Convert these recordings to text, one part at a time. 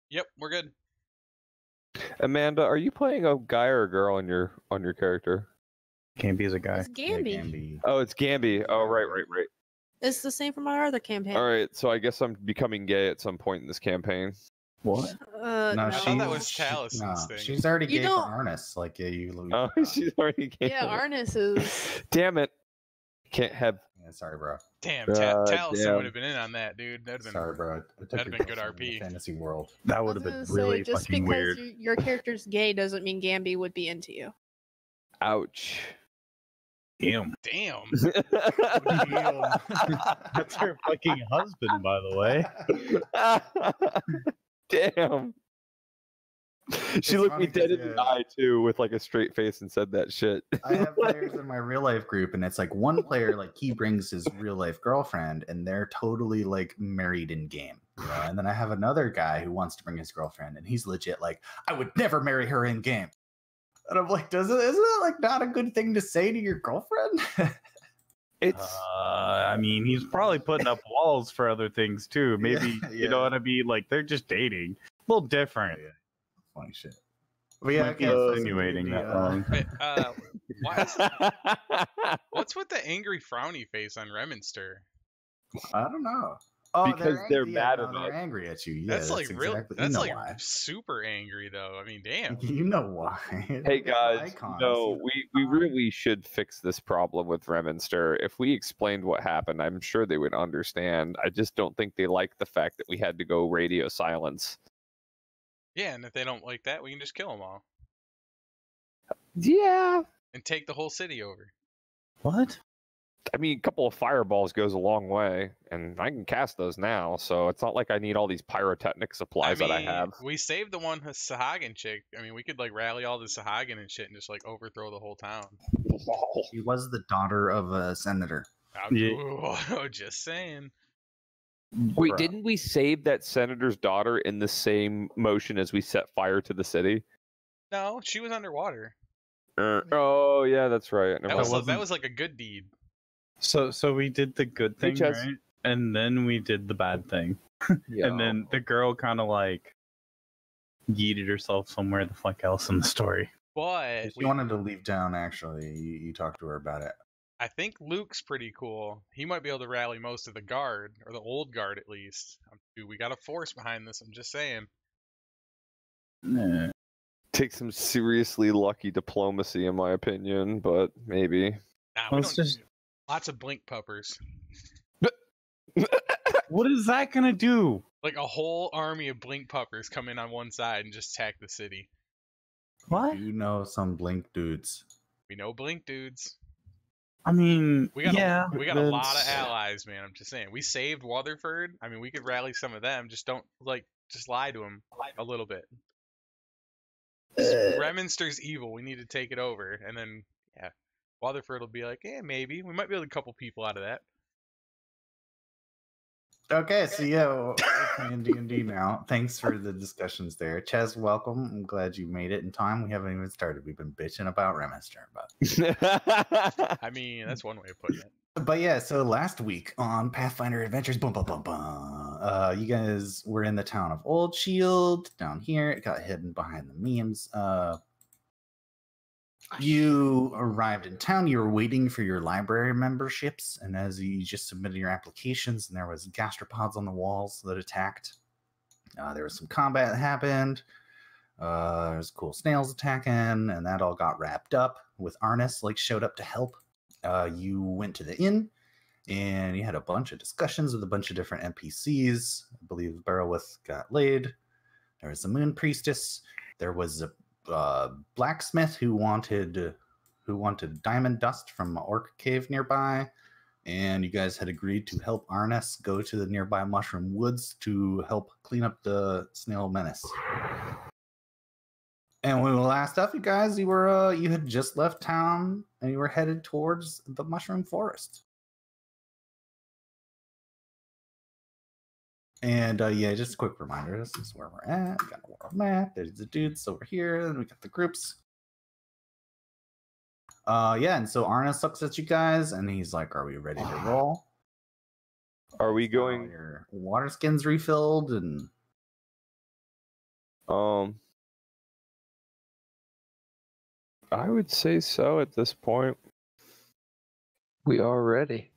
Yep, we're good. Amanda, are you playing a guy or a girl on your character? Gamby is a guy. It's Gamby. Yeah, Gamby. Oh, it's Gamby. Oh, right. It's the same from our other campaign. All right, so I guess I'm becoming gay at some point in this campaign. What? No. I thought that was Chalice's No, thing. she's already You gay for don't- Arnis. Like, yeah, you. Oh, she's already gay. Yeah, Arnis is. Damn it! Can't have. Yeah, sorry, bro. Damn, God Taliesin damn. would have been in on that, dude. That'd have been. Sorry, bro. I took that'd your been good place in the RP. Fantasy world. That I would was have been gonna really say, just fucking because weird. your character's gay doesn't mean Gamby would be into you. Ouch. Damn. Damn. That's her fucking husband, by the way. Damn. She It's looked funny me dead 'cause, in the yeah. eye too, with like a straight face, and said that shit. I have players in my real life group, and it's like one player, like he brings his real life girlfriend, and they're totally like married in game. You know? And then I have another guy who wants to bring his girlfriend, and he's legit like, I would never marry her in game. And I'm like, isn't that like not a good thing to say to your girlfriend? It's I mean, he's probably putting up walls for other things too. Maybe Yeah, you know what I mean. Like they're just dating. A little different. Funny shit. But yeah, Might be okay, so insinuating the, that wrong. Wait, why what's with the angry frowny face on Remonster? I don't know. Oh, Because they're angry. mad no, at they're us. angry at you. Yeah, That's like real. exactly. That's you know like why. super angry though. I mean, damn. You know why. Hey guys, Icons, no, you we really should fix this problem with Remonster. If we explained what happened, I'm sure they would understand. I just don't think they like the fact that we had to go radio silence. Yeah, and if they don't like that, we can just kill them all Yeah. and take the whole city over. What? I mean, a couple of fireballs goes a long way, and I can cast those now, so it's not like I need all these pyrotechnic supplies that I have. We saved the one Sahagin chick. I mean, we could like rally all the Sahagin and shit and just like overthrow the whole town. She was the daughter of a senator. Yeah. Just saying. Wait, Bro. didn't we save that senator's daughter in the same motion as we set fire to the city? No, she was underwater. Oh, yeah, that's right. Never That mind. was like a good deed. So we did the good Hey, thing, Chess. right? And then we did the bad thing. Yeah. And then the girl kind of like yeeted herself somewhere the fuck else in the story. But She wanted to leave town, actually. You talked to her about it. I think Luke's pretty cool. He might be able to rally most of the guard, or the old guard at least. Dude, we got a force behind this. I'm just saying. Take some seriously lucky diplomacy, in my opinion, but maybe. Nah, Well, we it's don't, just- lots of blink puppers. What is that gonna do? Like a whole army of blink puppers come in on one side and just attack the city. What? You know some blink dudes. We know blink dudes. I mean, We got yeah, we got a lot of that's- allies, man. I'm just saying. We saved Waterford. I mean, we could rally some of them. Just don't just lie to them a little bit. Remonster's evil. We need to take it over, and then yeah, Waterford will be like, yeah, maybe we might be able to couple people out of that. Okay, so yeah, we're playing D&D now. Thanks for the discussions there. Ches, welcome. I'm glad you made it in time. We haven't even started. We've been bitching about Remonster, I mean, that's one way of putting it. But yeah, so last week on Pathfinder Adventures, boom, boom, boom, boom. You guys were in the town of Oldshield down here. It got hidden behind the memes. You arrived in town. You were waiting for your library memberships, and as you just submitted your applications, and there was gastropods on the walls that attacked. There was some combat that happened. There was cool snails attacking, and that all got wrapped up with Arnis, like showed up to help. You went to the inn, and you had a bunch of discussions with a bunch of different NPCs. I believe Barrowith got laid. There was a moon priestess. There was a blacksmith who wanted diamond dust from an orc cave nearby, and you guys had agreed to help Arnis go to the nearby mushroom woods to help clean up the snail menace. And when we last up, you guys, you had just left town and you were headed towards the mushroom forest. And yeah, just a quick reminder, this is where we're at. We got a world map. There's the dudes over here, and we got the groups. Yeah, and so Arnis looks at you guys, and he's like, "Are we ready to roll? Are we Got all going? your water skins refilled?" And I would say so at this point. We are ready.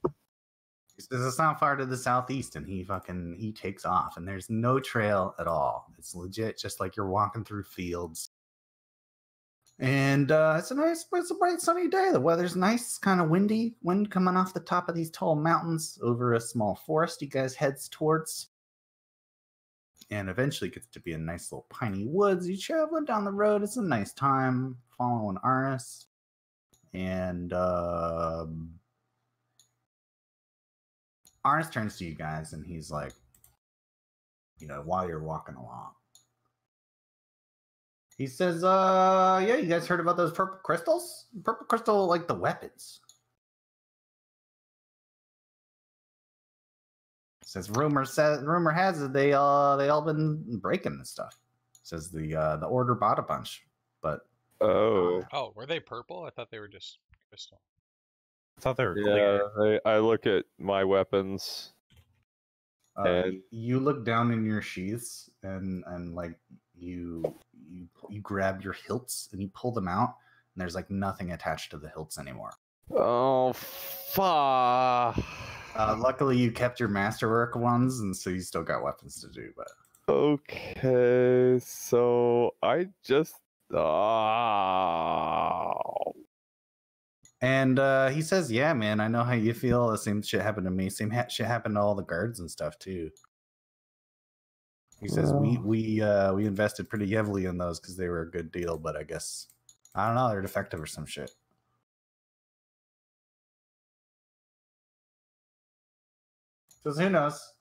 He says it's not far to the southeast, and he takes off, and there's no trail at all. It's legit, just like you're walking through fields. And it's a bright sunny day. The weather's nice, kind of windy. Wind coming off the top of these tall mountains over a small forest you guys heads towards. And eventually gets to be a nice little piney woods. You traveling down the road. It's a nice time following Arnis. And Arnis turns to you guys and he's like, while you're walking along, he says, yeah, you guys heard about those purple crystals? Purple crystal, like the weapons. Says rumor has it they all been breaking this stuff. Says the order bought a bunch, but Oh. Oh, were they purple? I thought they were just crystal. I thought they were clear. Yeah, I look at my weapons. And you look down in your sheaths and like you grab your hilts and you pull them out, and there's like nothing attached to the hilts anymore. Oh, fuck. Luckily, you kept your masterwork ones, and so you still got weapons to do. But okay, so I just oh. And he says, "Yeah, man, I know how you feel. The same shit happened to me. Same shit happened to all the guards and stuff too." He says, "We invested pretty heavily in those because they were a good deal, but I guess I don't know, they're defective or some shit." Says, "Who knows?"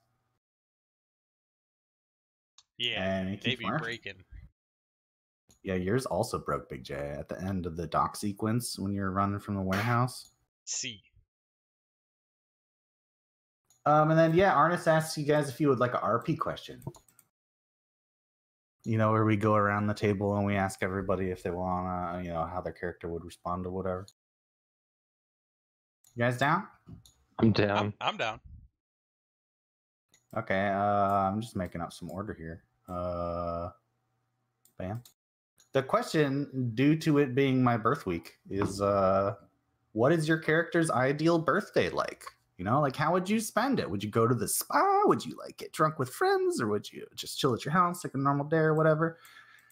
Yeah, And he they keeps be marching. breaking. Yeah, yours also broke, Big J, at the end of the dock sequence when you're running from the warehouse. C. And then, yeah, Arnis asks you guys if you would like an RP question. Where we go around the table and we ask everybody if they want to, how their character would respond to whatever. You guys down? I'm down. I'm down. Okay, I'm just making up some order here. Bam. The question, due to it being my birth week, is what is your character's ideal birthday like? Like how would you spend it? Would you go to the spa? Would you like get drunk with friends, or would you just chill at your house like a normal day or whatever?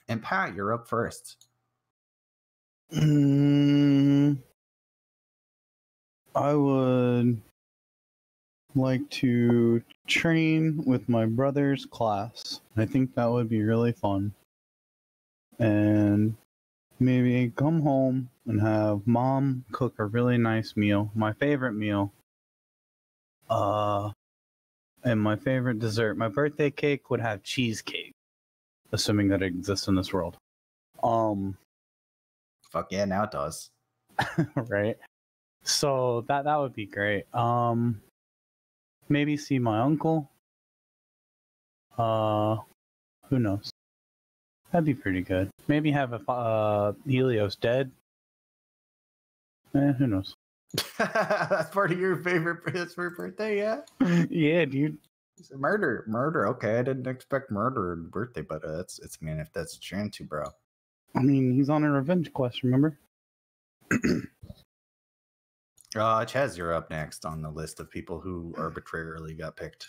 And Pat, you're up first. I would like to train with my brother's class. I think that would be really fun. And maybe come home and have mom cook a really nice meal, my favorite meal. And my favorite dessert. My birthday cake would have cheesecake, assuming that it exists in this world. Fuck yeah, now it does. Right. So that would be great. Maybe see my uncle. Who knows? That'd be pretty good. Maybe have a Helios dead. Who knows? That's part of your favorite birthday, yeah? Yeah, dude. Murder. Okay, I didn't expect murder in birthday, but it's man, if that's what you're into, bro. I mean, he's on a revenge quest, remember? Chaz, you're up next on the list of people who arbitrarily got picked.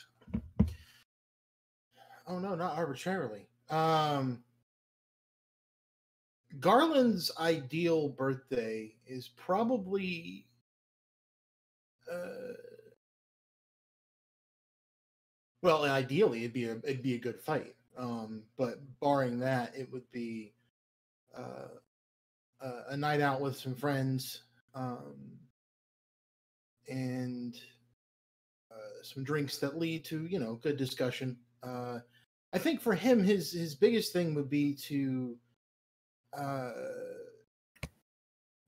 Oh no, not arbitrarily. Garland's ideal birthday is probably well, ideally it'd be a good fight. But barring that, it would be a night out with some friends, and some drinks that lead to good discussion. I think for him, his biggest thing would be to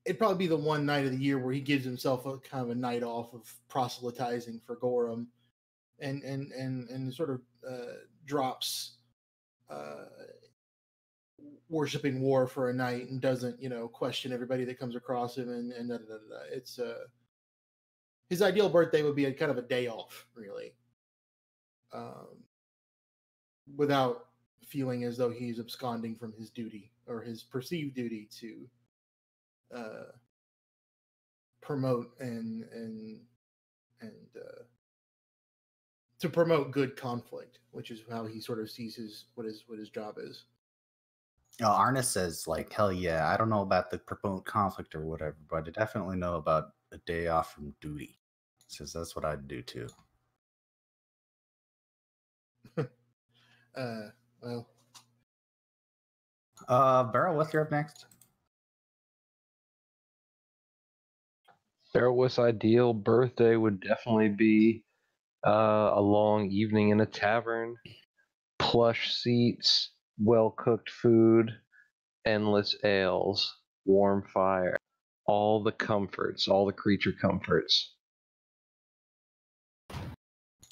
it'd probably be the one night of the year where he gives himself a kind of a night off of proselytizing for Gorham, and sort of drops worshiping war for a night and doesn't question everybody that comes across him and da, da, da, da. It's his ideal birthday would be a kind of a day off, really, without feeling as though he's absconding from his duty or his perceived duty to promote and to promote good conflict, which is how he sort of sees what his job is. Arnis says, like, hell yeah, I don't know about the promote conflict or whatever, but I definitely know about a day off from duty. Says that's what I'd do too. Well, Beryl, what's your up next? Beryl, ideal birthday would definitely be a long evening in a tavern, plush seats, well-cooked food, endless ales, warm fire, all the comforts, all the creature comforts.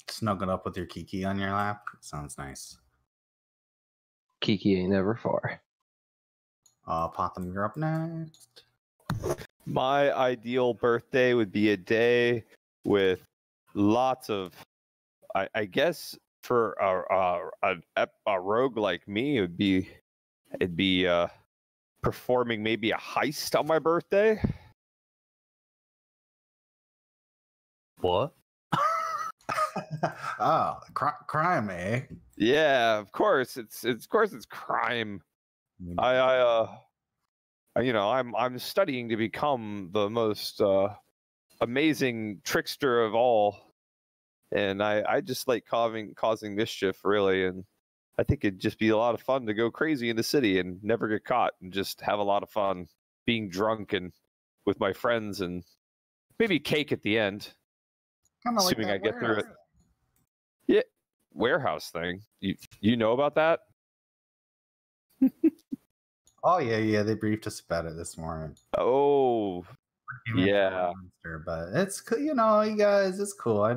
Snuggled up with your Kiki on your lap. Sounds nice. Kiki ain't never far. Potham, you're up next. My ideal birthday would be a day with lots of, I guess, for a rogue like me, it'd be performing maybe a heist on my birthday. What? Oh, crime, eh? Yeah, of course. It's crime. I'm studying to become the most amazing trickster of all, and I just like causing mischief, really. And I think it'd just be a lot of fun to go crazy in the city and never get caught, and just have a lot of fun being drunk and with my friends, and maybe cake at the end, Kinda like assuming that I get through it. warehouse. Yeah, warehouse thing. You know about that? Oh yeah, they briefed us about it this morning. Oh, yeah. But it's cool, you guys. It's cool. I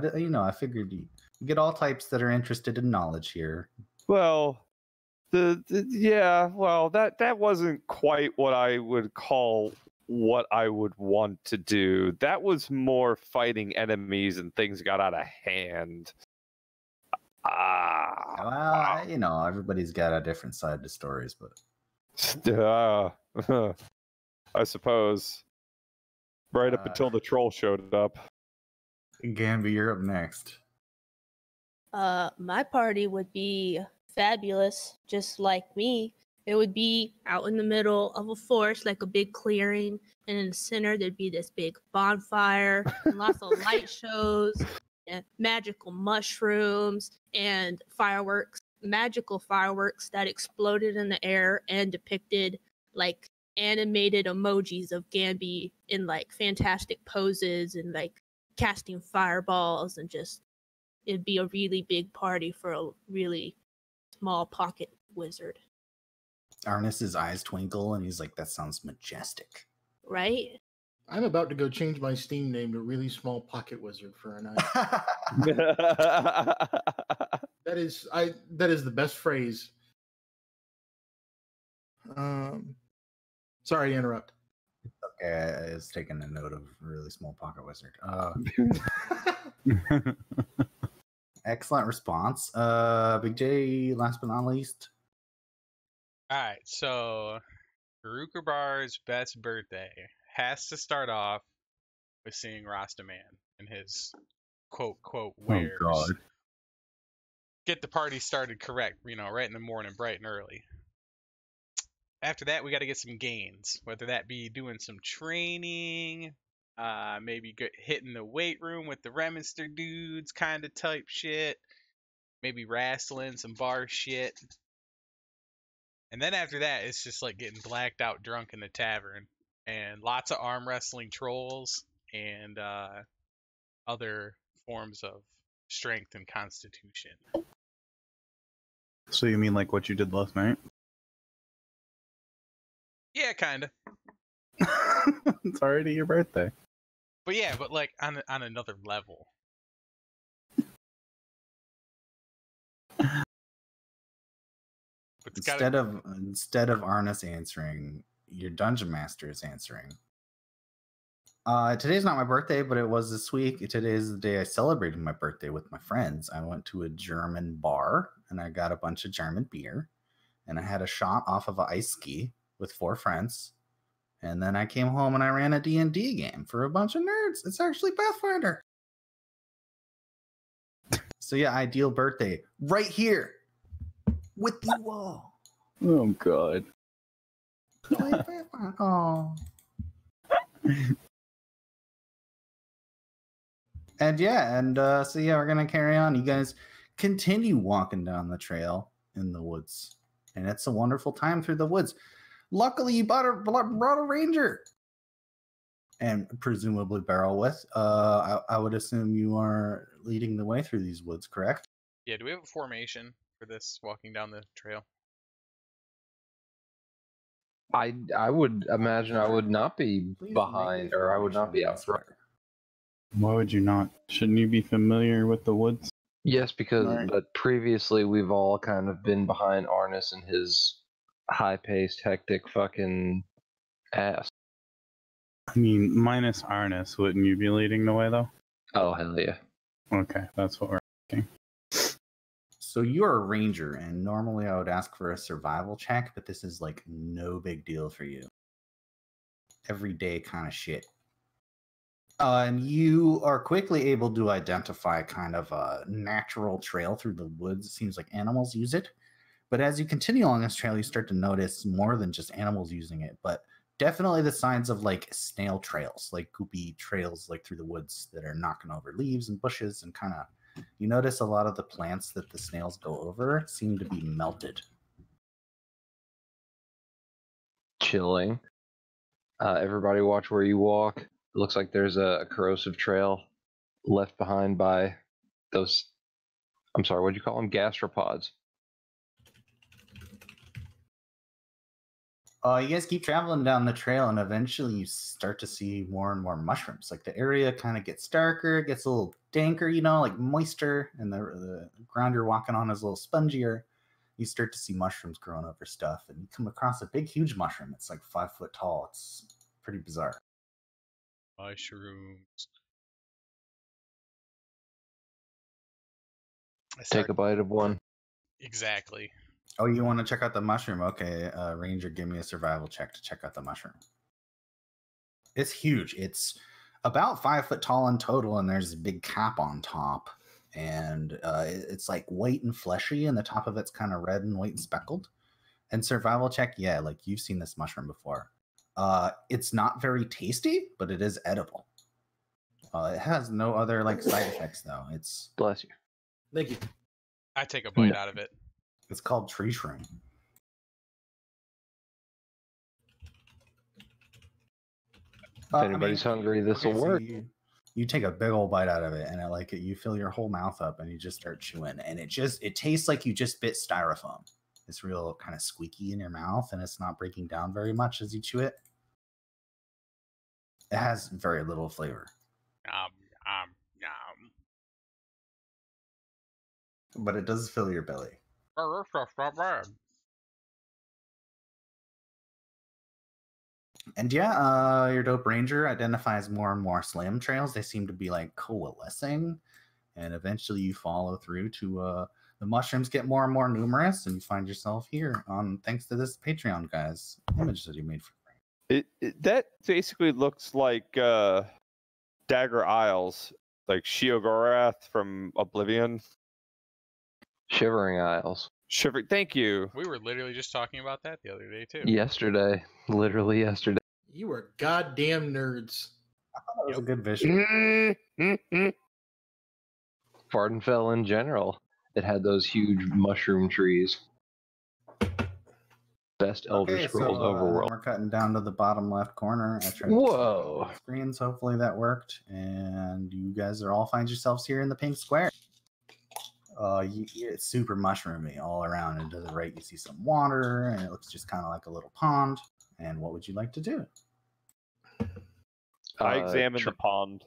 figured you get all types that are interested in knowledge here. Well, that wasn't quite what I would call what I would want to do. That was more fighting enemies and things got out of hand. Well, everybody's got a different side to stories, but I suppose. Right up until the troll showed up. Gamby, you're up next. My party would be fabulous, just like me. It would be out in the middle of a forest, like a big clearing, and in the center there'd be this big bonfire and lots of light shows and magical mushrooms and fireworks, magical fireworks that exploded in the air and depicted like animated emojis of Gamby in like fantastic poses and like casting fireballs, and just it'd be a really big party for a really small pocket wizard. Arnis's eyes twinkle and he's like, that sounds majestic. Right? I'm about to go change my Steam name to Really Small Pocket Wizard for a night. That is the best phrase. Sorry to interrupt. Okay, I was taking a note of Really Small Pocket Wizard. Excellent response. Big J, last but not least. All right, so Garukabar's best birthday has to start off with seeing Rastaman and his quote wares. Oh God. Get the party started correct, right in the morning, bright and early. After that, we got to get some gains, whether that be doing some training, maybe hitting the weight room with the Remonster dudes kind of type shit, maybe wrestling some bar shit. And then after that, it's just like getting blacked out drunk in the tavern and lots of arm wrestling trolls and other forms of strength and constitution. So you mean like what you did last night? Yeah, kind of. It's already your birthday. But yeah, but like on another level. But Instead of Arnis answering, your dungeon master is answering. Today's not my birthday, but it was this week. Today is the day I celebrated my birthday with my friends. I went to a German bar and I got a bunch of German beer. and I had a shot off of an ice ski with 4 friends. And then I came home and I ran a D&D game for a bunch of nerds. It's actually Pathfinder. So yeah, ideal birthday right here with you all. Oh god. Play Pathfinder. Oh. And yeah, so yeah, we're gonna carry on. You guys continue walking down the trail in the woods, and it's a wonderful time through the woods. Luckily, you brought a ranger, and presumably barrel with. I would assume you are leading the way through these woods, correct? Yeah, do we have a formation for this walking down the trail? I would imagine I would not be Please make behind, a or I would not be formation, out front. sir. Why would you not? Shouldn't you be familiar with the woods? Yes, because Right. but previously we've all kind of been behind Arnis and his high-paced, hectic fucking ass. I mean, minus Arnis, wouldn't you be leading the way though? Oh hell yeah! Okay, that's what we're asking. So you're a ranger, and normally I would ask for a survival check, but this is like no big deal for you. Everyday kind of shit. And you are quickly able to identify kind of a natural trail through the woods. It seems like animals use it. But as you continue along this trail, you start to notice more than just animals using it, but definitely the signs of like snail trails, like goopy trails like through the woods that are knocking over leaves and bushes, and kind of you notice a lot of the plants that the snails go over seem to be melted. Chilling. Everybody watch where you walk. It looks like there's a corrosive trail left behind by those. I'm sorry, what'd you call them? Gastropods. You guys keep traveling down the trail, and eventually you start to see more and more mushrooms. Like the area kind of gets darker, gets a little danker, like moister, and the ground you're walking on is a little spongier. You start to see mushrooms growing over stuff, and you come across a big, huge mushroom. It's like 5 foot tall. It's pretty bizarre. Mushrooms. Take a bite of one. Exactly. Oh, you want to check out the mushroom? Okay, Ranger, give me a survival check to check out the mushroom. It's huge. It's about 5 foot tall in total, and there's a big cap on top. And it's like white and fleshy, and the top of it's kind of red and white and speckled. And survival check, yeah, like you've seen this mushroom before. It's not very tasty, but it is edible. It has no other like side effects though. It's Bless you. Thank you. I take a bite No. out of it. It's called tree shroom. If anybody's hungry, this will work. You take a big old bite out of it, and you fill your whole mouth up, and you just start chewing, and it tastes like you just bit styrofoam. It's real kind of squeaky in your mouth, and it's not breaking down very much as you chew it. It has very little flavor, Yum. but it does fill your belly. Not bad. And yeah, your dope ranger identifies more and more slam trails. They seem to be like coalescing, and eventually you follow through to the mushrooms get more and more numerous, and you find yourself here on thanks to this Patreon guy's image that he made for me. That basically looks like Dagger Isles, like Sheogorath from Oblivion. Shivering Isles. Thank you. We were literally just talking about that the other day too. Yesterday. Literally yesterday. You are goddamn nerds. That was a good visual. Vardenfell in general. It had those huge mushroom trees. Best Elder Scrolls overworld. We're cutting down to the bottom left corner. I tried Whoa. to screens. Hopefully that worked, and you guys are all find yourselves here in the pink square. It's super mushroomy all around, and to the right you see some water, and it looks just kind of like a little pond. And what would you like to do? I examined the pond.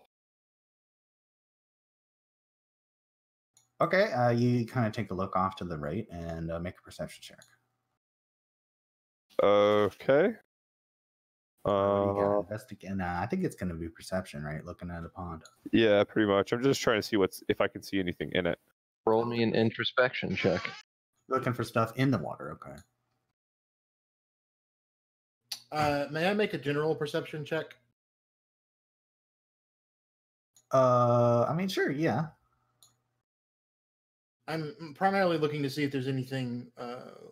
Okay, you kind of take a look off to the right and make a perception check. Okay. Investigate. I think it's going to be perception, right? Looking at a pond. Yeah, pretty much. I'm just trying to see if I can see anything in it. Roll me an introspection check. Looking for stuff in the water. Okay. May I make a general perception check? I mean, sure, yeah. I'm primarily looking to see if there's anything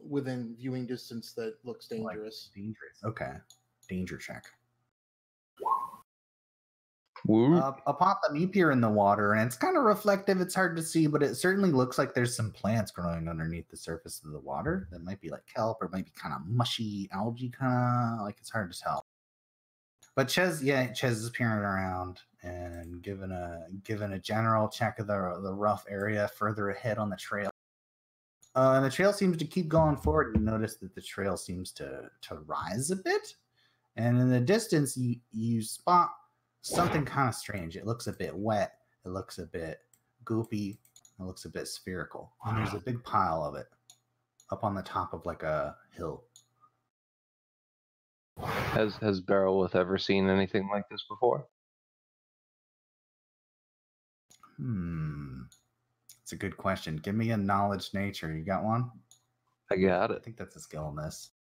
within viewing distance that looks dangerous. Like dangerous. Okay. Danger check. Woo. Upon them, you peer in the water, and it's kind of reflective. It's hard to see, but it certainly looks like there's some plants growing underneath the surface of the water. That might be like kelp, or might be kind of mushy algae, kind of like it's hard to tell. But Ches is peering around and giving a general check of the rough area further ahead on the trail. And the trail seems to keep going forward. You notice that the trail seems to rise a bit, and in the distance, you spot something kind of strange. It looks a bit wet. It looks a bit goopy. It looks a bit spherical. And there's a big pile of it up on the top of like a hill. Has Barrelwith ever seen anything like this before? It's a good question. Give me a knowledge nature. You got one? I got I it. think that's a skill in this.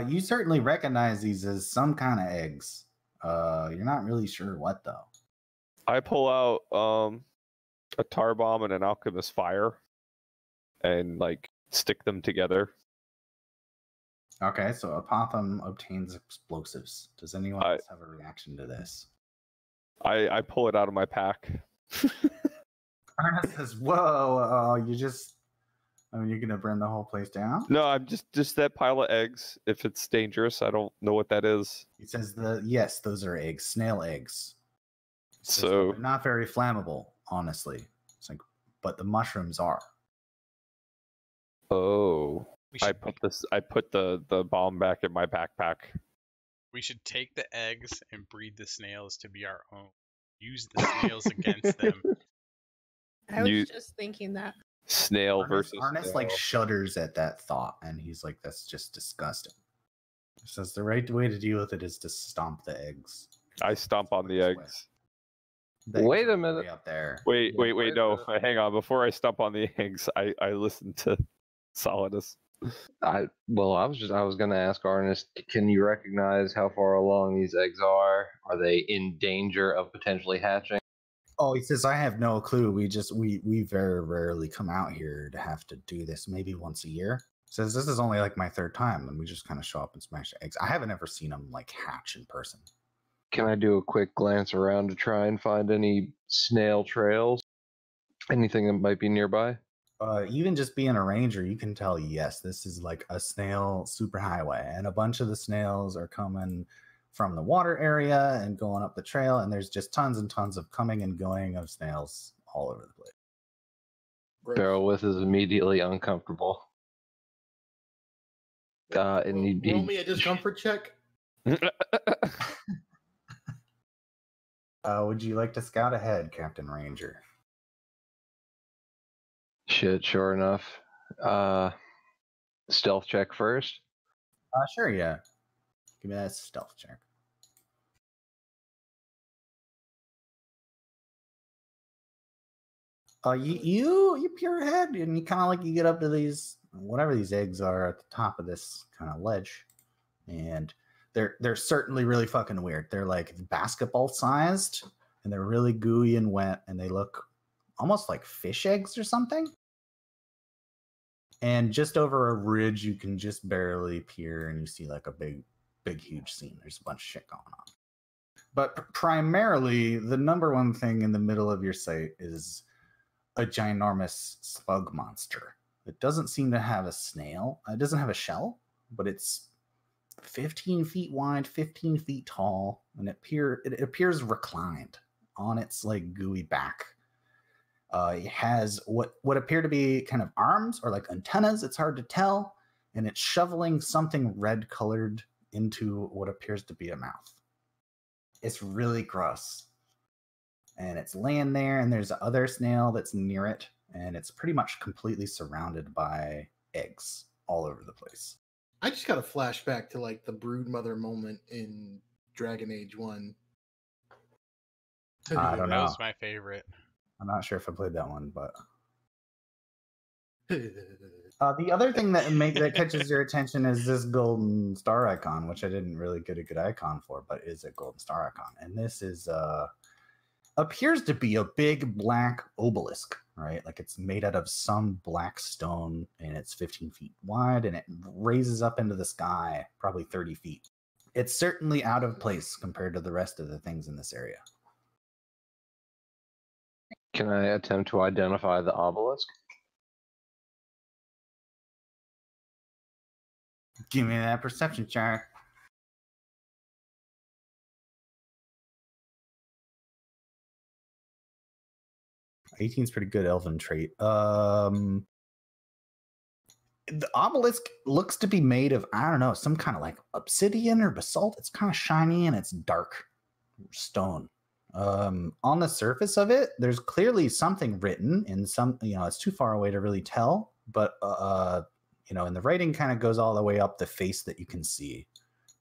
You certainly recognize these as some kind of eggs. You're not really sure what though. I pull out a tar bomb and an alchemist fire, and like stick them together. Okay, so Apotham obtains explosives. Does anyone else have a reaction to this? I pull it out of my pack. Ernest says, "Whoa! You're gonna burn the whole place down?" No, I'm just that pile of eggs. If it's dangerous, I don't know what that is. He says, yes, those are eggs, snail eggs. So they're not very flammable, honestly. It's like, but the mushrooms are. oh, I put the bomb back in my backpack. We should take the eggs and breed the snails to be our own. Use the snails against them. I was just thinking that. Snail versus Ernest snail. like shudders at that thought, and he's like, "That's just disgusting." He says the right way to deal with it is to stomp the eggs. I stomp on the eggs. The eggs Wait a are minute. way up there. Wait, no. the- Hang on. Before I stomp on the eggs, I listen to Solidus. I was gonna ask Arnis, can you recognize how far along these eggs are? Are they in danger of potentially hatching? Oh, he says, I have no clue. We very rarely come out here to have to do this, maybe once a year. Says this is only like my third time, and we just kind of show up and smash eggs. I haven't ever seen them like hatch in person. Can I do a quick glance around to try and find any snail trails? Anything that might be nearby? Even just being a ranger, you can tell, yes, this is like a snail superhighway, and a bunch of the snails are coming from the water area and going up the trail, and there's just tons and tons of coming and going of snails all over the place. Gross. Barrelwith is immediately uncomfortable. And Roll me a discomfort check. Would you like to scout ahead, Captain Ranger? Shit, sure enough. Stealth check first. Sure, yeah. Give me that stealth check. You peer ahead, and you kind of like you get up to these whatever these eggs are at the top of this kind of ledge, and they're certainly really fucking weird. They're like basketball sized, and they're really gooey and wet, and they look almost like fish eggs or something. And just over a ridge, you can just barely peer, and you see like a big, huge scene. There's a bunch of shit going on. But primarily, the number one thing in the middle of your sight is a ginormous slug monster. It doesn't seem to have a snail. It doesn't have a shell, but it's 15 feet wide, 15 feet tall, and it appears reclined on its like gooey back. It has what appear to be kind of arms or like antennas. It's hard to tell, and it's shoveling something red colored into what appears to be a mouth. It's really gross. And it's laying there, and there's another snail that's near it, and it's pretty much completely surrounded by eggs all over the place. I just got a flashback to like the brood mother moment in Dragon Age 1. I don't know. That was my favorite. I'm not sure if I played that one, but The other thing that catches your attention is this golden star icon, which I didn't really get a good icon for, but is a golden star icon. And this is appears to be a big black obelisk, right? Like it's made out of some black stone, and it's 15 feet wide, and it raises up into the sky, probably 30 feet. It's certainly out of place compared to the rest of the things in this area. Can I attempt to identify the obelisk? Give me that perception check. '18's pretty good elven trait. The obelisk looks to be made of, I don't know, some kind of like obsidian or basalt. It's kind of shiny and it's dark stone. On the surface of it, there's clearly something written in some, it's too far away to really tell, but and the writing kind of goes all the way up the face that you can see.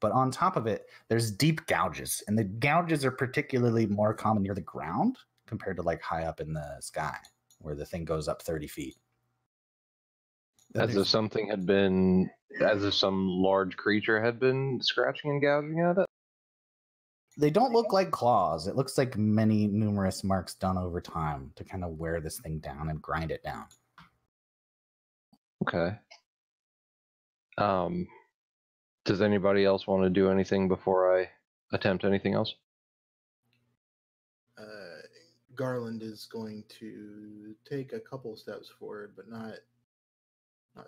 But on top of it, there's deep gouges, and the gouges are particularly more common near the ground compared to like high up in the sky, where the thing goes up 30 feet. As if some large creature had been scratching and gouging at it? They don't look like claws. It looks like many numerous marks done over time to kind of wear this thing down and grind it down. Okay. Does anybody else want to do anything before I attempt anything else? Garland is going to take a couple steps forward, but not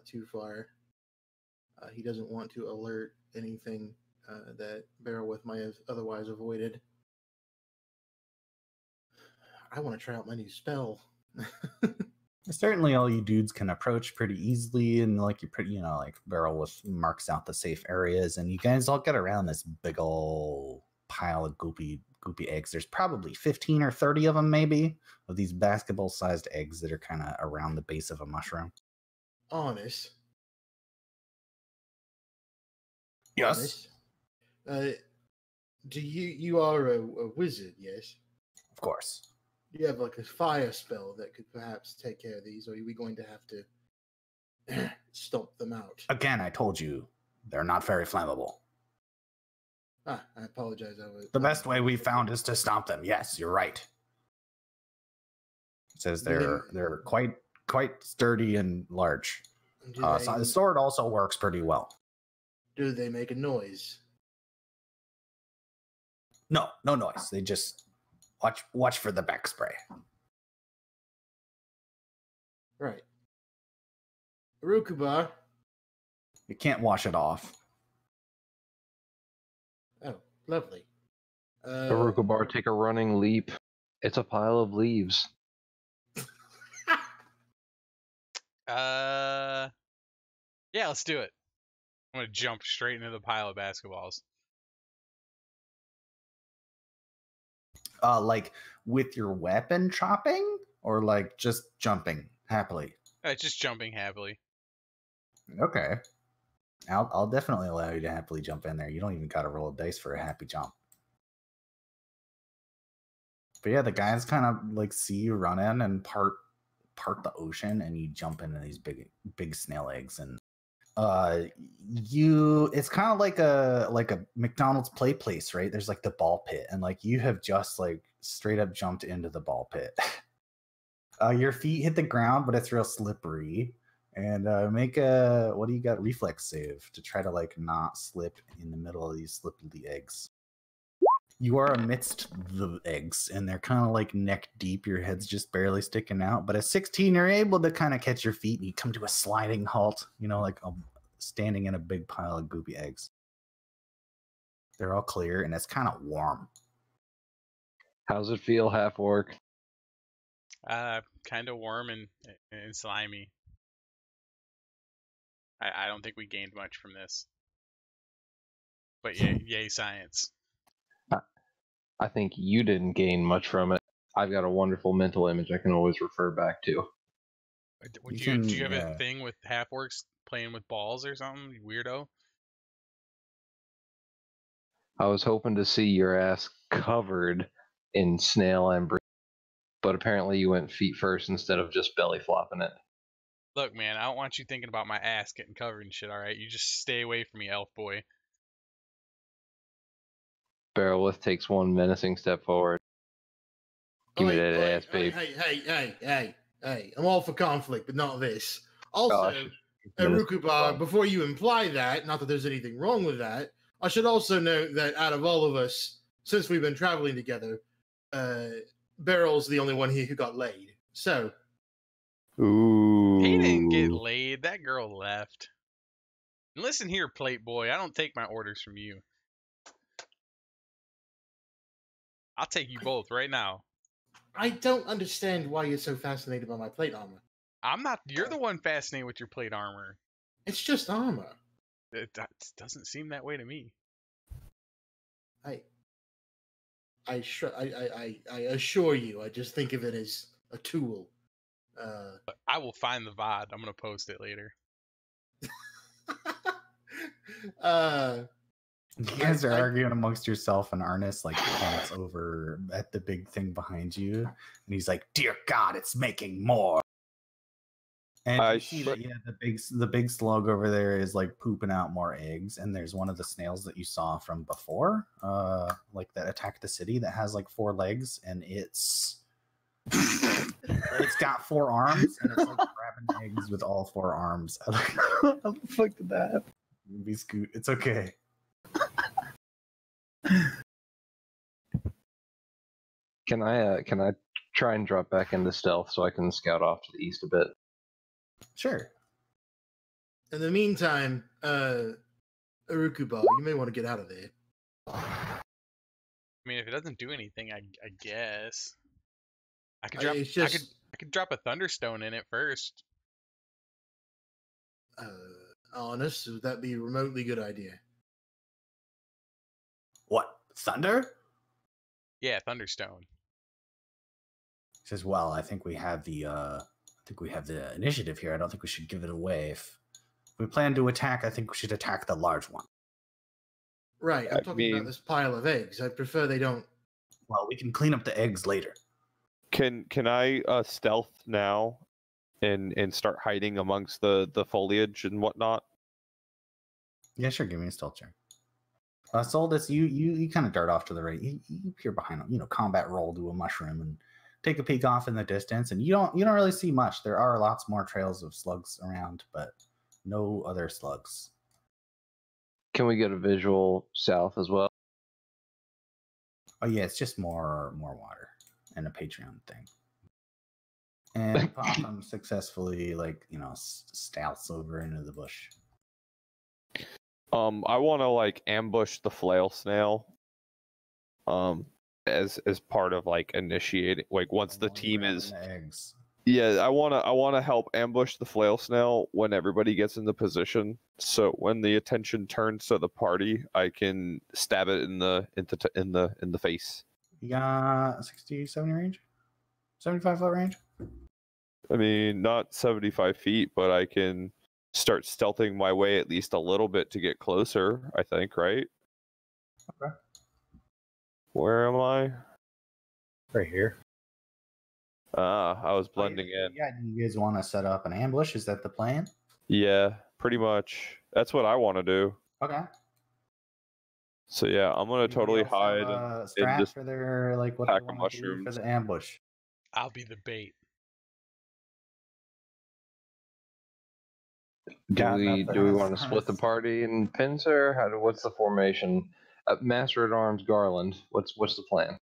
too far. He doesn't want to alert anything that Beowulf might have otherwise avoided. I want to try out my new spell. Certainly all you dudes can approach pretty easily, and like Beowulf marks out the safe areas, and you guys all get around this big old pile of goopy eggs. There's probably 15 or 30 of them, maybe, of these basketball-sized eggs that are kind of around the base of a mushroom. Honest. Yes. Honest. You are a wizard, yes? Of course. You have like a fire spell that could perhaps take care of these, or are we going to have to stomp them out? Again, I told you, they're not very flammable. I apologize. The best way we found is to stomp them. Yes, you're right. It says they're quite sturdy and large. So the sword also works pretty well. Do they make a noise? No noise. They just watch for the back spray. Right. Arukubar. You can't wash it off. Oh, lovely. Arukubar, take a running leap. It's a pile of leaves. Yeah, let's do it. I'm gonna jump straight into the pile of basketballs. Like with your weapon chopping, or like just jumping happily? Just jumping happily. Okay. I'll definitely allow you to happily jump in there. You don't even got to roll a dice for a happy jump. But yeah, the guys kind of like see you run in and part the ocean, and you jump into these big snail eggs, and it's kind of like a McDonald's play place, right? There's like the ball pit, and like you have just like straight up jumped into the ball pit. Your feet hit the ground, but it's real slippery. And make a, what do you got? Reflex save to try to like not slip in the middle of these slippery eggs. You are amidst the eggs, and they're kind of like neck deep. Your head's just barely sticking out. But at 16, you're able to kind of catch your feet, and you come to a sliding halt, like standing in a big pile of goopy eggs. They're all clear, and it's kind of warm. How's it feel, half-orc? Kind of warm and slimy. I don't think we gained much from this. But yay science. I think you didn't gain much from it. I've got a wonderful mental image I can always refer back to. Do you have a thing with half-orcs playing with balls or something, you weirdo? I was hoping to see your ass covered in snail and but apparently you went feet first instead of just belly flopping it. Look, man, I don't want you thinking about my ass getting covered and shit, alright? You just stay away from me, elf boy. Barrelwith takes one menacing step forward. Give me that ass, babe. Hey, I'm all for conflict, but not this. Gosh, Also, Rukubar, before you imply that, not that there's anything wrong with that, I should also note that out of all of us, since we've been traveling together, Beryl's the only one here who got laid. So, Ooh. He didn't get laid. That girl left. And listen here, plate boy. I don't take my orders from you. I'll take you both right now. I don't understand why you're so fascinated by my plate armor. I'm not. You're the one fascinated with your plate armor. It's just armor. It doesn't seem that way to me. I assure you, I just think of it as a tool. But I will find the VOD. I'm gonna post it later. You guys are arguing amongst yourself, and Arnis like points over at the big thing behind you, and he's like, "Dear God, it's making more." And you see that the big slug over there is like pooping out more eggs, and there's one of the snails that you saw from before, like that attacked the city that has like 4 legs, and it's got 4 arms, and it's like grabbing eggs with all 4 arms. What the fuck did that happen? Be Scoot, it's okay. Can I try and drop back into stealth so I can scout off to the east a bit? Sure. In the meantime, Urukuba, you may want to get out of there. I mean, if it doesn't do anything, I guess I could I- drop. it's just- I could drop a thunderstone in it first. Honest, would that be a remotely good idea? What? Thunder? Yeah, thunderstone. He says, "Well, I think we have the initiative here. I don't think we should give it away. If we plan to attack, I think we should attack the large one." Right, I'm talking about this pile of eggs. I prefer they don't. Well, we can clean up the eggs later. Can I stealth now and start hiding amongst the foliage and whatnot? Yeah, sure. Give me a stealth check. Soldis, you kind of dart off to the right. You peer behind them. Combat roll, do a mushroom, and take a peek off in the distance. And you don't really see much. There are lots more trails of slugs around, but no other slugs. Can we get a visual south as well? Oh yeah, it's just more water and a Patreon thing. And Popham successfully, stealths over into the bush. I want to ambush the flail snail. As part of initiating, once the team is. The eggs. Yeah, I wanna help ambush the flail snail when everybody gets into position. So when the attention turns to the party, I can stab it in the face. You got 60, 70 range? 75 foot range? I mean, not 75 feet, but I can start stealthing my way at least a little bit to get closer, I think, right? Okay. Where am I? Right here. I was blending in. Yeah, you guys want to set up an ambush? Is that the plan? Yeah, pretty much. That's what I want to do. Okay. So yeah, I'm gonna totally hide and and just for their what pack they of want to do for mushrooms. the ambush. I'll be the bait. Do we want to split the party in pincer? What's the formation? Master at Arms Garland. What's the plan?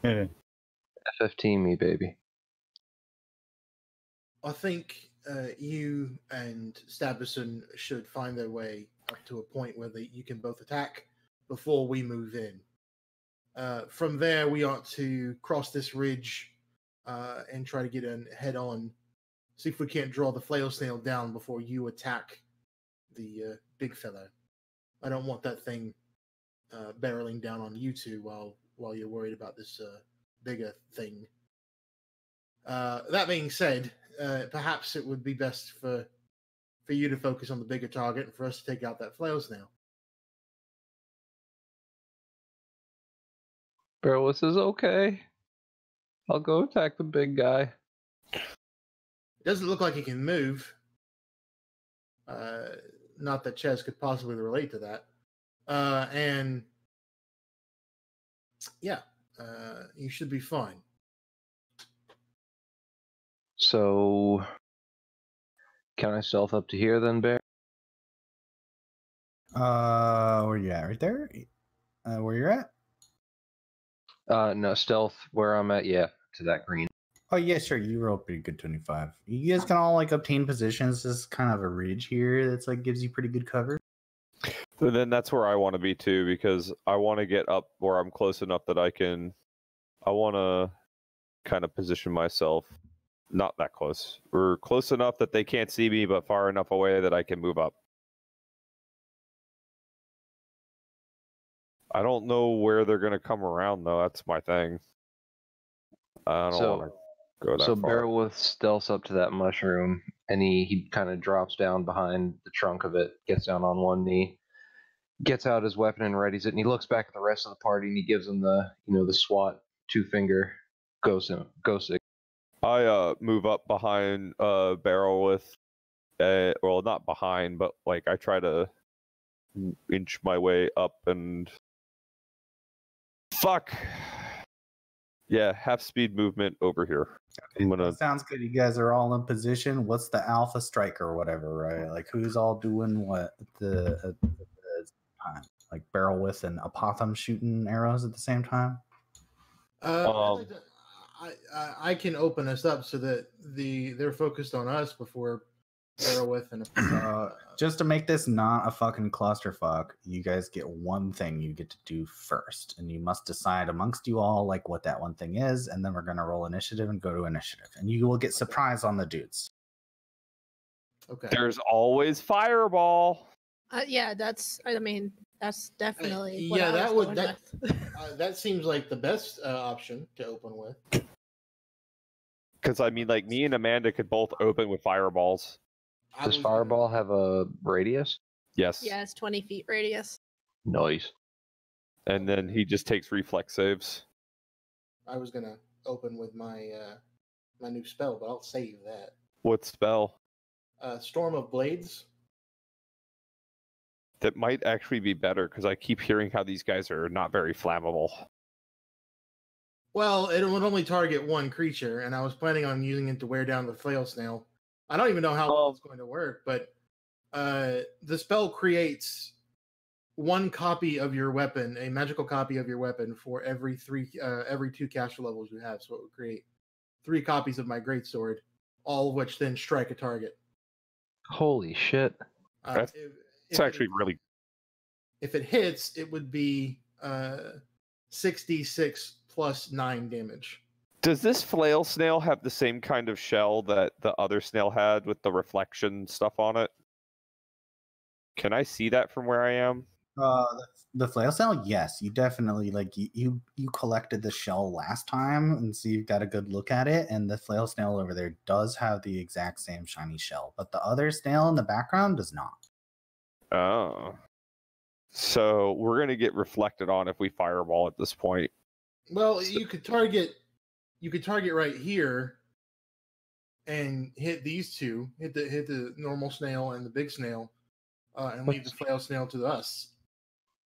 Yeah. F15 me, baby. I think you and Stabberson should find their way up to a point where you can both attack before we move in. From there, we ought to cross this ridge and try to get in head on. See if we can't draw the flail snail down before you attack the big fella. I don't want that thing barreling down on you two while you're worried about this bigger thing. That being said, perhaps it would be best for you to focus on the bigger target and for us to take out that flail snail. Barrelwith says, okay. I'll go attack the big guy. Doesn't look like he can move. Not that Ches could possibly relate to that. And yeah, you should be fine. So, can I stealth up to here then, Bear? Where you at? Right there? Where you're at? No, stealth where I'm at, yeah, to that green. Oh yeah, sure. You rolled pretty good 25. You guys can all like obtain positions. There's kind of a ridge here that's like gives you pretty good cover. So then that's where I want to be too, because I want to get up where I'm close enough that I want to kind of position myself not that close. Or close enough that they can't see me, but far enough away that I can move up. I don't know where they're going to come around, though. That's my thing. I don't want to go that So far. Bearwolf stealths up to that mushroom, and he kind of drops down behind the trunk of it, gets down on one knee, gets out his weapon and readies it, and he looks back at the rest of the party and he gives them the the SWAT 2-finger go sig. I move up behind barrel with well, not behind, but like I try to inch my way up and fuck. Yeah, half speed movement over here. I'm gonna. That sounds good. You guys are all in position. What's the alpha strike or whatever, right? Like who's all doing what at the time? Like barrel with and Apotham shooting arrows at the same time? I can open us up so that they're focused on us before Barrowith and just to make this not a fucking clusterfuck, you guys get one thing you get to do first, and you must decide amongst you all like what that one thing is, and then we're gonna roll initiative and go to initiative, and you will get surprise on the dudes. Okay. There's always fireball. Yeah, that's definitely yeah, what that seems like the best option to open with. Because I mean, like me and Amanda could both open with fireballs. Does fireball have a radius? Yes. Yeah, it's 20 feet radius. Nice. And then he just takes reflex saves. I was gonna open with my my new spell, but I'll save that. What spell? Storm of Blades. That might actually be better because I keep hearing how these guys are not very flammable. Well, it would only target one creature, and I was planning on using it to wear down the flail snail. I don't even know how well it's going to work, but the spell creates one copy of your weapon, a magical copy of your weapon, for every 2 caster levels you have. So it would create 3 copies of my greatsword, all of which then strike a target. Holy shit! It's actually really. If it hits, it would be 66 plus 9 damage. Does this flail snail have the same kind of shell that the other snail had with the reflection stuff on it? Can I see that from where I am? The flail snail, yes, you definitely you collected the shell last time, and so you've got a good look at it. And the flail snail over there does have the exact same shiny shell, but the other snail in the background does not. Oh, so we're gonna get reflected on if we fireball at this point. Well, you could target right here and hit these two, hit the normal snail and the big snail, and leave the flail snail to us.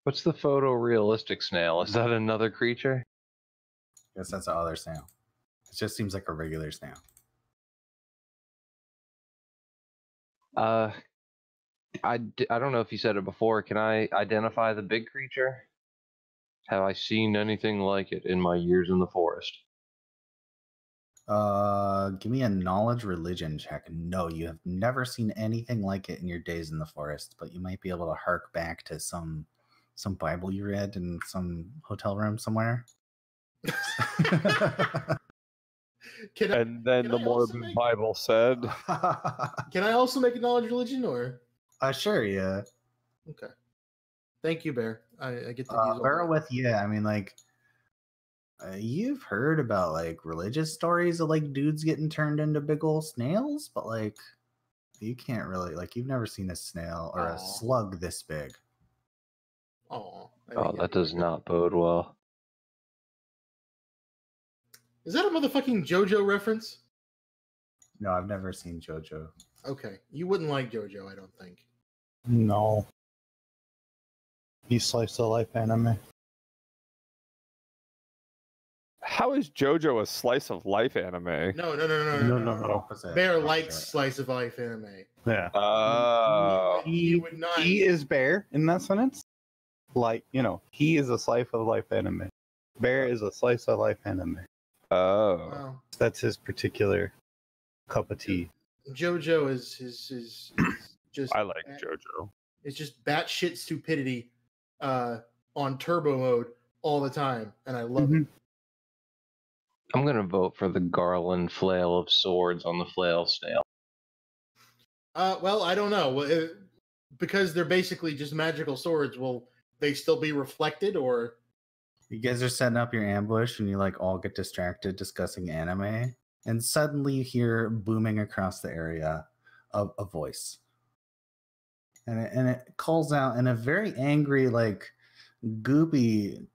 What's the photorealistic snail? Is that another creature? Guess that's the other snail. It just seems like a regular snail. I don't know if you said it before. Can I identify the big creature? Have I seen anything like it in my years in the forest? Give me a knowledge religion check. No, you have never seen anything like it in your days in the forest, but you might be able to hark back to some Bible you read in some hotel room somewhere. And then the Mormon Bible said. Can I also make a knowledge religion, or? Sure, yeah. Okay. Thank you, Bear. I get to use Bear with you. I mean, like, you've heard about like religious stories of like dudes getting turned into big old snails, but like, you can't really you've never seen a snail or a slug this big. Oh, that does not bode well. Is that a motherfucking JoJo reference? No, I've never seen JoJo. Okay, you wouldn't like JoJo, I don't think. No. He slice of life anime. How is JoJo a slice of life anime? No. Opposite. Bear likes slice of life anime. Yeah. He would not. He is Bear in that sentence. Like, he is a slice of life anime. Bear is a slice of life anime. Oh. Wow. That's his particular cup of tea. JoJo is just. I like JoJo. It's just batshit stupidity on turbo mode all the time, and I love it. I'm gonna vote for the Garland flail of swords on the flail snail. Well, I don't know. Because they're basically just magical swords, will they still be reflected, or? You guys are setting up your ambush and you like all get distracted discussing anime, and suddenly you hear booming across the area of a voice. And it calls out in a very angry, like goopy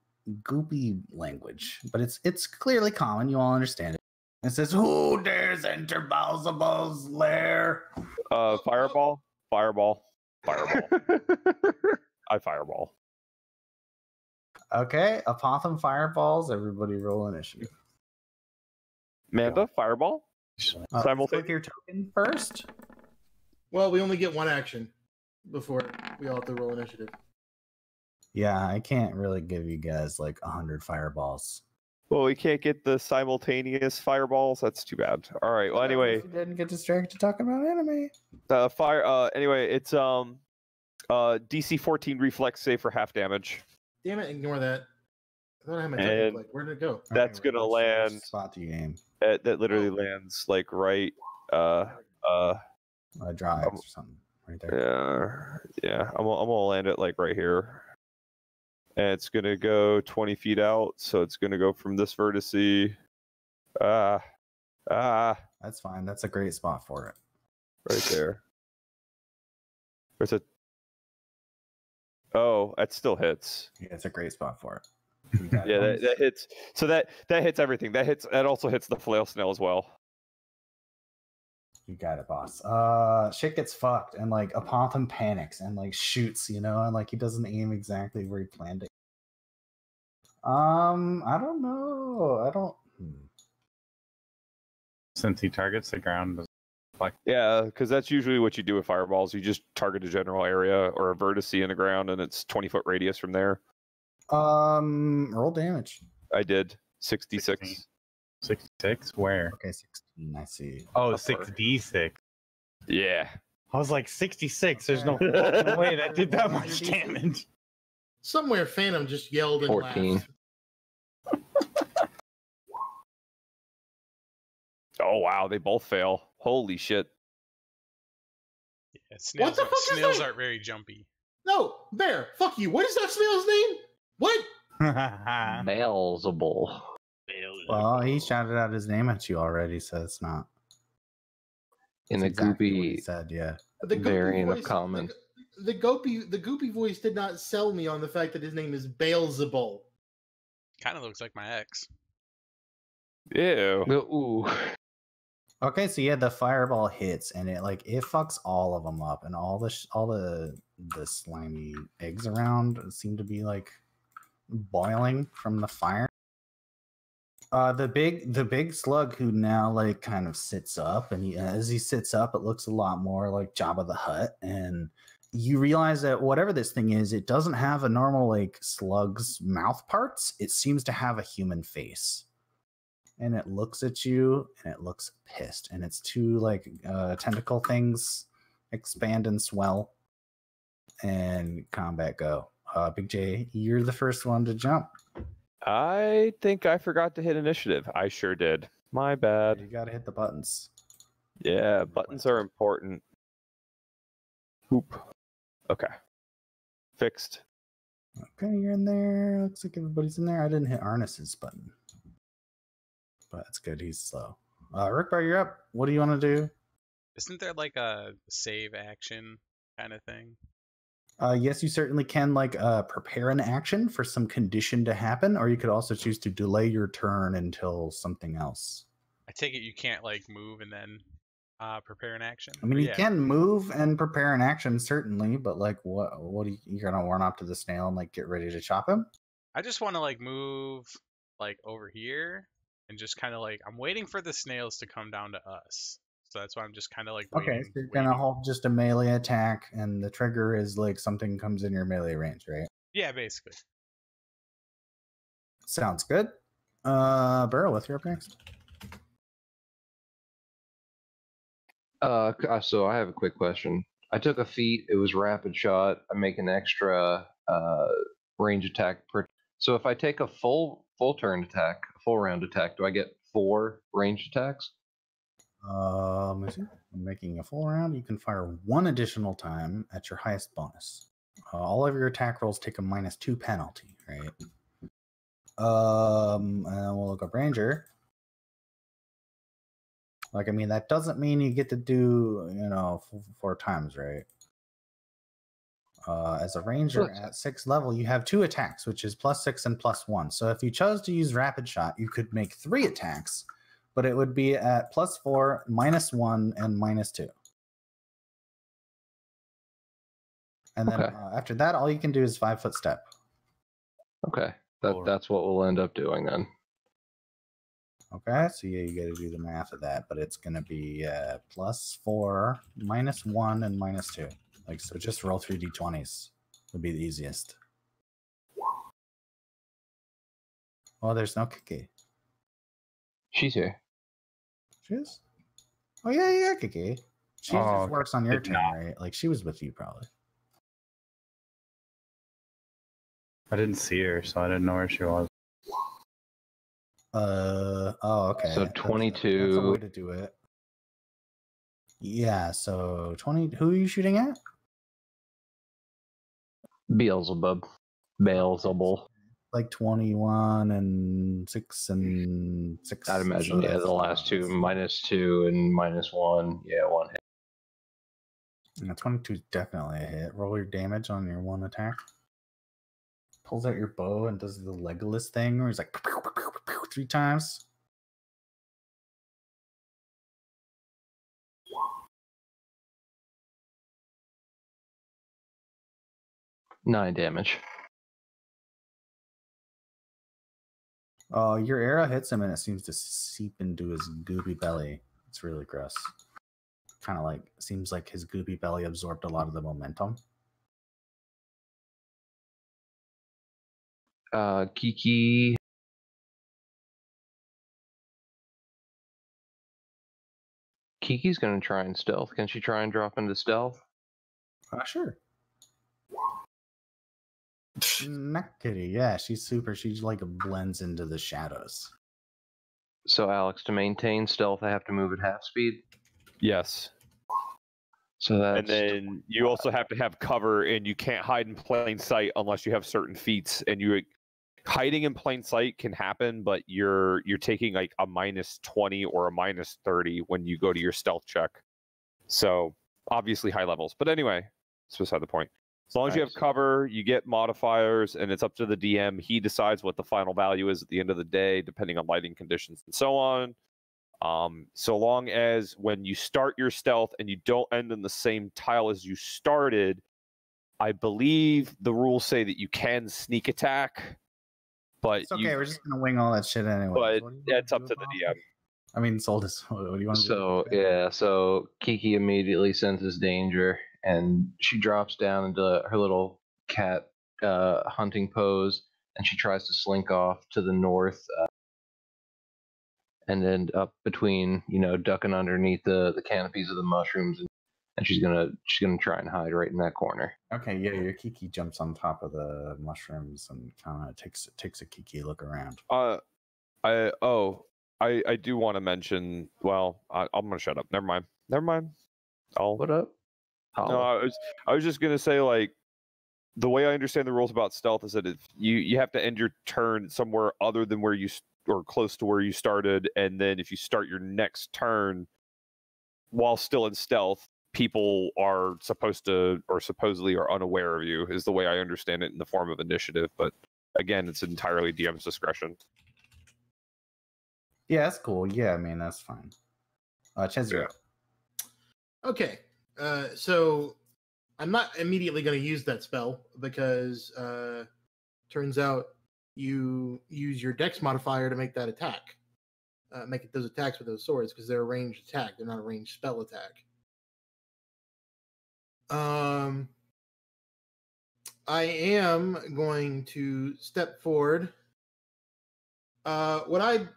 language, but it's clearly common. You all understand it. It says, "Who dares enter Beelzebub's lair?" Fireball. I fireball. Okay, Apotham fireballs. Everybody roll initiative. Manda, fireball. Let's click your token first. Well, we only get one action before we all have to roll initiative. Yeah, I can't really give you guys like 100 fireballs. Well, we can't get the simultaneous fireballs. That's too bad. All right. Well, anyway, If you didn't get distracted talking about anime. Anyway, it's DC 14 reflex save for half damage. Damn it! Ignore that. I thought I had my token And click. Where did it go? That's Alright, gonna which land. spot do you aim? That literally lands like right. Draw X or something right there. Yeah. I'm gonna land it like right here. And it's gonna go 20 feet out, so it's gonna go from this vertice. That's fine. That's a great spot for it. Right there. There's a. Oh, that still hits. Yeah, it's a great spot for it. Yeah, that hits. So that hits everything. That also hits the flail snail as well. You got it, boss. Shit gets fucked, and like Apotham panics and like shoots, and like he doesn't aim exactly where he planned it. I don't know. Since he targets the ground. Yeah, because that's usually what you do with fireballs. You just target a general area or a vertice in the ground, and it's 20-foot radius from there. Roll damage. I did 66. 66? Where? Okay, 16. I see. Oh, 6d6. Yeah. I was like, 66. There's no fucking way that did that much damage. Somewhere, Phantom just yelled and 14. laughed. Oh wow, they both fail. Holy shit. Yeah, snails, the fuck is snails that? aren't very jumpy. No, Bear, fuck you. What is that snail's name? What? Beelzebul. Well, he shouted out his name at you already, so it's not. In the That's exactly what he goopy said, yeah. The goopy variant of voice- common. The goopy voice did not sell me on the fact that his name is Beelzebul. Kind of looks like my ex. Ew. Ooh. Okay, so yeah, the fireball hits and it fucks all of them up, and all the slimy eggs around seem to be like boiling from the fire. The big slug who now like kind of sits up, and as he sits up, it looks a lot more like Jabba the Hutt, and you realize that whatever this thing is, it doesn't have a normal like slug's mouth parts. It seems to have a human face. And it looks at you, and it looks pissed. And its two like tentacle things expand and swell. And combat go. Big J, you're the first one to jump. I think I forgot to hit initiative. I sure did. My bad. You gotta hit the buttons. Yeah, buttons are important. Oop. Okay. Fixed. Okay, you're in there. Looks like everybody's in there. I didn't hit Arnis's button. But it's good, he's slow. Rickbar, you're up. What do you want to do? Isn't there like a save action kind of thing? Yes, you certainly can prepare an action for some condition to happen, or you could also choose to delay your turn until something else. I take it you can't like move and then prepare an action. I mean, But you yeah, can move and prepare an action, certainly, but like, what are you gonna run up to the snail and like get ready to chop him? I just want to like move like over here and just kind of like I'm waiting for the snails to come down to us. So that's why I'm just kind of like Okay, waiting. so you're gonna hold just a melee attack, and the trigger is like something comes in your melee range, right? Yeah, basically. Sounds good. Burrow, you're up next. So I have a quick question. I took a feat. It was rapid shot. I make an extra range attack per. So if I take a full turn attack, a full round attack, do I get 4 ranged attacks? Let me see. I'm making a full round. You can fire 1 additional time at your highest bonus. All of your attack rolls take a -2 penalty, right? And we'll look up Ranger. Like, I mean, that doesn't mean you get to do, 4 times, right? As a ranger at 6th level, you have 2 attacks, which is +6 and +1. So if you chose to use rapid shot, you could make 3 attacks, but it would be at +4, -1, and -2. And then after that, all you can do is 5-foot step. Okay, that's what we'll end up doing then. Okay, so yeah, you got to do the math of that, but it's going to be +4, -1, and -2. Like, so just roll 3 d20s would be the easiest. Oh, there's no Kiki. She's here. She is? Oh, yeah, Kiki. She just works on your turn, right? Like, she was with you, probably. I didn't see her, so I didn't know where she was. Oh, okay. So 22. That's a way to do it. Yeah, so 20. Who are you shooting at? Beelzebub. Beelzebul. Like 21 and 6 and 6. I'd imagine, so the last two, -2 and -1. Yeah, 1 hit. 22 is definitely a hit. Roll your damage on your 1 attack. Pulls out your bow and does the Legolas thing where he's like 3 times. Nine damage. Your arrow hits him and it seems to seep into his goopy belly. It's really gross. Kind of like, seems like his goopy belly absorbed a lot of the momentum. Kiki. Kiki's gonna try and stealth. Can she try and drop into stealth? Sure. Not kitty. Yeah, she's super. She like blends into the shadows. So, Alex, to maintain stealth, I have to move at half speed. Yes. So that's. And then you also have to have cover, and you can't hide in plain sight unless you have certain feats. And hiding in plain sight can happen, but you're taking like a -20 or a -30 when you go to your stealth check. So obviously high levels. But anyway, it's beside the point. As long as you have cover, you get modifiers, and it's up to the DM. He decides what the final value is at the end of the day, depending on lighting conditions and so on. So long as when you start your stealth and you don't end in the same tile as you started, I believe the rules say that you can sneak attack. But it's okay, we're just gonna wing all that shit anyway. But it's up to the DM. I mean, Soldis, what do you want to do? So, yeah, so Kiki immediately senses danger, and she drops down into her little cat hunting pose, and she tries to slink off to the north, and end up between, ducking underneath the canopies of the mushrooms, and she's gonna try and hide right in that corner. Okay, yeah, your Kiki jumps on top of the mushrooms and kind of takes a Kiki look around. I do want to mention. Well, I'm gonna shut up. Never mind. What up? No, I was just gonna say, like, the way I understand the rules about stealth is that if you have to end your turn somewhere other than where you or close to where you started, and then if you start your next turn while still in stealth, people are supposed to or supposedly are unaware of you. Is the way I understand it in the form of initiative, but again, it's entirely DM's discretion. Yeah, that's cool. Yeah, I mean, that's fine. Ches, you're up. Okay. So I'm not immediately going to use that spell because turns out you use your Dex modifier to make that attack. Make those attacks with those swords because they're a ranged attack. They're not a ranged spell attack. I am going to step forward. I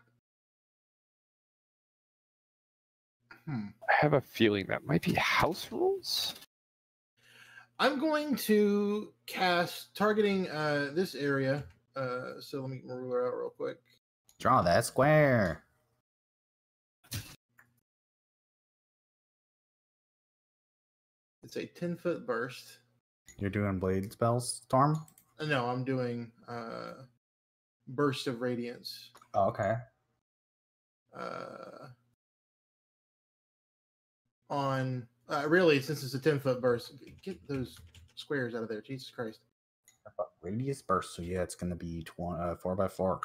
have a feeling that might be house rules. I'm going to cast targeting this area. So let me get my ruler out real quick. Draw that square. It's a 10-foot burst. You're doing blade spells, Storm? No, I'm doing burst of radiance. Oh, okay. On really, since it's a 10-foot burst, get those squares out of there. Jesus Christ. Radius burst. So yeah, it's gonna be 4x4.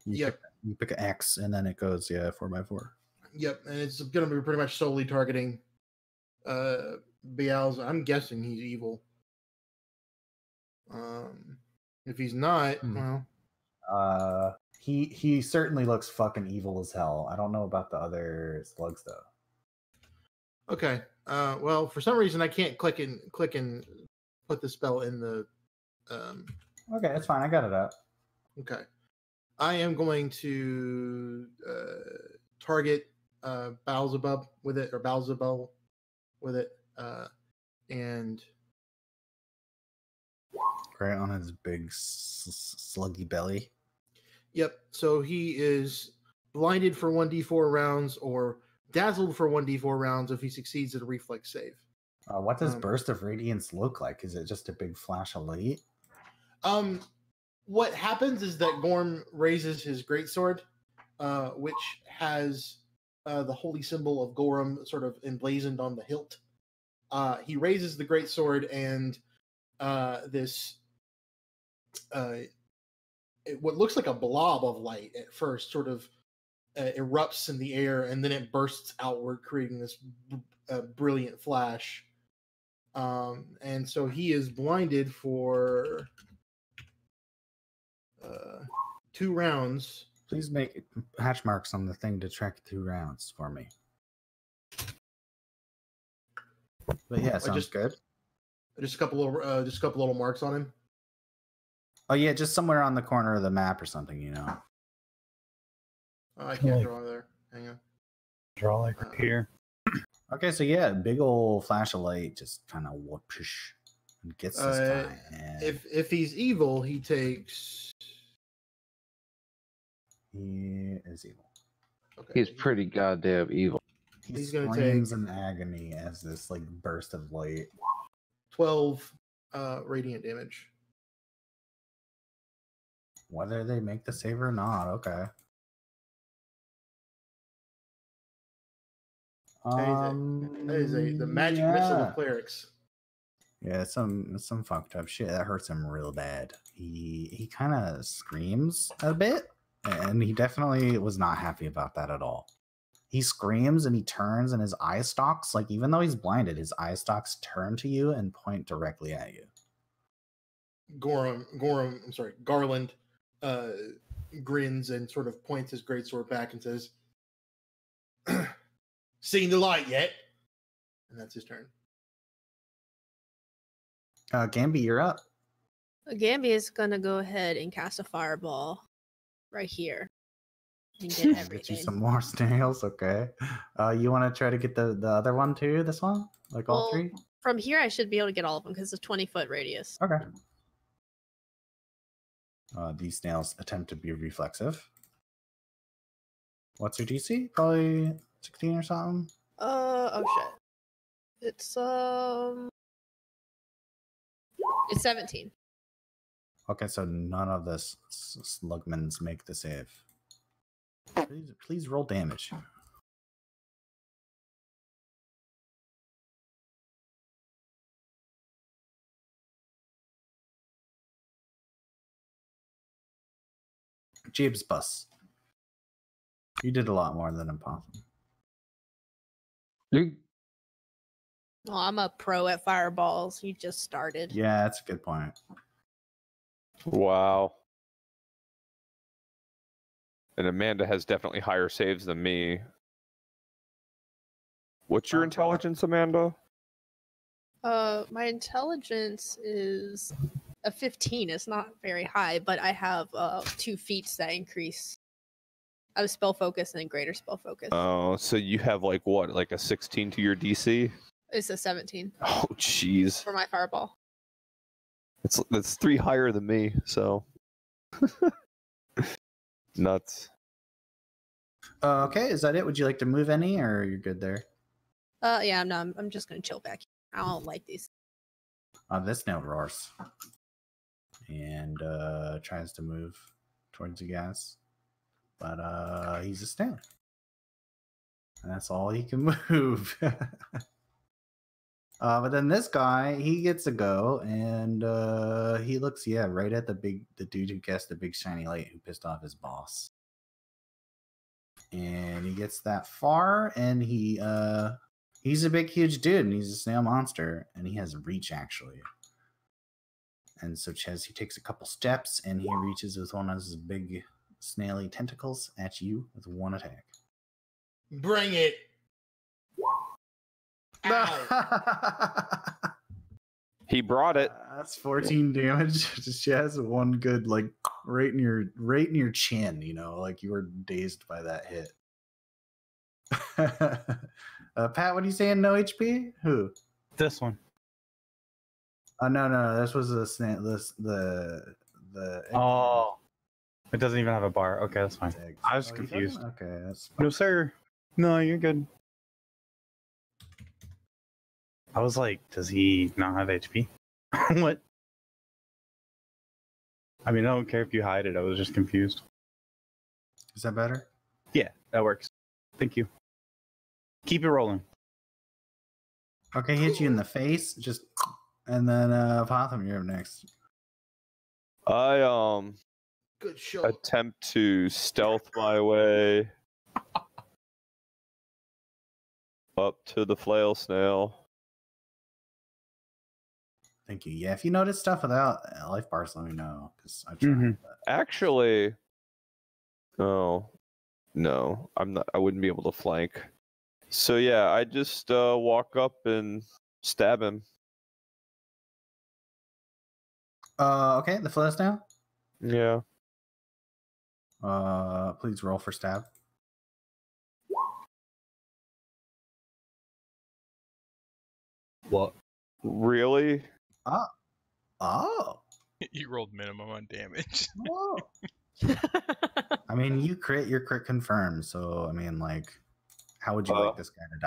Yep. You pick an X, and then it goes 4x4. Yep, and it's gonna be pretty much solely targeting Beal's. I'm guessing he's evil. If he's not, well, he certainly looks fucking evil as hell. I don't know about the other slugs though. Okay. Well, for some reason I can't click and put the spell in the. Okay, that's fine. I got it up. Okay. I am going to target Beelzebub with it, or Beelzebub with it, and right on his big sluggy belly. Yep. So he is blinded for 1d4 rounds or dazzled for 1d4 rounds if he succeeds at a reflex save. What does Burst of Radiance look like? Is it just a big flash of light? What happens is that Gorm raises his greatsword, which has the holy symbol of Gorm sort of emblazoned on the hilt. He raises the greatsword, and this what looks like a blob of light at first sort of erupts in the air, and then it bursts outward, creating this brilliant flash. And so he is blinded for 2 rounds. Please make hatch marks on the thing to track 2 rounds for me. But yeah, sounds good. Just a couple little marks on him. Oh yeah, just somewhere on the corner of the map or something, you know. I can't draw there. Hang on. Draw like right here. Okay, so yeah, big old flash of light just kind of whoopsh and gets this guy. If he's evil, he takes. He is evil. Okay. He's pretty goddamn evil. He's gonna screams in agony as this like burst of light. 12 radiant damage. Whether they make the save or not, okay. That is the magic missile of clerics. Yeah, some fucked up shit. That hurts him real bad. He kind of screams a bit, and he definitely was not happy about that at all. He screams and he turns, and his eye stalks, like even though he's blinded, his eye stalks turn to you and point directly at you. Garland grins and sort of points his greatsword back and says, "Seen the light yet?" And that's his turn. Gamby, you're up. Gamby is gonna go ahead and cast a fireball right here. And get you some more snails, okay. You want to try to get the other one too, this one? Like all 3? From here, I should be able to get all of them because it's a 20-foot radius. Okay. These snails attempt to be reflexive. What's your DC? Probably 16 or something? Oh shit. It's 17. Okay, so none of the slugmans make the save. Please roll damage. Jibs bus. You did a lot more than impossible. Well, I'm a pro at fireballs. You just started. Yeah, that's a good point. Wow. And Amanda has definitely higher saves than me. What's your intelligence, Amanda? My intelligence is a 15. It's not very high, but I have 2 feats that increase. I have spell focus and greater spell focus. Oh, so you have like what, like a 16 to your DC? It's a 17 Oh, jeez. for my fireball. That's 3 higher than me, so nuts. Okay, is that it? Would you like to move any, or you're good there? Yeah, I'm just gonna chill back here. I don't like these. This snail roars and tries to move towards you guys, but he's a snail, and that's all he can move. But then this guy, he gets a go, and he looks, right at the dude who cast the big shiny light, who pissed off his boss. And he gets that far, and he's a big, huge dude, and he's a snail monster, and he has reach, actually. And so he takes a couple steps, and he reaches with one of his big, snaily tentacles at you with 1 attack. Bring it. Ow. He brought it. That's 14 damage. She has one good, like, right in your chin, like you were dazed by that hit. Pat, what are you saying? No HP? Who? This one. No. This was the. Oh, it doesn't even have a bar. Okay, that's fine. I was Oh, he confused. doesn't? Okay, that's fine. No, sir. No, you're good. I was like, does he not have HP? What? I mean, I don't care if you hide it. I was just confused. Is that better? Yeah, that works. Thank you. Keep it rolling. Okay, hit you in the face, and then Potham, you're up next. I Good shot. attempt to stealth my way up to the flail snail. Thank you. Yeah, if you notice stuff without life bars, let me know, because I tried. Mhm. But... Actually, no, I'm not. I wouldn't be able to flank. So yeah, I just walk up and stab him. Okay, the flail now. Yeah. Please roll for stab. What? Really? Oh. You rolled minimum on damage. Whoa. I mean, your crit confirmed. So I mean, like, how would you like this guy to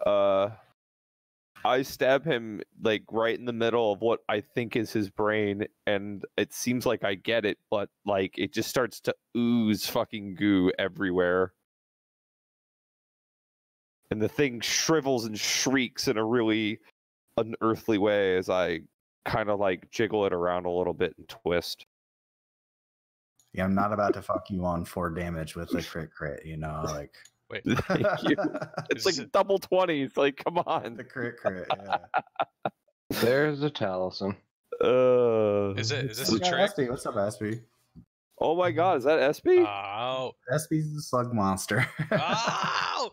die? I stab him like right in the middle of what I think is his brain, and it seems like I get it, but like it just starts to ooze fucking goo everywhere. And the thing shrivels and shrieks in a really unearthly way as I kind of like jiggle it around a little bit and twist. Yeah, I'm not about to fuck you on 4 damage with a crit, like. Wait, Thank you. It's Is like it- double 20s. Like, come on. The crit, yeah. There's a Taliesin. is this it's- a Yeah, trick? Espy, what's up, Espy? Oh my god, is that SB? Oh. Espy's the slug monster. Oh!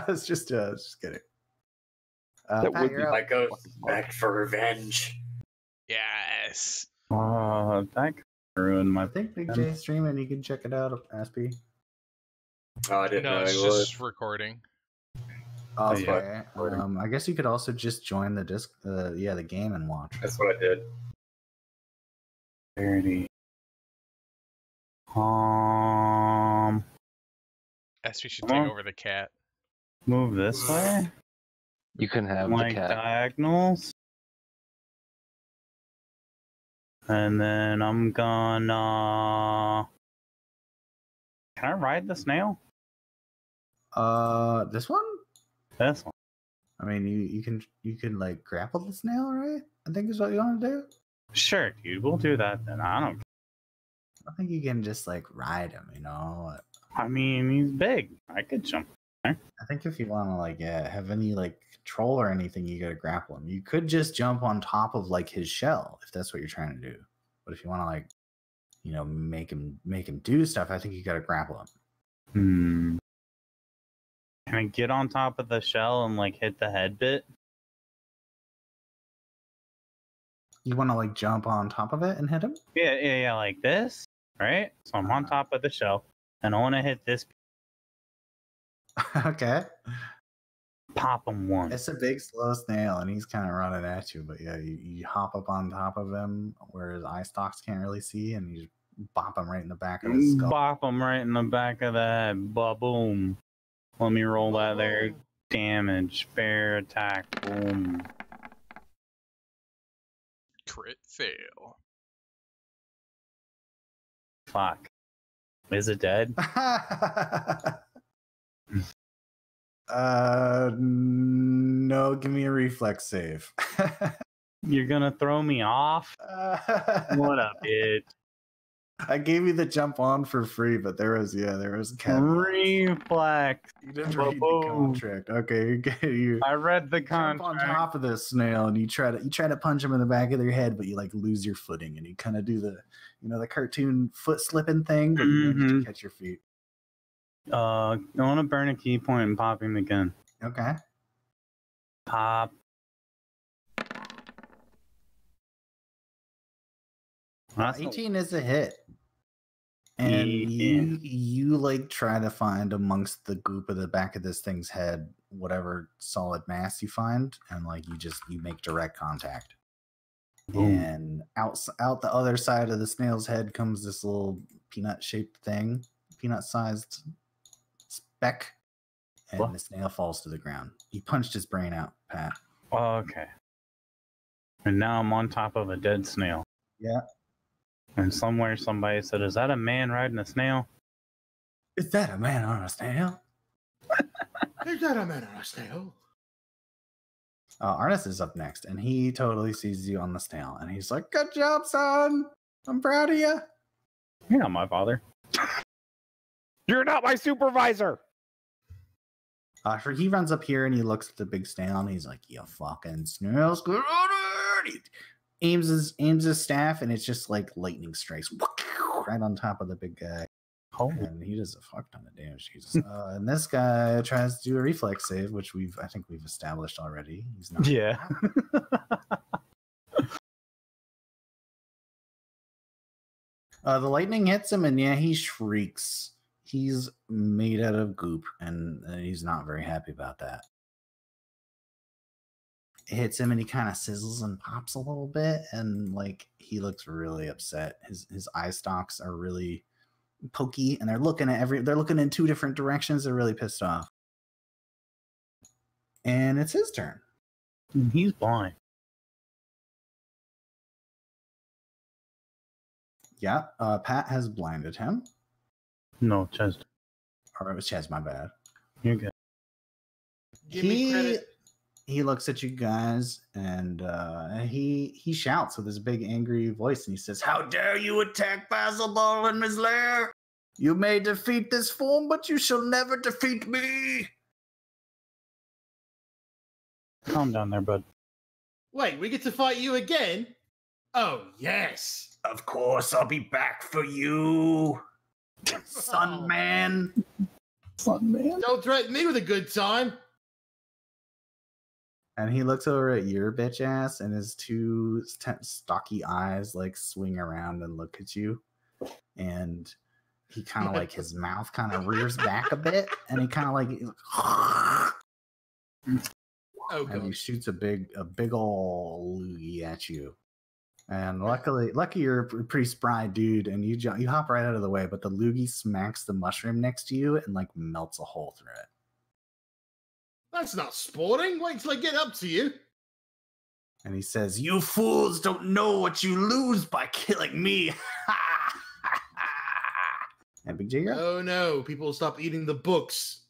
It's just kidding. That Pat, would you're be up. My ghost is back for revenge. Yes. That ruined my. I think Big J's streaming. You can check it out, Espy. Oh, I didn't No, know it's he was. just recording. Okay. yeah. I guess you could also just join the the game and watch. That's what I did. 30. SB should Come take on. over the cat. Move this way. You can have the Like cat. diagonals. And then I'm gonna. Can I ride the snail? This one? This one. I mean, you can like grapple the snail, right? I think is what you want to do. Sure, dude. We'll do that then. I don't. I think you can just like ride him, I mean, he's big. I could jump. I think if you want to like have any like control or anything, you gotta grapple him. You could just jump on top of like his shell if that's what you're trying to do. But if you want to like, make him do stuff, I think you gotta grapple him. Can I get on top of the shell and like hit the head bit? You want to like jump on top of it and hit him? Yeah, like this, right? So I'm on top of the shell, and I want to hit this. Okay. Pop him once. It's a big slow snail, and he's kind of running at you. But yeah, you hop up on top of him where his eye stalks can't really see, and you bop him right in the back of his skull. Bop him right in the back of the head. Ba-boom. Let me roll that there. Damage. Fair attack. Boom. Crit fail. Fuck. Is it dead? No, give me a reflex save. You're gonna throw me off? What a bitch. I gave you the jump on for free, but there was Reflex. You didn't read the contract. Okay, you I read the jump on contract. top of this snail and you try to punch him in the back of their head, but you like lose your footing and you kind of do the the cartoon foot slipping thing, but you manage to catch your feet. I want to burn a key point and pop him again. Okay. Pop. That's 18 is a hit. And you like try to find amongst the goop of the back of this thing's head whatever solid mass you find, and like you make direct contact. Boom. And out the other side of the snail's head comes this little peanut-shaped thing, peanut-sized speck, and the snail falls to the ground. You punched his brain out, Pat. Okay. And now I'm on top of a dead snail. Yeah. And somewhere somebody said, "Is that a man riding a snail?" Is that a man on a snail? Is that a man on a snail? Arnis is up next, and he totally sees you on the snail, and he's like, "Good job, son! I'm proud of you." You're not my father. You're not my supervisor. He runs up here and he looks at the big snail, and he's like, "You fucking snails, get on it!" He aims his staff, and it's just like lightning strikes right on top of the big guy. Oh. And he does a fuck ton of damage. And this guy tries to do a reflex save, which I think we've established already. He's not. Yeah. The lightning hits him, and yeah, he shrieks. He's made out of goop, and he's not very happy about that. It hits him, and he kind of sizzles and pops a little bit, and like he looks really upset. His eye stalks are really pokey, and they're looking in two different directions. They're really pissed off. And it's his turn. He's blind. Yeah, Pat has blinded him. No, Chester. Or it was Ches, my bad. You're good. Give me credit. He looks at you guys, and he shouts with his big angry voice, and he says, "How dare you attack Basil in his lair? You may defeat this form, but you shall never defeat me." Calm down there, bud. Wait, we get to fight you again? Oh, yes. Of course, I'll be back for you, son man. Son man. Don't threaten me with a good time. And he looks over at your bitch ass, and his two stocky eyes like swing around and look at you. And he kind of like his mouth kind of rears back a bit, and he kind of like, Oh, and he God. shoots a big ol' loogie at you. And lucky you're a pretty spry dude, and you hop right out of the way. But the loogie smacks the mushroom next to you and like melts a hole through it. That's not sporting. Wait till I get up to you. And he says, "You fools don't know what you lose by killing me." And Big J, Oh, no. People will stop eating the books.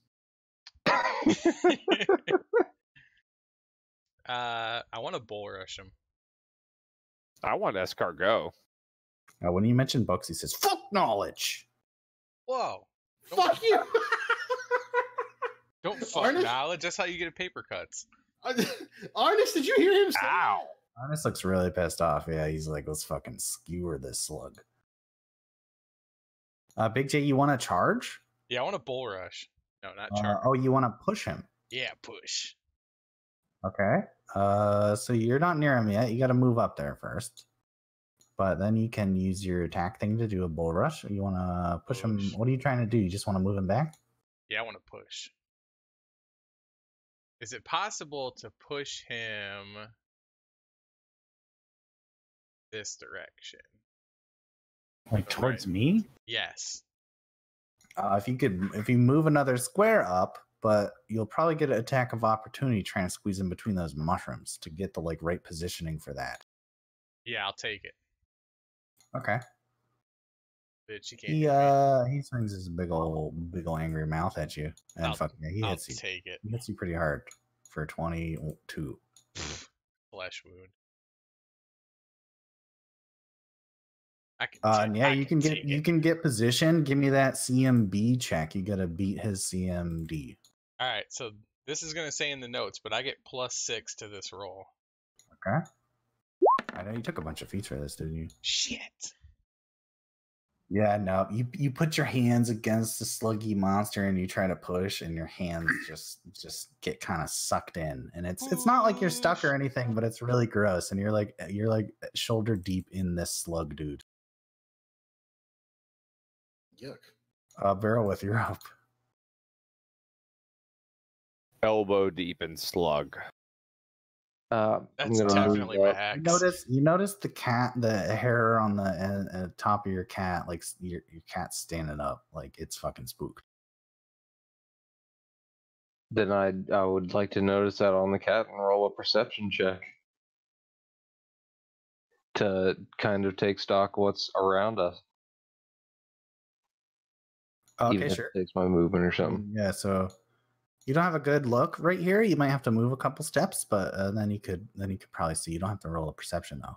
I want to bull rush him. I want escargot. when you mention books, he says, "Fuck knowledge." Whoa! Fuck you. Don't fuck Arnis? knowledge. That's how you get paper cuts. Arnis, did you hear him say Ow. that? Arnis looks really pissed off. Yeah, he's like, let's fucking skewer this slug. Big J, you want to charge? Yeah, I want a bull rush. No, not charge. Oh, you want to push him? Yeah, push. Okay. So you're not near him yet. You got to move up there first. But then you can use your attack thing to do a bull rush. You want to push him? Push. What are you trying to do? You just want to move him back? Yeah, I want to push. Is it possible to push him this direction? Like towards me? Yes. If you move another square up, but you'll probably get an attack of opportunity trying to squeeze in between those mushrooms to get the like right positioning for that. Yeah, I'll take it. Okay. Bitch, you can't hit me. He swings his big ol' angry mouth at you, and I'll- he I'll hits you. take it. He hits you pretty hard for 22. Flesh wound. Yeah, you can take it. get position. Give me that CMB check. You gotta beat his CMD. All right, so this is gonna say in the notes, but I get +6 to this roll. Okay. I know you took a bunch of feats for this, didn't you? Shit. Yeah, no. You put your hands against the sluggy monster and you try to push, and your hands just get kind of sucked in, and it's not like you're stuck or anything, but it's really gross, and you're like shoulder deep in this slug, dude. Yuck. Barrel, you're up. Elbow deep in slug. I'm That's gonna definitely move my up. hex. You notice the hair on the top of your cat, like your cat's standing up, like it's fucking spooked. Then I would like to notice that on the cat and roll a perception check to kind of take stock of what's around us. Okay, even if sure. it takes my movement or something. Yeah, so you don't have a good look right here. You might have to move a couple steps, but then you could probably see. You don't have to roll a perception though.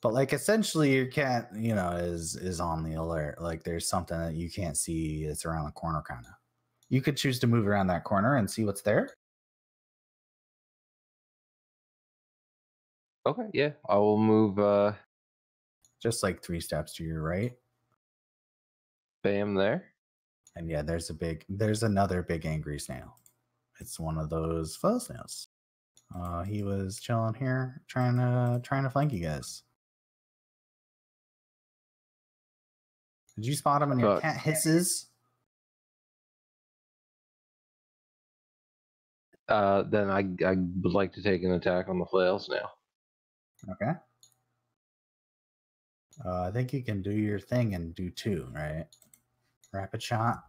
But like essentially, your cat, is on the alert. Like there's something that you can't see. It's around the corner, kind of. You could choose to move around that corner and see what's there. Okay, yeah, I will move. Just like 3 steps to your right. Bam there. And yeah, there's another big angry snail. It's one of those faux snails. He was chilling here, trying to flank you guys. Did you spot him and your Fuck. cat hisses? Then I would like to take an attack on the flails now. Okay. I think you can do your thing and do 2, right? Rapid shot.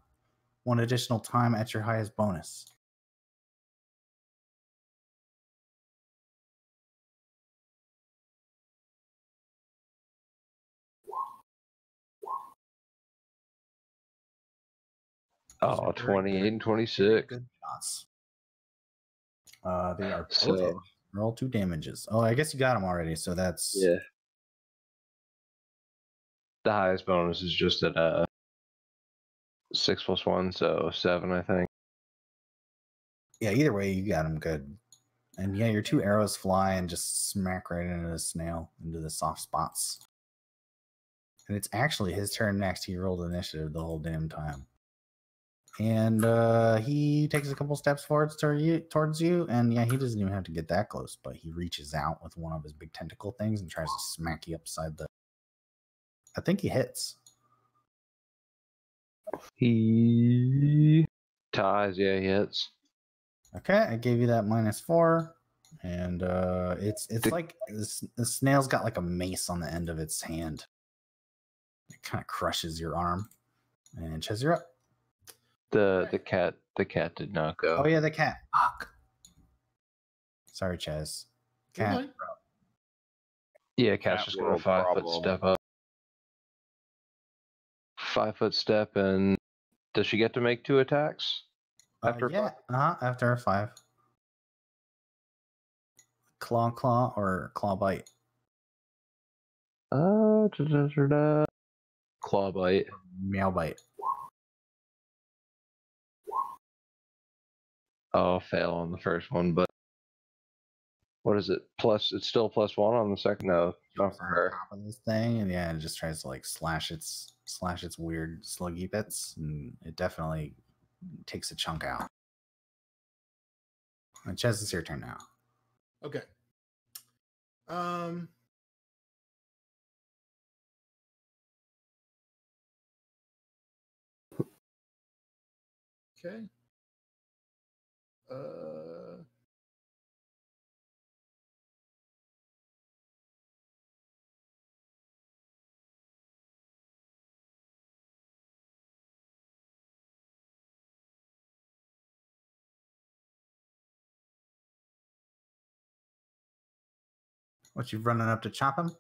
1 additional time at your highest bonus. Those Oh, are very 28 good- and 26. Good shots. They are both So- hit. Roll 2 damages. Oh, I guess you got them already, so that's... Yeah. The highest bonus is just at 6 plus 1, so 7, I think. Yeah, either way, you got him good. And yeah, your 2 arrows fly and just smack right into the snail, into the soft spots. And it's actually his turn next. He rolled initiative the whole damn time. And he takes a couple steps forwards towards you. And yeah, he doesn't even have to get that close, but he reaches out with one of his big tentacle things and tries to smack you upside the... I think he hits. He ties, yeah, he hits. Okay, I gave you that -4. And it's like the snail's got like a mace on the end of its hand. It kind of crushes your arm. And Ches, you're up. The cat did not go. Oh yeah, the cat. Fuck. Sorry, Ches. Cat. Okay. Yeah, cat's Cat just gonna world 5 foot problem. step up. 5 foot step, and does she get to make 2 attacks? After Yeah, after a 5. Claw or claw bite. Claw bite. Meow bite. Oh, fail on the first one, but what is it? Plus, it's still +1 on the second. No, not for On her. top of this thing, and yeah, it just tries to like slash its weird sluggy bits, and it definitely takes a chunk out. And Ches, it's your turn now. Okay. Okay. What, you running up to chop him?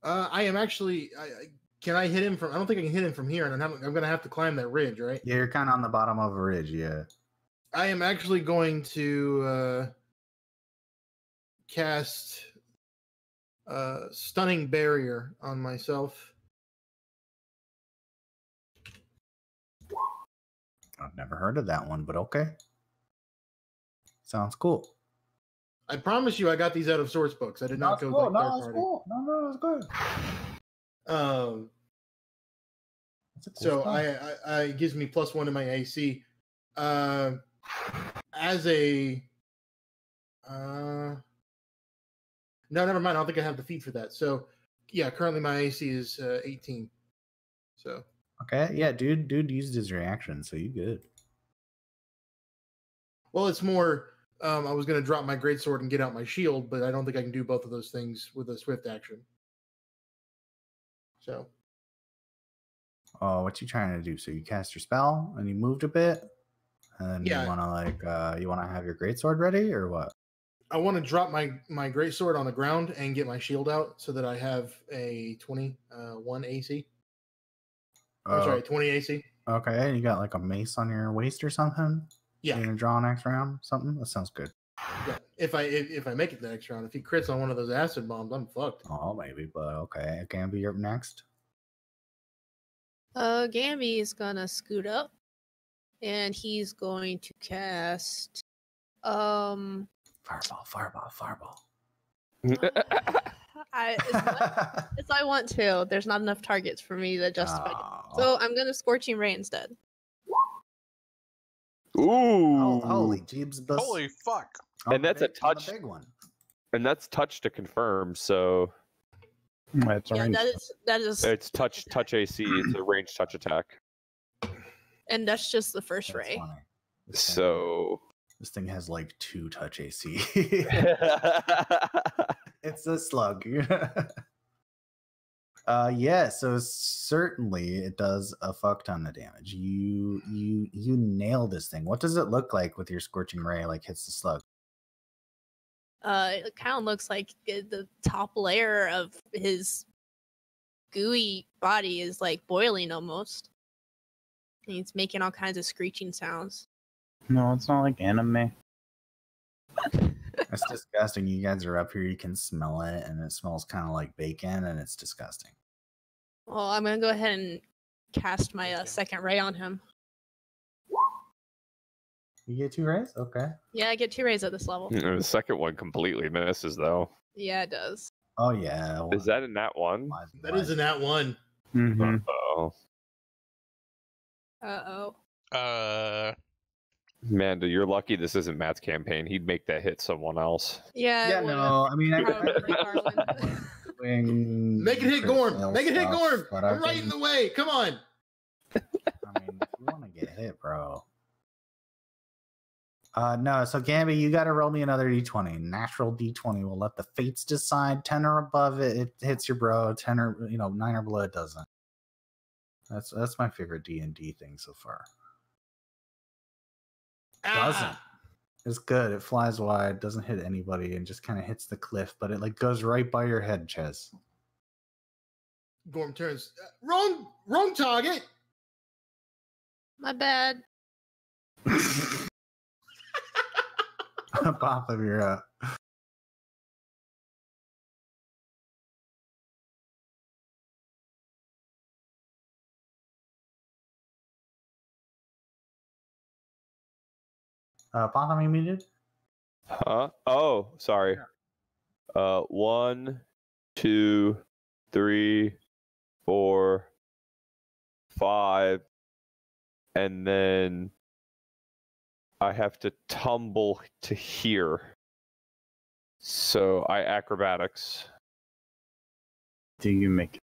I am actually. Can I hit him from? I don't think I can hit him from here, and I'm going to have to climb that ridge, right? Yeah, you're kind of on the bottom of a ridge. Yeah. I am actually going to cast Stunning Barrier on myself. I've never heard of that one, but okay. Sounds cool. I promise you, I got these out of source books. I did not go like third party. No, it's good. That's a cool So spell. I it gives me +1 to my AC. As a no, never mind. I don't think I have the feat for that. So yeah, currently my AC is 18. So Okay, yeah, dude used his reaction, so you good. well, it's more. I was going to drop my greatsword and get out my shield, but I don't think I can do both of those things with a swift action. So Oh, what you trying to do? So you cast your spell and you moved a bit, and then Yeah. you want to you want to have your greatsword ready or what? I want to drop my greatsword on the ground and get my shield out so that I have a 21 AC. I'm sorry, 20 AC. Okay, you got like a mace on your waist or something? Yeah. You're gonna draw next round? Something? That sounds good. Yeah. If I make it the next round, if he crits on one of those acid bombs, I'm fucked. Oh, maybe, but okay. Gamby, you're up next. Gamby is gonna scoot up, and he's going to cast Fireball. as I want to. There's not enough targets for me to justify it. So I'm gonna Scorching Ray instead. Ooh. Holy jeebs. Holy fuck! And that's a touch. Big one. And that's touch to confirm, so That's Yeah, orange. that is it's touch AC. It's a ranged touch attack. and that's just the first That's ray. funny. So This thing has like 2 touch AC. It's a slug. Yeah, so certainly it does a fuck ton of damage. You nail this thing. What does it look like with your scorching ray like hits the slug? It kind of looks like the top layer of his gooey body is like boiling almost. And he's making all kinds of screeching sounds. No, it's not like anime. That's disgusting. You guys are up here, you can smell it, and it smells kind of like bacon, and it's disgusting. Well, I'm gonna go ahead and cast my second ray on him. You get 2 rays? Okay. Yeah, I get 2 rays at this level. the second one completely misses, though. Yeah, it does. Oh yeah. Is that in that one? That is in that one. Mm-hmm. Oh, Uh-oh. man, you're lucky this isn't Matt's campaign. He'd make that hit someone else. Yeah, Yeah, it would've. no. I mean, Probably Garland. Make it hit Gorm. Make it hit Gorm. But I'm right in the way. Come on. I mean, if you want to get hit, bro. No, so Gamby, you got to roll me another d20. Natural d20 will let the fates decide. 10 or above it hits your bro. 10 or 9 or below it doesn't. That's my favorite D&D thing so far. Doesn't. It's good. It flies wide, doesn't hit anybody, and just kind of hits the cliff. But it like goes right by your head, Ches. Gorm turns. Wrong target. My bad. Pop of your Bob, am I muted? Huh? Oh, sorry. 1, 2, 3, 4, 5, and then I have to tumble to here. So I acrobatics. Do you make it?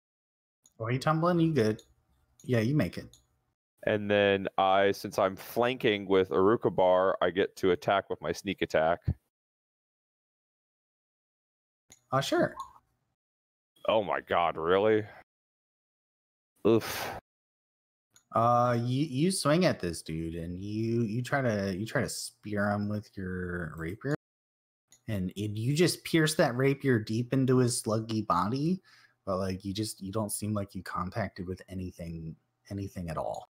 Oh, you tumbling? You good? Yeah, you make it. And then since I'm flanking with Aruka Bar, I get to attack with my sneak attack. Sure. Oh my god, really? Oof. You swing at this dude and you try to spear him with your rapier, and you just pierce that rapier deep into his sluggy body, but like you don't seem like you contacted with anything at all.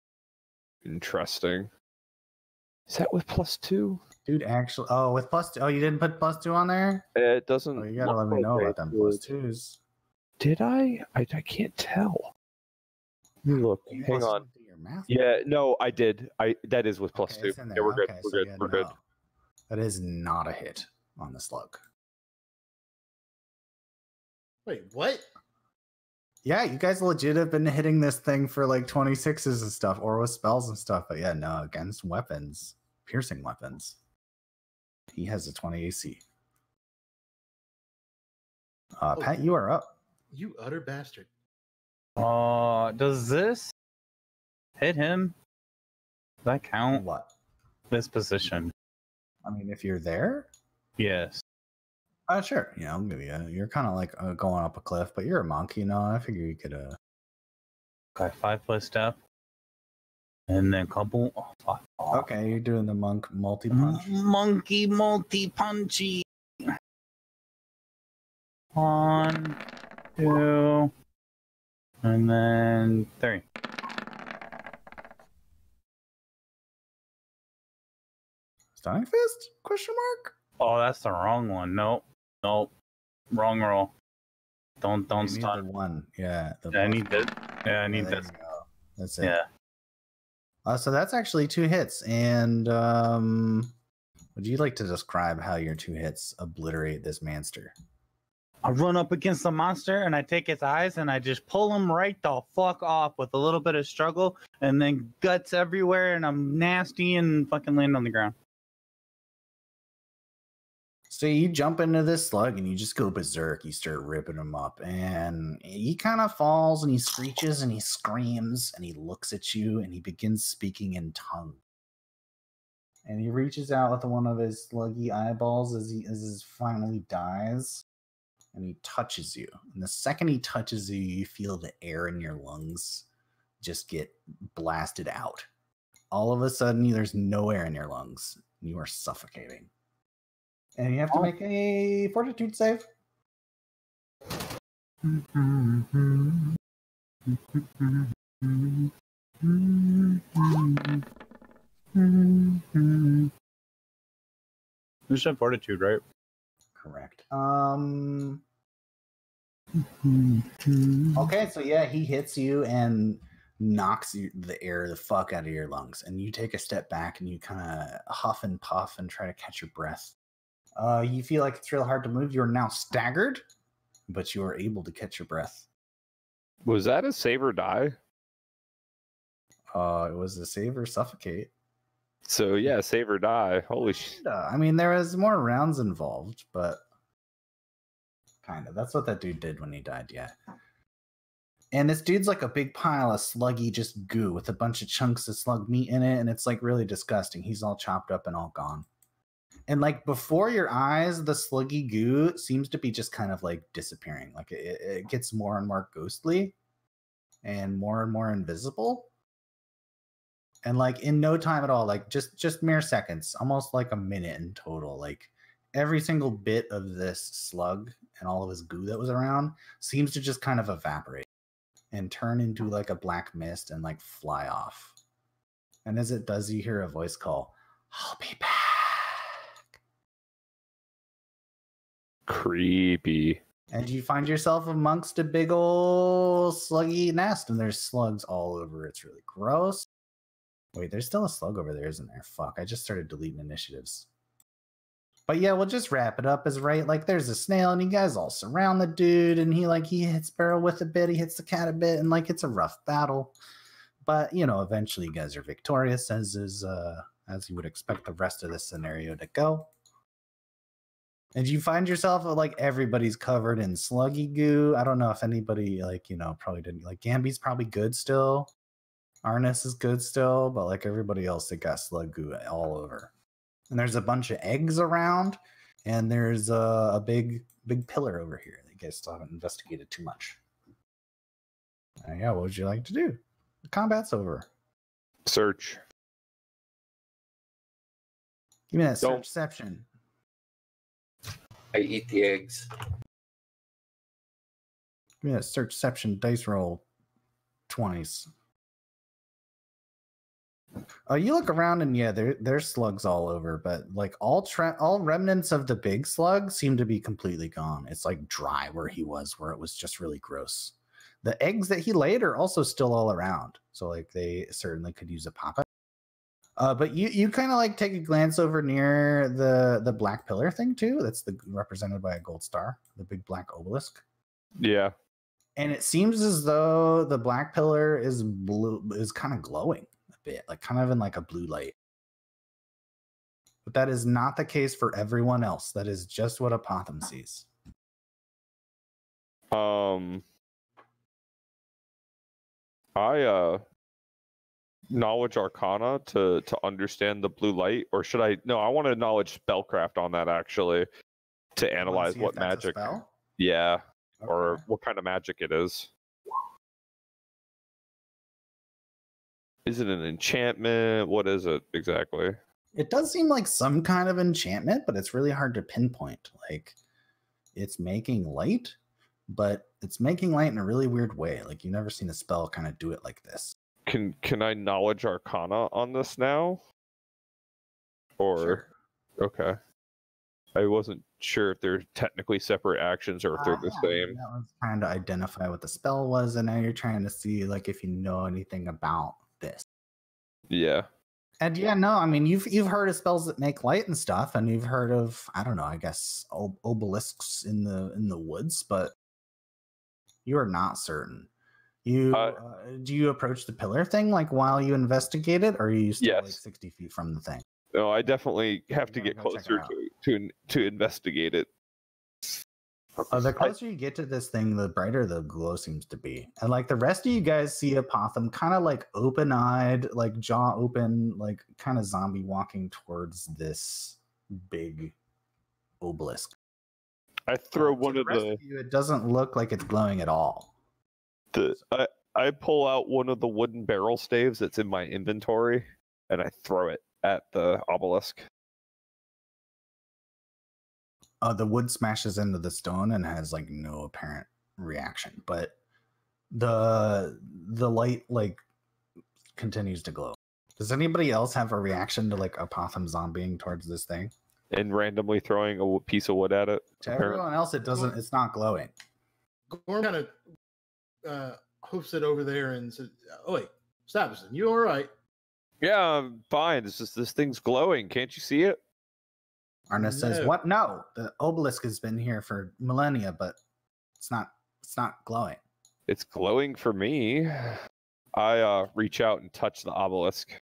Interesting. Is that with +2? Dude, actually, with +2. Oh, you didn't put +2 on there? It doesn't. Oh, you gotta let look me know like about them +2s. Did I? I can't tell. Let me look. You Hang also on. do your math. Yeah, no, I did. That is with +2. It's in there. Yeah, we're good. Okay, We're so good. yeah, We're good. no. That is not a hit on the slug. Wait, what? Yeah, you guys legit have been hitting this thing for like 26s and stuff, or with spells and stuff. But yeah, no, against weapons, piercing weapons, he has a 20 AC. Pat, you are up. You utter bastard. Does this hit him? Does that count? What? This position? I mean, if you're there, Yes. sure. Yeah, I'll give you. You're kind of like going up a cliff, but you're a monk, you know. I figure you could. Okay, 5-foot step. And then couple. Oh, fuck. Okay, you're doing the monk multi punch. Monkey multi punchy. 1, 2, and then 3. Stunning fist? Question mark. Oh, that's the wrong one. Nope. Wrong roll. Don't You need stun. the one. Yeah. Yeah, I need this. Yeah, I need there this. you go. That's it. Yeah. So that's actually 2 hits. And would you like to describe how your 2 hits obliterate this monster? I run up against the monster and I take its eyes and I just pull him right the fuck off with a little bit of struggle, and then guts everywhere and I'm nasty and fucking land on the ground. So you jump into this slug and you just go berserk. You start ripping him up, and he kind of falls and he screeches and he screams and he looks at you and he begins speaking in tongue. And he reaches out with one of his sluggy eyeballs as he finally dies, and he touches you. And the second he touches you, you feel the air in your lungs just get blasted out. All of a sudden, there's no air in your lungs. You are suffocating. And you have to make a fortitude save. You said fortitude, right? Correct. Okay, so yeah, he hits you and knocks the fuck out of your lungs, and you take a step back and you kind of huff and puff and try to catch your breath. You feel like it's real hard to move. You're now staggered, but you are able to catch your breath. Was that a save or die? It was a save or suffocate. So yeah, save or die. Holy shit. I mean, there was more rounds involved, but kind of. That's what that dude did when he died, yeah. And this dude's like a big pile of sluggy just goo with a bunch of chunks of slug meat in it, and it's like really disgusting. He's all chopped up and all gone. And like before your eyes, the sluggy goo seems to be just kind of like disappearing. Like it gets more and more ghostly and more invisible. And like in no time at all, like just mere seconds, almost like a minute in total, like every single bit of this slug and all of his goo that was around seems to just kind of evaporate and turn into like a black mist and like fly off. And as it does, you hear a voice call, "I'll be back." Creepy. And you find yourself amongst a big old sluggy nest, and there's slugs all over. It's really gross. Wait, there's still a slug over there, isn't there? Fuck, I just started deleting initiatives. But yeah, we'll just wrap it up as right. Like, there's a snail, and you guys all surround the dude, and he hits Barrel with a bit, he hits the cat a bit, and like it's a rough battle. But you know, eventually you guys are victorious, as you would expect the rest of this scenario to go. And you find yourself like everybody's covered in sluggy goo. I don't know if anybody probably didn't like Gamby's probably good still. Arnis is good still, but like everybody else, they got slug goo all over. And there's a bunch of eggs around, and there's a big pillar over here that you guys still haven't investigated too much. Yeah, what would you like to do? The combat's over. Search. Give me that Don't. searchception. I eat the eggs. Give me that searchception dice roll 20s. You look around and yeah, there's slugs all over, but like all remnants of the big slug seem to be completely gone. It's like dry where he was, where it was just really gross. The eggs that he laid are also still all around, so like they certainly could use a pop-up. But you kind of like take a glance over near the black pillar thing too. That's represented by a gold star, the big black obelisk. Yeah. And it seems as though the black pillar is kind of glowing a bit, like kind of in like a blue light. But that is not the case for everyone else. That is just what Apotham sees. I knowledge arcana to understand the blue light, or should I? No, I want to knowledge spellcraft on that actually to analyze See what if that's a magic. spell? Yeah, or Okay. what kind of magic it is. Is it an enchantment? What is it exactly? It does seem like some kind of enchantment, but it's really hard to pinpoint. Like, it's making light, but it's making light in a really weird way. Like, you've never seen a spell kind of do it like this. Can I knowledge arcana on this now? Or Sure. okay. I wasn't sure if they're technically separate actions or if they're the Yeah, same. that was trying to identify what the spell was, and now you're trying to see like if you know anything about this. Yeah. And yeah, no, I mean you've heard of spells that make light and stuff, and you've heard of I don't know, I guess obelisks in the woods, but you are not certain. You do you approach the pillar thing like while you investigate it, or are you still like Yes. 60 feet from the thing? No, I definitely have to Gotta get go check it closer out. to investigate it. The closer you get to this thing, the brighter the glow seems to be. And like the rest of you guys see Apotham kind of like open-eyed, like jaw open, like kind of zombie walking towards this big obelisk. I throw To one the of rest the of you, it doesn't look like it's glowing at all. I pull out one of the wooden barrel staves that's in my inventory and I throw it at the obelisk. The wood smashes into the stone and has like no apparent reaction, but the light like continues to glow. Does anybody else have a reaction to like Apotham zombieing towards this thing? And randomly throwing a piece of wood at it. To everyone else, it doesn't. It's not glowing. Gorm kind of hoofs it over there and says, "Oh wait, Stavison, you all right?" Yeah, I'm fine. It's just this thing's glowing. Can't you see it? Arna says, No. "What? No, the obelisk has been here for millennia, but it's not. It's not glowing." It's glowing for me. I reach out and touch the obelisk.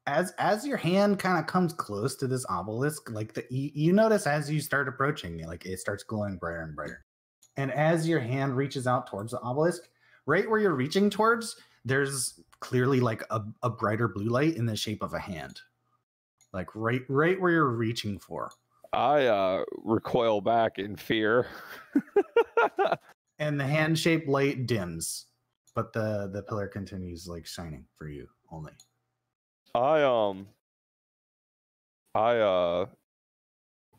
As your hand kind of comes close to this obelisk, like you notice as you start approaching, like it starts glowing brighter and brighter. And as your hand reaches out towards the obelisk, right where you're reaching towards, there's clearly like a brighter blue light in the shape of a hand. Like right where you're reaching for. I recoil back in fear. And the hand-shaped light dims, but the pillar continues like shining for you only.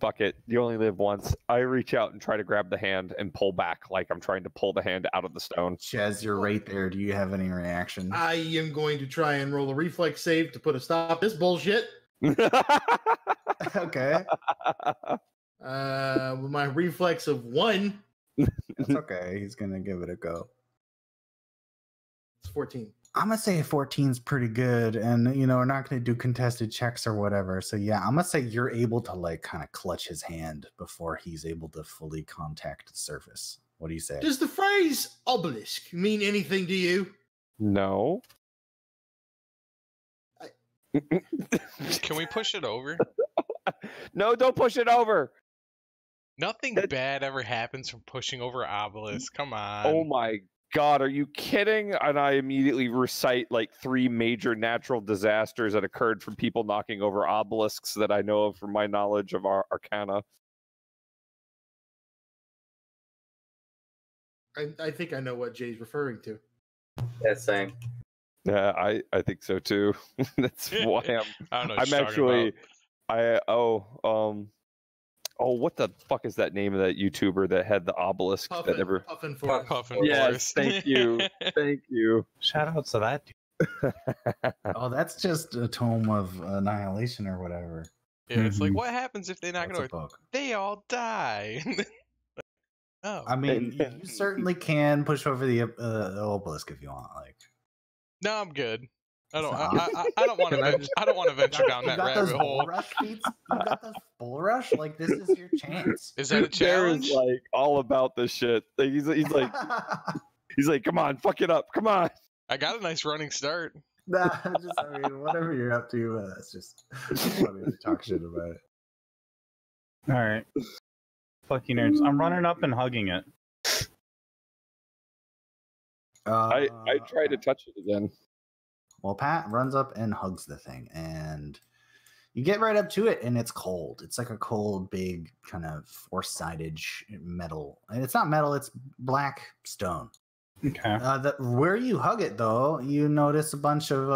Fuck it. You only live once. I reach out and try to grab the hand and pull back like I'm trying to pull the hand out of the stone. Chaz, you're right there. Do you have any reaction? I am going to try and roll a reflex save to put a stop to this bullshit. Okay. With my reflex of 1, It's okay. He's gonna give it a go. it's 14. I'm gonna say 14's pretty good, and you know we're not gonna do contested checks or whatever. So yeah, I'm gonna say you're able to like kind of clutch his hand before he's able to fully contact the surface. What do you say? Does the phrase obelisk mean anything to you? No. Can we push it over? No, don't push it over. Nothing That- bad ever happens from pushing over obelisk. Come on. Oh my God, are you kidding? And I immediately recite like 3 major natural disasters that occurred from people knocking over obelisks that I know of from my knowledge of our Arcana. I think I know what Jay's referring to. Yeah, same. Yeah, I think so too. That's why I don't know what I'm you're talking actually about. what the fuck is that name of that YouTuber that had the obelisk that ever Puffin Forest. Puffin Yes, Forest. thank you. Thank you. Shout out to that dude. Oh, that's just a tome of annihilation or whatever. Yeah, it's like, Mhm. what happens if they knock it That's a over? book. They all die. Oh. I mean, you certainly can push over the obelisk if you want. Like, No, I'm good. I don't. So- I don't want Can I to. just- I don't want to venture down you that got rabbit those bull hole. rush feats? You got those bull rush? Like, this is your chance. Is that a challenge? Darren's like all about this shit. Like, he's like, come on, fuck it up, come on. I got a nice running start. Nah, I mean, whatever you're up to, it's just funny to talk shit about it. All right. Fuck you nerds. I'm running up and hugging it. I try to touch it again. Well, Pat runs up and hugs the thing, and you get right up to it, and it's cold. It's like a cold, big, kind of four-sided metal. And it's not metal; it's black stone. Okay. Where you hug it, though, you notice a bunch of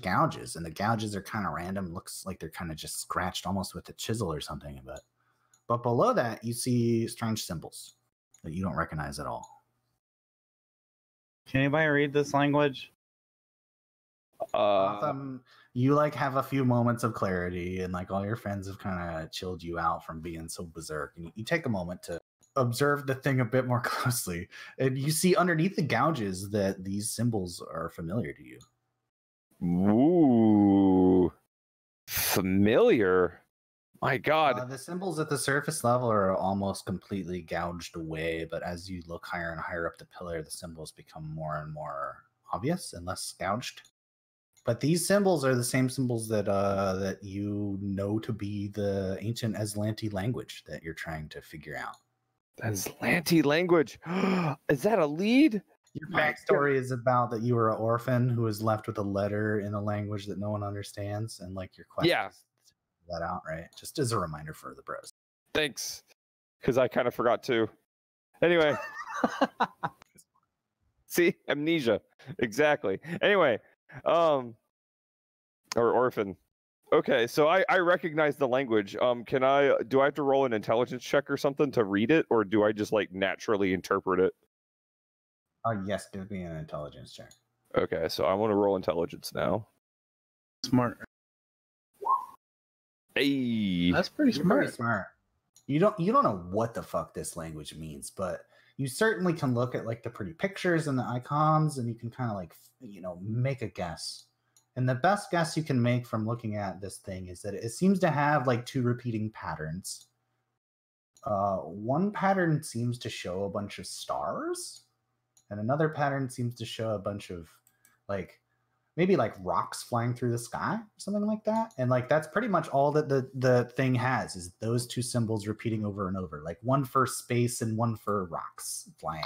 gouges, and the gouges are kind of random. Looks like they're kind of just scratched, almost with a chisel or something. But below that, you see strange symbols that you don't recognize at all. Can anybody read this language? You like have a few moments of clarity, and like all your friends have kind of chilled you out from being so berserk. And you take a moment to observe the thing a bit more closely, and you see underneath the gouges that these symbols are familiar to you. Ooh, familiar. My God. The symbols at the surface level are almost completely gouged away, but as you look higher and higher up the pillar, the symbols become more and more obvious and less gouged. But these symbols are the same symbols that you know to be the ancient Aslanti language that you're trying to figure out. Aslanti language. Is that a lead? Your backstory is about that you were an orphan who was left with a letter in a language that no one understands, and like your quest Yeah. is to figure that out, right? Just as a reminder for the bros. Thanks. Because I kind of forgot too. Anyway. See? Amnesia. Exactly. Anyway. Or orphan. Okay, so I recognize the language. Do I have to roll an intelligence check or something to read it, or do I just like naturally interpret it? Yes, give me an intelligence check. Okay, so I want to roll intelligence now. Smart. Hey. That's pretty You're pretty smart. smart. You don't know what the fuck this language means, but you certainly can look at like the pretty pictures and the icons, and you can kind of like make a guess. And the best guess you can make from looking at this thing is that it seems to have like 2 repeating patterns. One pattern seems to show a bunch of stars, and another pattern seems to show a bunch of like maybe like rocks flying through the sky, something like that. And like that's pretty much all that the thing has is those 2 symbols repeating over and over, like one for space and one for rocks flying.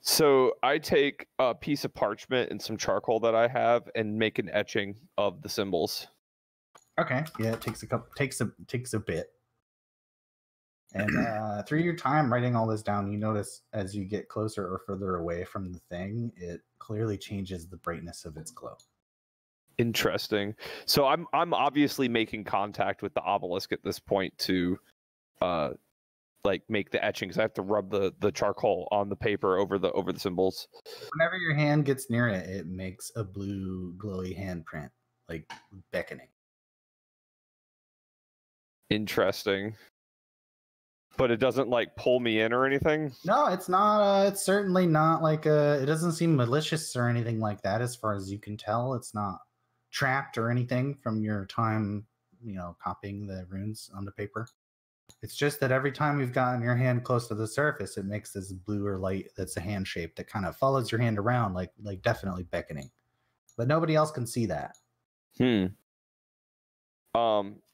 So I take a piece of parchment and some charcoal that I have and make an etching of the symbols. Okay, yeah, it takes a bit. And through your time writing all this down, you notice as you get closer or further away from the thing, it clearly changes the brightness of its glow. Interesting. So I'm obviously making contact with the obelisk at this point to like make the etchings. I have to rub the charcoal on the paper over the symbols. Whenever your hand gets near it, it makes a blue glowy handprint, like beckoning. Interesting. But it doesn't like pull me in or anything. No, it's not. It's certainly not like a. It doesn't seem malicious or anything like that, as far as you can tell. It's not trapped or anything from your time, copying the runes onto paper. It's just that every time you've gotten your hand close to the surface, it makes this bluer light that's a hand shape that kind of follows your hand around, like definitely beckoning. But nobody else can see that.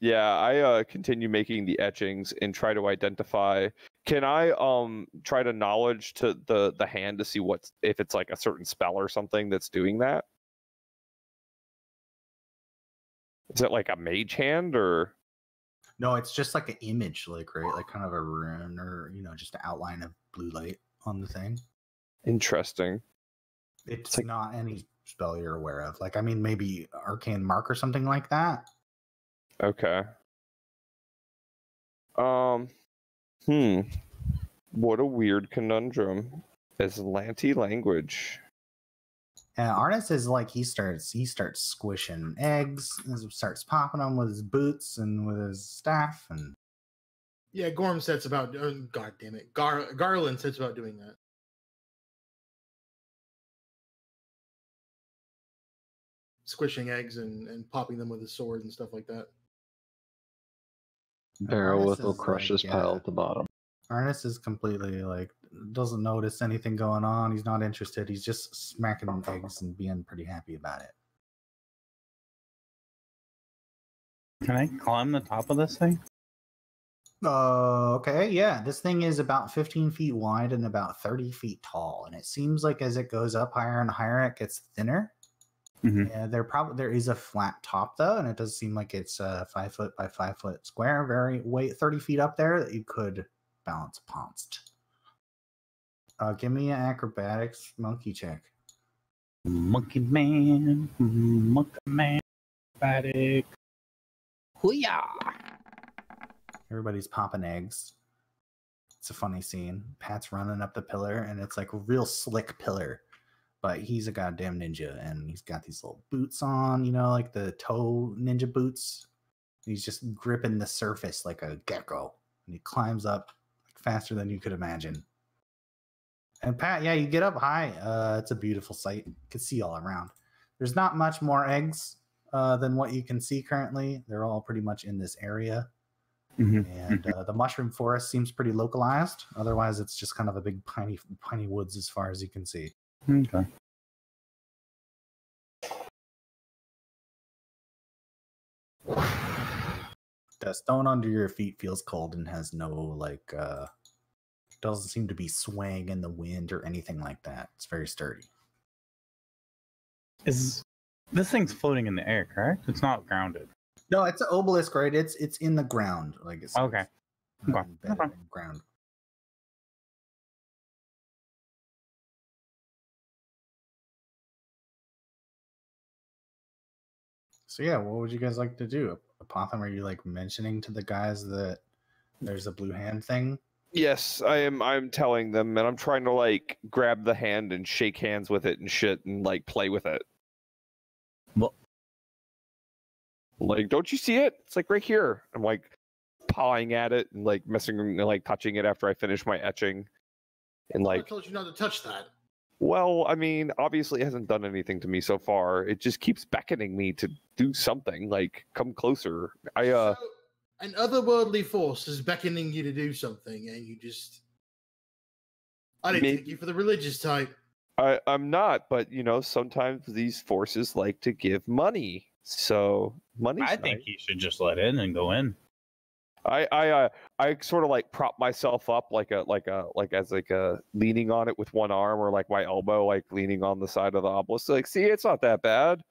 Yeah, I continue making the etchings and try to identify. Can I try to knowledge to the hand to see if it's like a certain spell or something that's doing that? Is it like a mage hand or? No, it's just like an image, right? Like kind of a rune or, just an outline of blue light on the thing. Interesting. It's like, not any spell you're aware of. Like, I mean, maybe arcane mark or something like that. Okay. What a weird conundrum. Aslanti language. And Arnis is like he starts squishing eggs, and starts popping them with his boots and with his staff, and yeah, Gorm sets about. God damn it, Garland sets about doing that. Squishing eggs and popping them with his sword and stuff like that. Barrel will crush his pile at the bottom. Arnis is completely doesn't notice anything going on. He's not interested. He's just smacking eggs and being pretty happy about it. Can I climb the top of this thing? Okay, yeah. This thing is about 15 feet wide and about 30 feet tall, and it seems like as it goes up higher and higher, it gets thinner. Mm-hmm. Yeah, there is a flat top though, and it does seem like it's 5 foot by 5 foot square. 30 feet up there that you could balance pounced. Give me an acrobatics monkey check. Monkey man, acrobatic. Hoo-yah! Everybody's popping eggs. It's a funny scene. Pat's running up the pillar, and it's like a real slick pillar. But he's a goddamn ninja, and he's got these little boots on, like the toe ninja boots. He's just gripping the surface like a gecko. And he climbs up faster than you could imagine. And Pat, yeah, you get up high. It's a beautiful sight. You can see all around. There's not much more eggs than what you can see currently. They're all pretty much in this area. Mm-hmm. And the mushroom forest seems pretty localized. Otherwise, it's just kind of a big piney woods as far as you can see. Okay. The stone under your feet feels cold and has no doesn't seem to be swaying in the wind or anything like that. It's very sturdy. Is this thing's floating in the air, correct? It's not grounded. No, it's an obelisk, right? It's in the ground, it's okay. Embedded in the ground. So yeah, what would you guys like to do? Apotham, are you mentioning to the guys that there's a blue hand thing? Yes, I am. I'm telling them, and I'm trying to grab the hand and shake hands with it and shit, and play with it. Well, don't you see it? It's right here. I'm pawing at it and messing and touching it after I finish my etching, and I told you not to touch that. Well, I mean, obviously it hasn't done anything to me so far. It just keeps beckoning me to do something, come closer. So, an otherworldly force is beckoning you to do something, and you just... I didn't take you for the religious type. I'm not, but, sometimes these forces like to give money. So, money's I think you should just let in and go in. I sort of prop myself up as leaning on it with one arm, or my elbow leaning on the side of the obelisk. See, it's not that bad.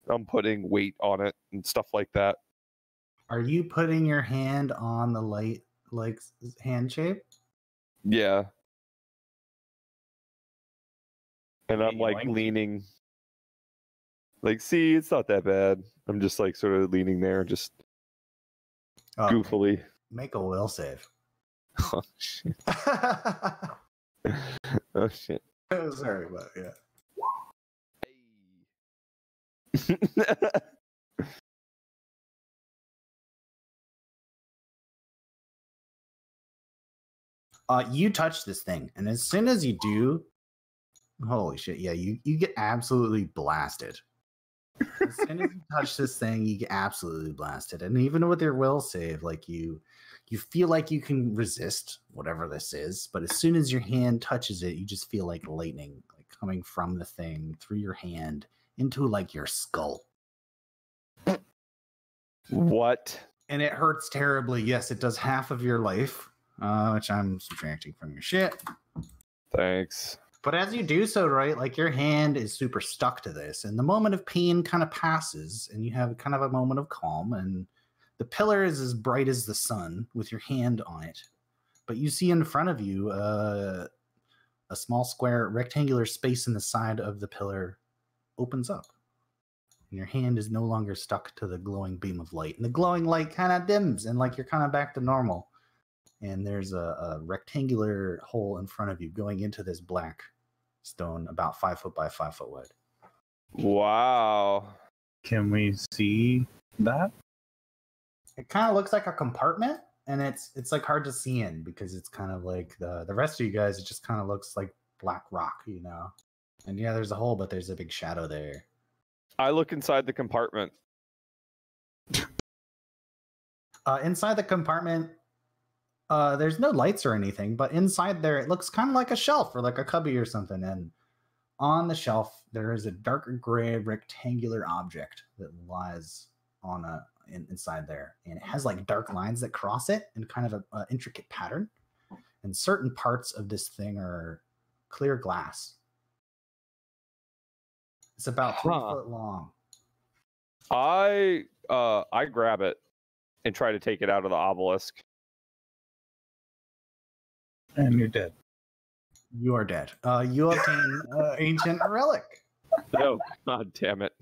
I'm putting weight on it and stuff like that. Are you putting your hand on the light hand shape? Yeah. And I'm leaning. See, it's not that bad. I'm just sort of leaning there, just goofily. Make a will save. Oh shit. Oh shit. Sorry about Hey. You touch this thing, and as soon as you do, holy shit, yeah, you get absolutely blasted. As soon as you touch this thing, you get absolutely blasted. And even with your will save, like you feel like you can resist whatever this is, but as soon as your hand touches it, you just feel like lightning like coming from the thing through your hand into like your skull. What? And it hurts terribly. Yes, it does half of your life, which I'm subtracting from your shit. Thanks. But as you do so, right, like your hand is super stuck to this, and the moment of pain kind of passes, and you have kind of a moment of calm, and the pillar is as bright as the sun with your hand on it. But you see in front of you a small square rectangular space in the side of the pillar opens up. And your hand is no longer stuck to the glowing beam of light. And the glowing light kind of dims, and like you're kind of back to normal. And there's a rectangular hole in front of you going into this black stone about 5 foot by 5 foot wide. Wow. Can we see that? It kind of looks like a compartment, and it's like hard to see in because it's kind of like the rest of you guys, it just kind of looks like black rock, you know? And yeah, there's a hole, but there's a big shadow there. I look inside the compartment. Inside the compartment, there's no lights or anything, but inside there, it looks kind of like a shelf or like a cubby or something. And on the shelf, there is a dark gray rectangular object that lies on inside there. And it has like dark lines that cross it in kind of a intricate pattern. And certain parts of this thing are clear glass. It's about 3 foot long. I grab it and try to take it out of the obelisk. And you're dead. You are dead. You obtain ancient relic. Oh, god damn it.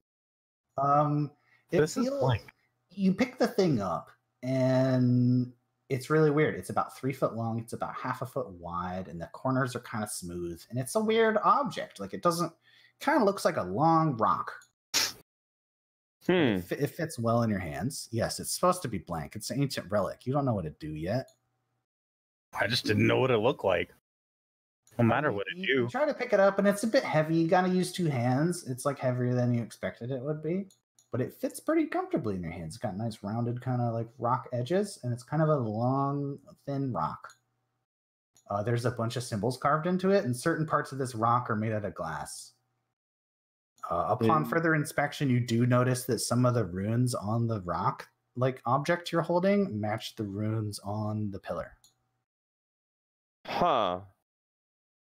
This is blank. You pick the thing up, and it's really weird. It's about 3 foot long. It's about half a foot wide, and the corners are kind of smooth. And it's a weird object. Like it kind of looks like a long rock. It fits well in your hands. Yes, it's supposed to be blank. It's an ancient relic. You don't know what to do yet. I just didn't know what it looked like. No matter what it do. You try to pick it up, and it's a bit heavy. You got to use 2 hands. It's like heavier than you expected it would be. But it fits pretty comfortably in your hands. It's got nice rounded kind of like rock edges, and it's kind of a long, thin rock. There's a bunch of symbols carved into it, and certain parts of this rock are made out of glass. Upon further inspection, you do notice that some of the runes on the rock, like object you're holding, match the runes on the pillar. Huh.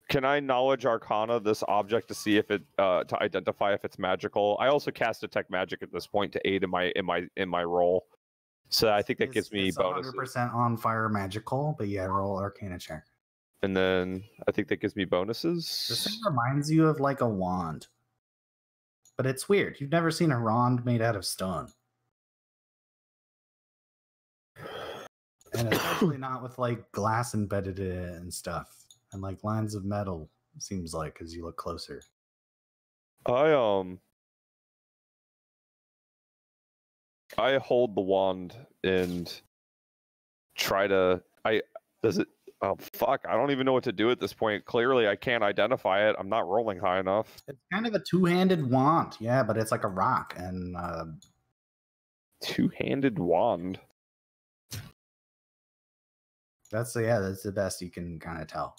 Can I knowledge arcana this object to see if it to identify if it's magical? I also cast detect magic at this point to aid in my roll. So I think that gives me bonuses. 100% on fire magical, but yeah, roll arcana check. And then I think that gives me bonuses. This thing reminds you of like a wand. But it's weird. You've never seen a wand made out of stone. And especially not with like glass embedded in it and stuff. And like lines of metal, seems like, as you look closer. I hold the wand and try to oh fuck, I don't even know what to do at this point. Clearly I can't identify it. I'm not rolling high enough. It's kind of a two-handed wand, yeah, but it's like a rock. And two-handed wand. That's the best you can kind of tell.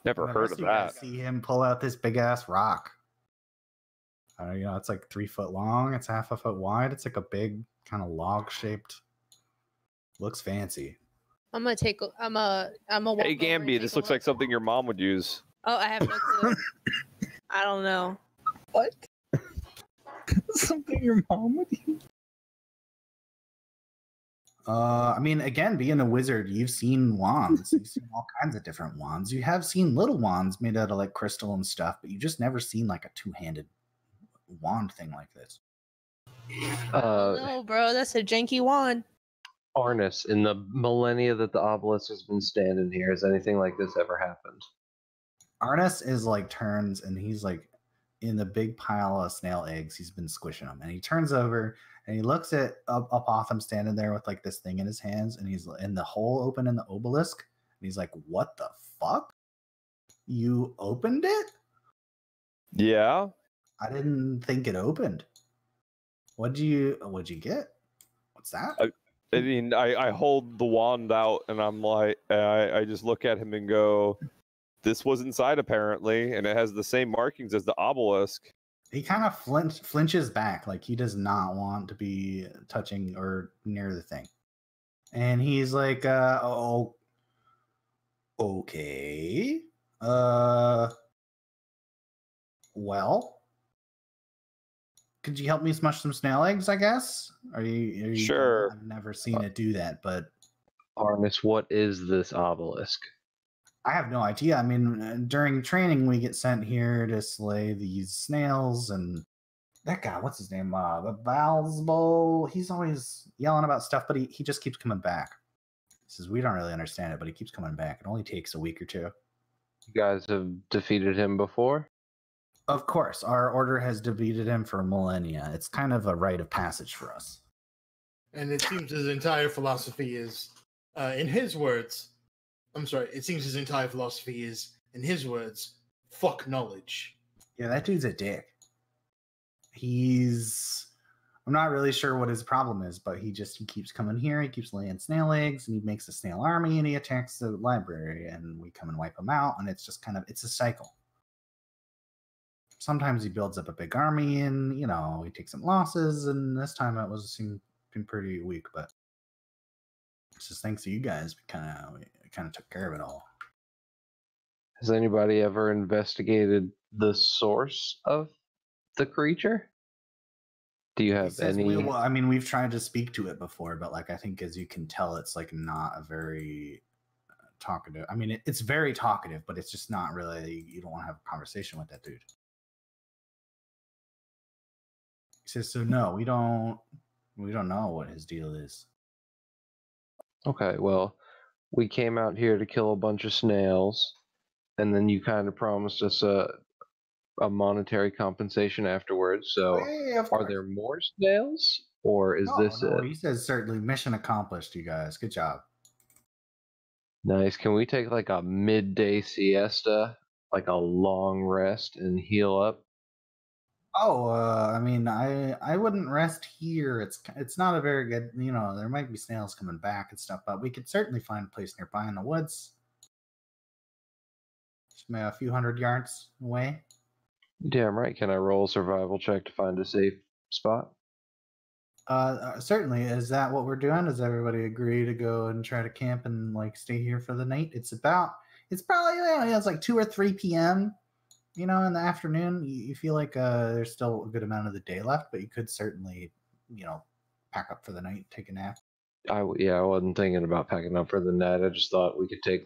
Never heard of that. See him pull out this big ass rock. It's like 3 foot long. It's half a foot wide. It's like a big kind of log shaped. Looks fancy. I'm gonna take. I'm a. Hey Gamby, this looks like something your mom would use. Oh, I have no clue. I don't know. What? Something your mom would use? I mean, again, being a wizard, you've seen wands. You've seen all kinds of different wands. You have seen little wands made out of like crystal and stuff, but you just never seen like a two-handed wand thing like this. No, bro, that's a janky wand. Arnis, in the millennia that the obelisk has been standing here, has anything like this ever happened? Arnis is like turns and he's like, in the big pile of snail eggs. He's been squishing them, and he turns over and he looks at Opotham standing there with like this thing in his hands, and he's in the hole open in the obelisk, and he's like, "What the fuck? You opened it? Yeah. I didn't think it opened. What'd you get? What's that?" I mean, I hold the wand out and I'm like, I just look at him and go, this was inside apparently, and it has the same markings as the obelisk. He kind of flinches back, like he does not want to be touching or near the thing. And he's like, "Oh, okay. Well, could you help me smush some snail eggs, I guess? Are you Sure. I've never seen it do that, but Arnis, what is this obelisk? I have no idea. I mean, during training, we get sent here to slay these snails, and that guy, what's his name? The Valsbo. He's always yelling about stuff, but he just keeps coming back. He says, we don't really understand it, but he keeps coming back. It only takes a week or two. You guys have defeated him before? Of course, our order has defeated him for millennia. It's kind of a rite of passage for us. And it seems his entire philosophy is, in his words, it seems his entire philosophy is, in his words, fuck knowledge. Yeah, that dude's a dick. I'm not really sure what his problem is, but he keeps coming here, he keeps laying snail eggs, and he makes a snail army, and he attacks the library, and we come and wipe him out, and it's just it's a cycle. Sometimes he builds up a big army, and, he takes some losses, and this time it been pretty weak, but it's just thanks to you guys, we kind of took care of it all. Has anybody ever investigated the source of the creature? Do you have any? We've tried to speak to it before, but I think as you can tell, it's not a very talkative. I mean, it's very talkative, but it's just not really. You don't want to have a conversation with that dude. He says, "So no, we don't know what his deal is." Okay, well, we came out here to kill a bunch of snails, and then you kind of promised us a monetary compensation afterwards. So, are there more snails, or is this it? He says, "Certainly, mission accomplished, you guys. Good job." Nice. Can we take a midday siesta, a long rest, and heal up? Oh, I wouldn't rest here. It's not a very good. There might be snails coming back and stuff, but we could certainly find a place nearby in the woods, just a few hundred yards away. Damn right. Can I roll a survival check to find a safe spot? Certainly. Is that what we're doing? Does everybody agree to go and try to camp and stay here for the night? It's probably it's 2 or 3 p.m. In the afternoon. You feel there's still a good amount of the day left, but you could certainly pack up for the night, take a nap. I wasn't thinking about packing up for the night. I just thought we could take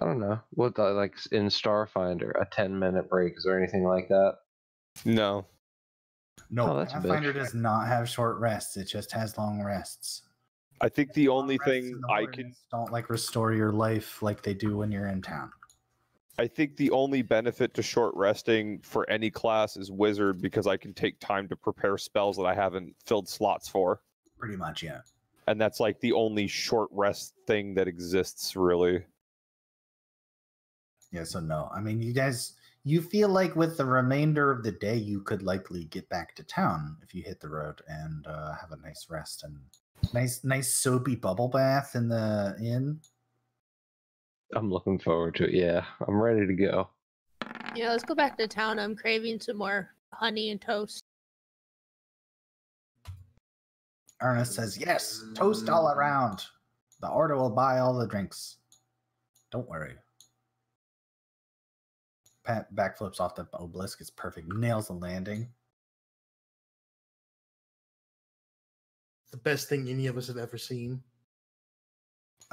I don't know, what in Starfinder, a 10-minute break. Is there anything like that? No. No, Pathfinder does not have short rests. It just has long rests. I think the only thing I can don't restore your life like they do when you're in town. I think the only benefit to short resting for any class is wizard, because I can take time to prepare spells that I haven't filled slots for. Pretty much, yeah. And that's the only short rest thing that exists, really. Yeah, so no. I mean, you feel with the remainder of the day, you could likely get back to town if you hit the road and have a nice rest and nice soapy bubble bath in the inn. I'm looking forward to it. Yeah, I'm ready to go. Yeah, let's go back to town. I'm craving some more honey and toast. Ernest says, "Yes, toast all around. The order will buy all the drinks. Don't worry." Pat backflips off the obelisk. It's perfect. Nails the landing. The best thing any of us have ever seen.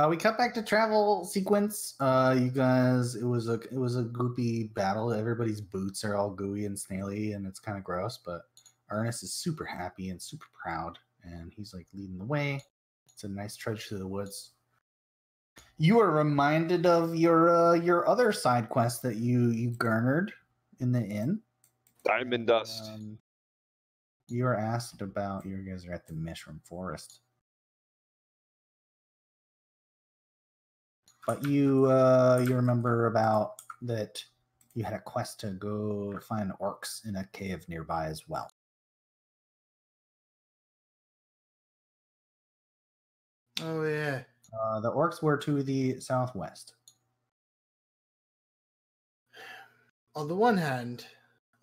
We cut back to travel sequence. You guys, it was a goopy battle. Everybody's boots are all gooey and snaily, and it's kind of gross. But Ernest is super happy and super proud, and he's leading the way. It's a nice trudge through the woods. You are reminded of your other side quest that you garnered in the inn. Diamond dust. You are asked about. You guys are at the Mushroom Forest, but you remember about that. You had a quest to go find orcs in a cave nearby as well. Oh yeah. The orcs were to the southwest. On the one hand,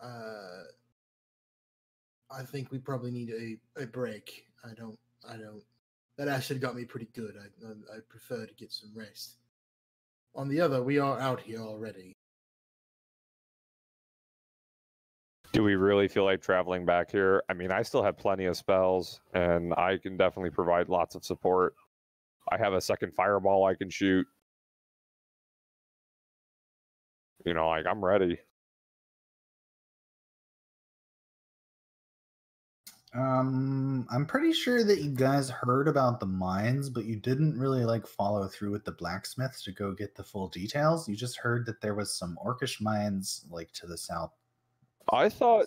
I think we probably need a break. I don't. That acid got me pretty good. I prefer to get some rest. On the other, we are out here already. Do we really feel like traveling back here? I mean, I still have plenty of spells, and I can definitely provide lots of support. I have a second fireball I can shoot. You know, like, I'm ready. I'm pretty sure that you guys heard about the mines, but you didn't really like follow through with the blacksmiths to go get the full details. You just heard that there was some orcish mines like to the south. I thought,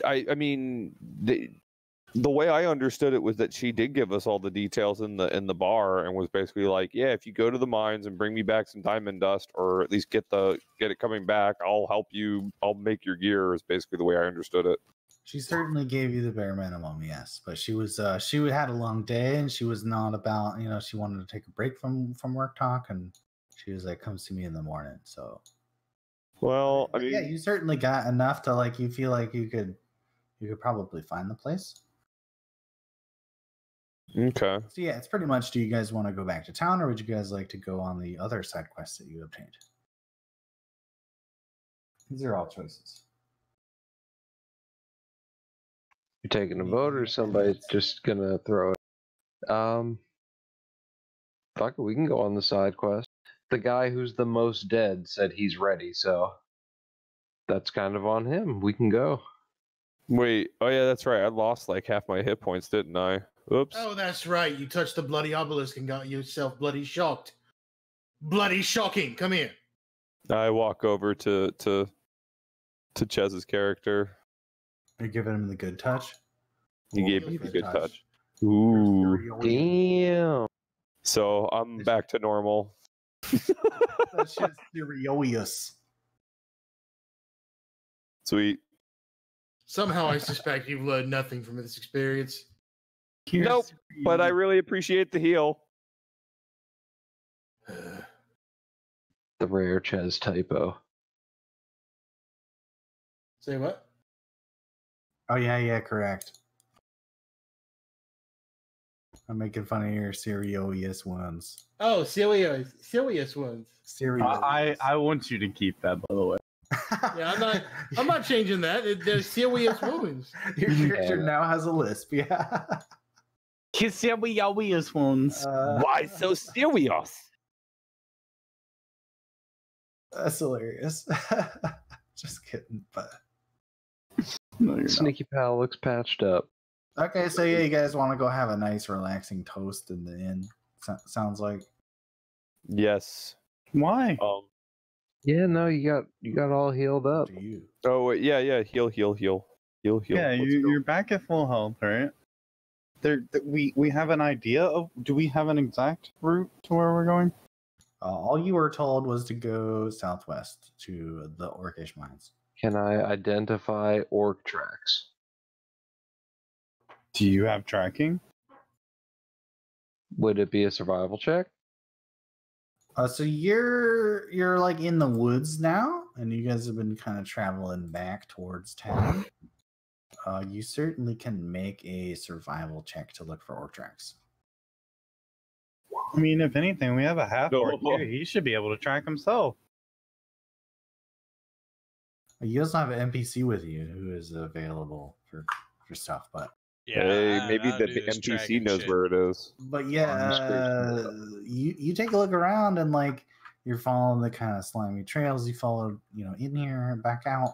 I mean, the way I understood it was that she did give us all the details in the bar and was basically like, yeah, if you go to the mines and bring me back some diamond dust, or at least get it coming back, I'll help you. I'll make your gear. Is basically the way I understood it. She certainly gave you the bare minimum, yes. But she had a long day, and she was not about, she wanted to take a break from work talk, and she was like, "Come see me in the morning." So, well, I mean, yeah, you certainly got enough to like you feel like you could probably find the place. Okay. So yeah, it's pretty much. Do you guys want to go back to town, or would you guys like to go on the other side quests that you obtained? These are all choices. You taking a vote, or somebody's just gonna throw it? Fuck it, we can go on the side quest. The guy who's the most dead said he's ready, so that's kind of on him. We can go. Wait. Oh yeah, that's right. I lost like half my hit points, didn't I? Oops. Oh, that's right. You touched the bloody obelisk and got yourself bloody shocked. Bloody shocking. Come here. I walk over to Chez's character. You're giving him the good touch. He Roll gave the me the good touch. There's Ooh. Damn. So I'm back to normal. That's just serious. Sweet. Somehow I suspect you've learned nothing from this experience. Nope. But I really appreciate the heal. The rare Chez typo. Say what? Oh yeah, correct. I'm making fun of your serious ones. Oh, serious ones. Serious. I want you to keep that, by the way. Yeah, I'm not changing that. They're serious wounds. Your character now has a lisp. Yeah. Serious ones. Why so serious? That's hilarious. Just kidding, but No, you're Sneaky Pal looks patched up. okay. So yeah, you guys want to go have a nice, relaxing toast in the inn? Sounds like. Yes. not. Why? Yeah, no, you got all healed up. Do you? Oh wait, yeah. Heal. Yeah, Let's go. you're back at full health, right? We have an idea of. Do we have an exact route to where we're going? All you were told was to go southwest to the Orcish mines. Can I identify orc tracks? Do you have tracking? Would it be a survival check? So you're like in the woods now, and you guys have been kind of traveling back towards town. You certainly can make a survival check to look for orc tracks. I mean, if anything, we have a half orc No. here. He should be able to track himself. You also have an NPC with you who is available for stuff, but Hey, maybe I'll the do this NPC tracking knows shit. where it is. yeah, you take a look around and like you're following the kind of slimy trails you followed, in here and back out.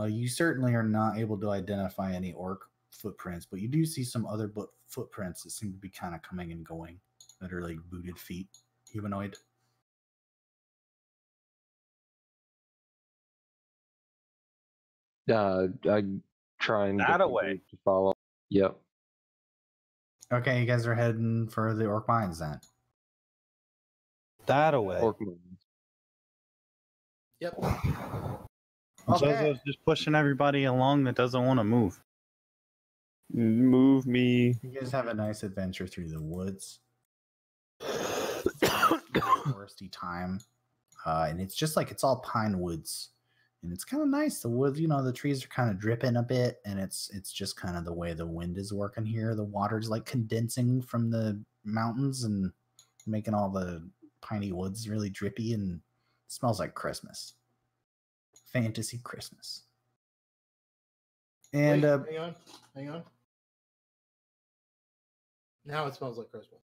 You certainly are not able to identify any orc footprints, but you do see some other footprints that seem to be kind of coming and going that are like booted feet, humanoid. I try and That get the away. group to follow. Yep. Okay, you guys are heading for the Orc Mines then. That away. Orc mines. Yep. Zozo's just pushing everybody along that doesn't want to move. Move me. You guys have a nice adventure through the woods. Foresty time. And it's just like it's all pine woods. And it's kind of nice. The woods, the trees are kind of dripping a bit, and it's just kind of the way the wind is working here. The water's like condensing from the mountains and making all the piney woods really drippy, and it smells like Christmas. Fantasy Christmas. And Wait, hang on. Now it smells like Christmas.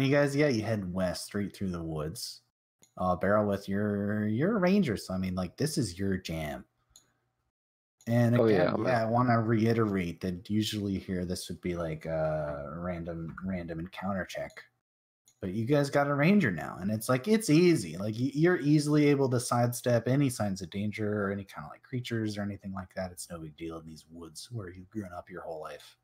You guys, you head west straight through the woods. Barrel with you're a ranger, so I mean, like, this is your jam. And again, I want to reiterate that usually here this would be like a random encounter check. But you guys got a ranger now, and it's like it's easy. Like you're easily able to sidestep any signs of danger or any kind of like creatures or anything like that. It's no big deal in these woods where you've grown up your whole life.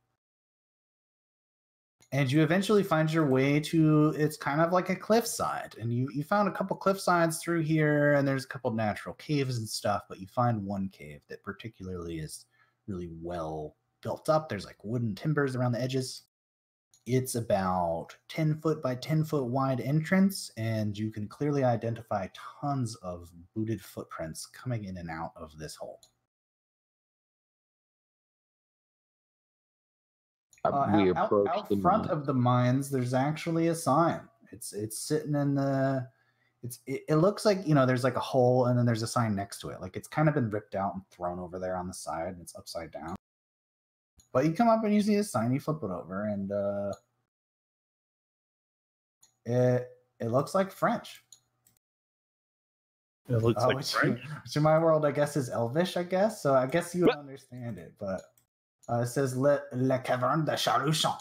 And you eventually find your way to, it's kind of like a cliffside. And you found a couple cliff sides through here, and there's a couple natural caves and stuff, but you find one cave that particularly is really well built up. There's like wooden timbers around the edges. It's about 10 foot by 10 foot wide entrance, and you can clearly identify tons of booted footprints coming in and out of this hole. We approach out the front mine. of the mines. There's actually a sign. It's sitting in the. It looks like there's like a hole, and then there's a sign next to it. Like it's kind of been ripped out and thrown over there on the side, and it's upside down. But you come up and you see a sign. You flip it over, and it looks like French. It looks like which French. which in my world, I guess, is Elvish. I guess so. I guess you would understand it, but. It says Le Caverne de Chaluchon.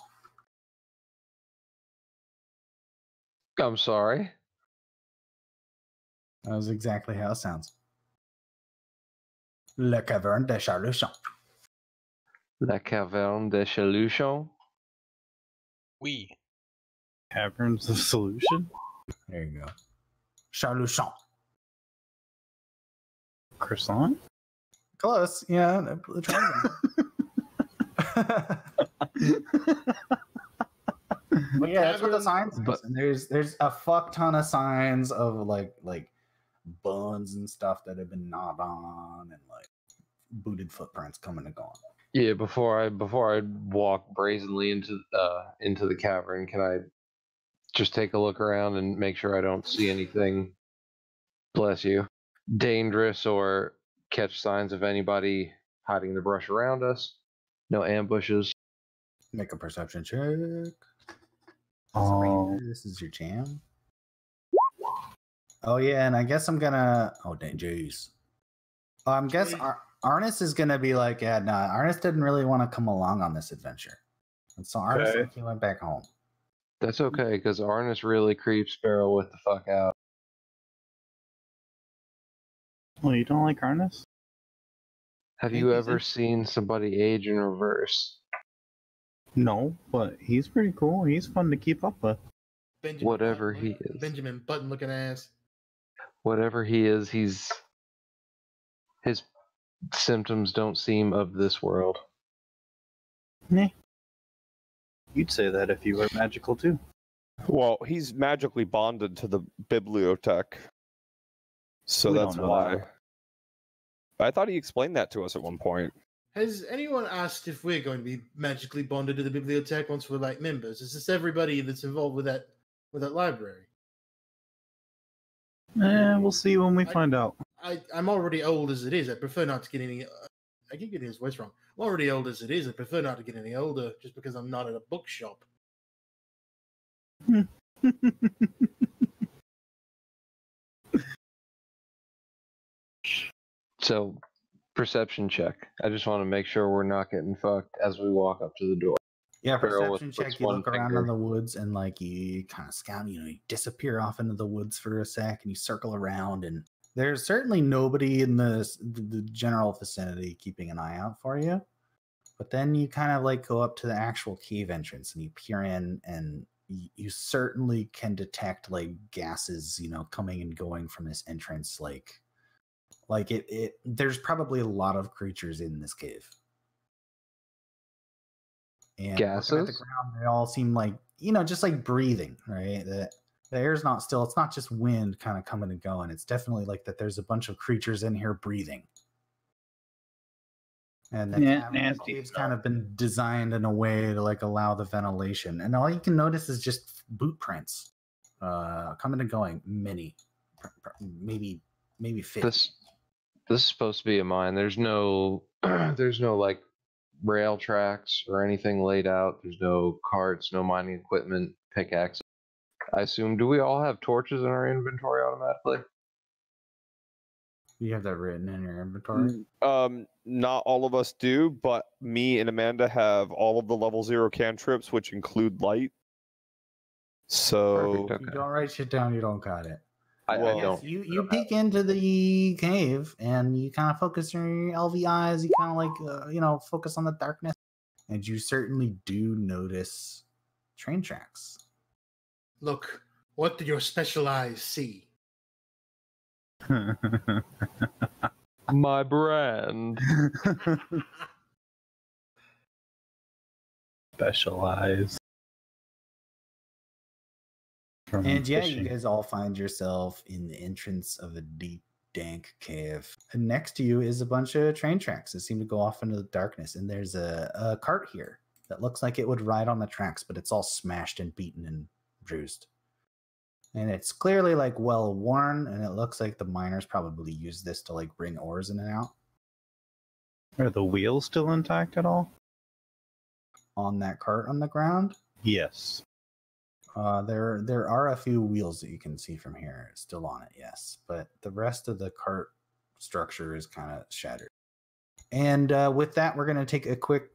I'm sorry. That was exactly how it sounds. Le Caverne de Chaluchon. La Caverne de Chaluchon. We. Cavern's the solution. There you go. Chaluchon. Croissant? Close. Yeah. But yeah, that's what the sign says. But- And there's a fuck ton of signs of like buns and stuff that have been gnawed on, and like booted footprints coming and going. Yeah, before I walk brazenly into the cavern, can I just take a look around and make sure I don't see anything, bless you, dangerous, or catch signs of anybody hiding in the brush around us? No ambushes. Make a perception check. This is your jam. Oh yeah, and I guess I'm gonna. Oh dang, jeez. I guess Arnis is gonna be like, yeah, nah. Arnis didn't really want to come along on this adventure, and so Arnis Okay. he went back home. That's okay, because Arnis really creeps Sparrow with the fuck out. Well, you don't like Arnis? Have Think you he's ever in- seen somebody age in reverse? No, but he's pretty cool. He's fun to keep up with. Benjamin Whatever Button, he is. Benjamin Button looking ass. Whatever he is, his symptoms don't seem of this world. You'd say that if you were magical too. Well, he's magically bonded to the Bibliotech. So We that's don't know why. that. I thought he explained that to us at one point. Has anyone asked if we're going to be magically bonded to the Bibliotech once we're like members? Is this everybody that's involved with that library? We'll see when we find out. I'm already old as it is. I prefer not to get any. I keep getting his voice wrong. I'm already old as it is. I prefer not to get any older just because I'm not at a bookshop. So, perception check. I just want to make sure we're not getting fucked as we walk up to the door. Yeah, Barrel with perception check. puts You one look around finger. in the woods and like you kind of scout. You disappear off into the woods for a sec, and you circle around. And there's certainly nobody in the general vicinity keeping an eye out for you. But then you kind of like go up to the actual cave entrance and you peer in, and you certainly can detect like gases, coming and going from this entrance. Like it. There's probably a lot of creatures in this cave. And looking at the Gases? ground, they all seem like, just like breathing, right? The air's not still. It's not just wind kind of coming and going. It's definitely like that there's a bunch of creatures in here breathing. And the Nasty cave's smell. kind of been designed in a way to like allow the ventilation. And all you can notice is just boot prints coming and going. Many, maybe 50. This is supposed to be a mine. There's no there's no like rail tracks or anything laid out. There's no carts, no mining equipment, pickaxes. I assume, do we all have torches in our inventory automatically? You have that written in your inventory? Not all of us do, but me and Amanda have all of the level 0 cantrips, which include light. So Perfect. If you don't write shit down, you don't got it. I Well, don't. You peek into the cave and you kind of focus on your LV eyes. You kind of like, focus on the darkness. And you certainly do notice train tracks. Look, what do your special eyes see? My brand. Specialize. From And yeah, fishing. you guys all find yourself in the entrance of a deep, dank cave. And next to you is a bunch of train tracks that seem to go off into the darkness. And there's a cart here that looks like it would ride on the tracks, but it's all smashed and beaten and bruised. And it's clearly like well worn, and it looks like the miners probably use this to like bring ores in and out. Are the wheels still intact at all? On that cart on the ground, Yes. there are a few wheels that you can see from here still on it, yes, but the rest of the cart structure is kind of shattered. And with that, we're going to take a quick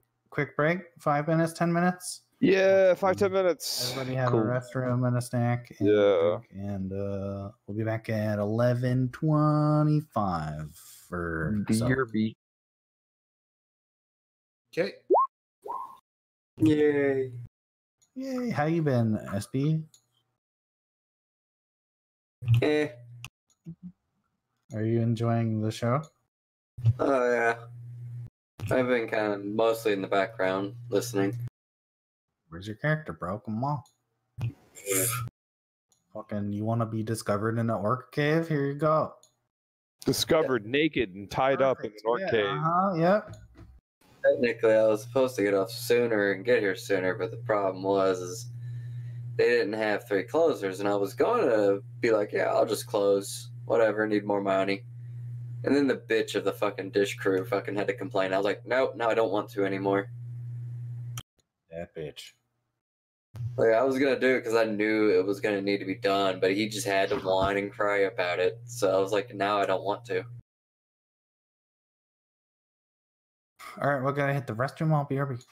break. 5 minutes, 10 minutes. yeah, 5-10 minutes. Everybody have Cool. a restroom and a snack. And Yeah. a drink, and we'll be back at 11:25 for BRB. Okay. Yay. Yay! How you been, SB? Eh. Are you enjoying the show? Oh, yeah. I've been kind of mostly in the background listening. Where's your character, bro? Come on. Fucking, you want to be discovered in an orc cave? Here you go. Discovered naked and tied up in an orc cave. Yep. Technically, I was supposed to get off sooner and get here sooner, but the problem was they didn't have 3 closers, and I was going to be like, yeah, I'll just close. Whatever, need more money. And then the bitch of the fucking dish crew fucking had to complain. I was like, nope, no, I don't want to anymore. That bitch. Like, I was going to do it because I knew it was going to need to be done, but he just had to whine and cry about it. So I was like, now I don't want to. All right, we're gonna hit the restroom. I'll be RB.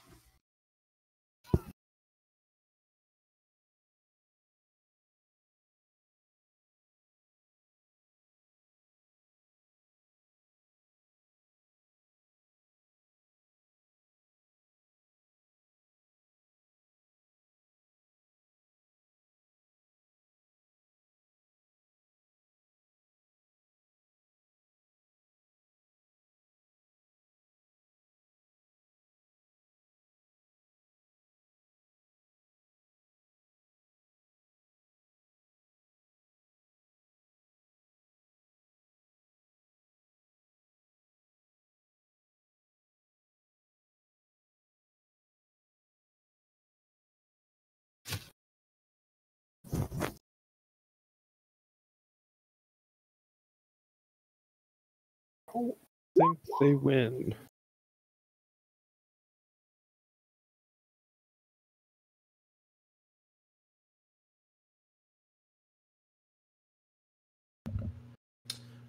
Think they win.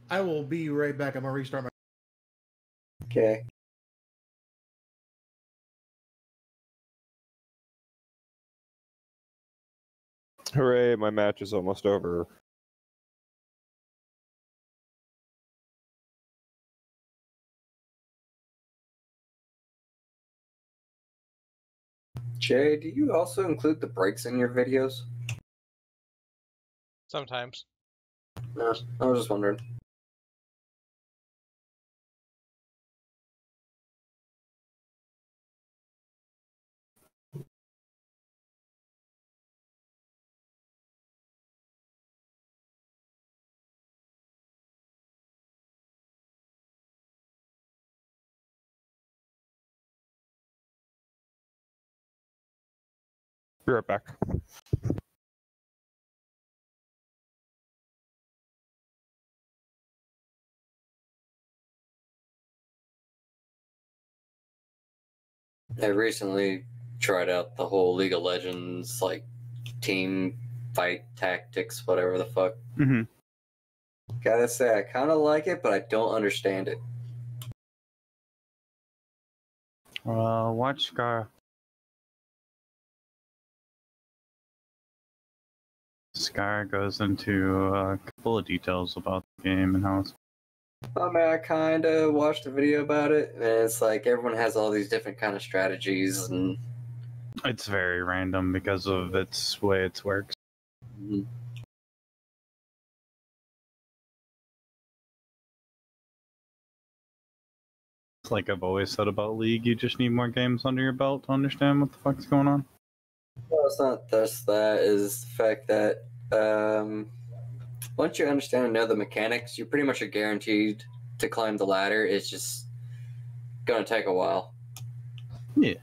I will be right back. I'm gonna restart my. Okay. Hooray, my match is almost over. Jay, do you also include the breaks in your videos? Sometimes. No, I was just wondering. Be right back. I recently tried out the whole League of Legends, like, team fight tactics, whatever the fuck. Mm-hmm. Gotta say, I kind of like it, but I don't understand it. Watch Scar. Scar goes into a couple of details about the game and how it's. I mean, I kind of watched a video about it, and it's like everyone has all these different kind of strategies, and It's very random because of its way it works. It's like I've always said about League, you just need more games under your belt to understand what the fuck's going on. well, it's not just that. Is the fact that once you understand and know the mechanics, you pretty much are guaranteed to climb the ladder. It's just gonna take a while. Yeah.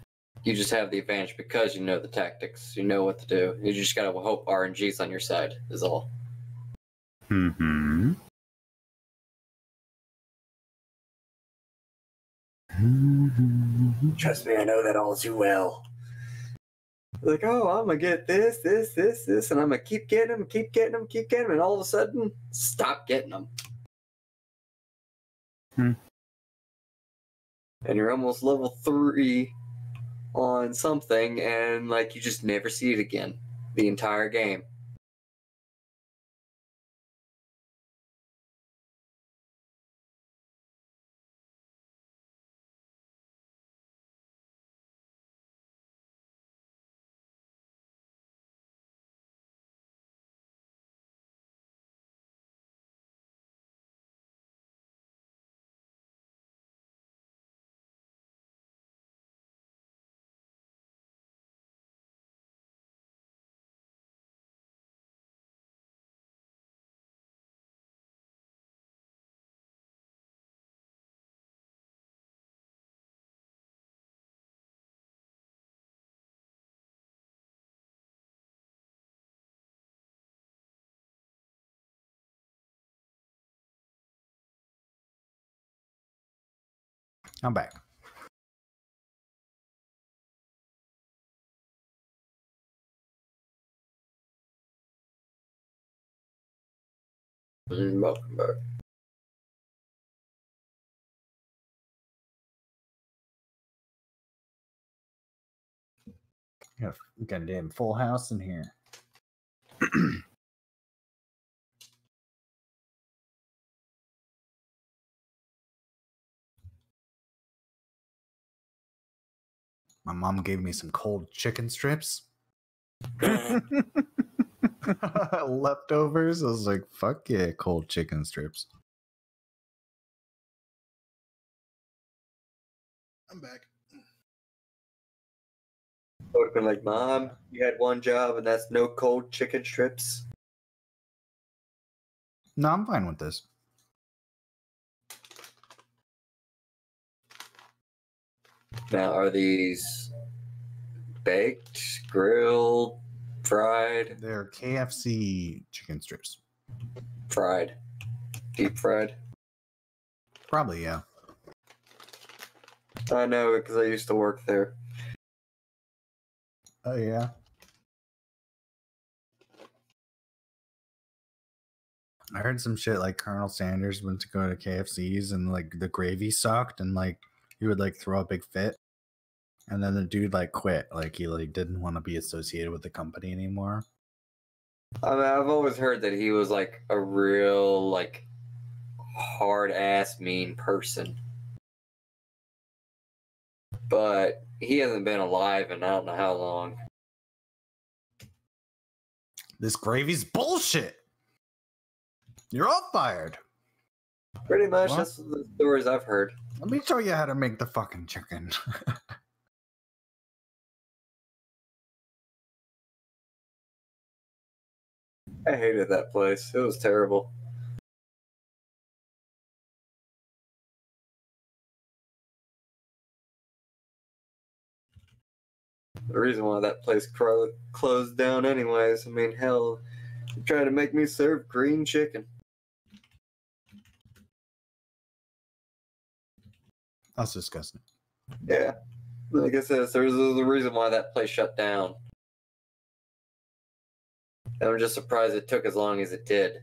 You just have the advantage because you know the tactics. You know what to do. You just gotta hope RNG's on your side. Is all. Mm-hmm. Trust me, I know that all too well. Like, oh, I'm gonna get this, and I'm gonna keep getting them, and all of a sudden, stop getting them. Hmm. And you're almost level 3 on something, and like you just never see it again the entire game. I'm back. Welcome back. Got a damn full house in here. My mom gave me some cold chicken strips. Leftovers. I was like, fuck yeah, cold chicken strips. I'm back. I would have been like, Mom, you had one job, and that's no cold chicken strips. No, I'm fine with this. Now, are these baked, grilled, fried? They're KFC chicken strips. Fried. Deep fried. Probably, yeah. I know because I used to work there. Oh, yeah. I heard some shit like Colonel Sanders went to go to KFC's and like the gravy sucked and like he would like throw a big fit. And then the dude like quit. Like he like didn't want to be associated with the company anymore. I mean, I've always heard that he was like a real, like, hard ass mean person. But he hasn't been alive in I don't know how long. This gravy's bullshit. You're all fired. Pretty much, What? that's the stories I've heard. Let me show you how to make the fucking chicken. I hated that place. It was terrible. The reason why that place closed down anyways. I mean, hell, they tried to make me serve green chicken. That's disgusting. Yeah. Like I said, there's a reason why that place shut down. And I'm just surprised it took as long as it did.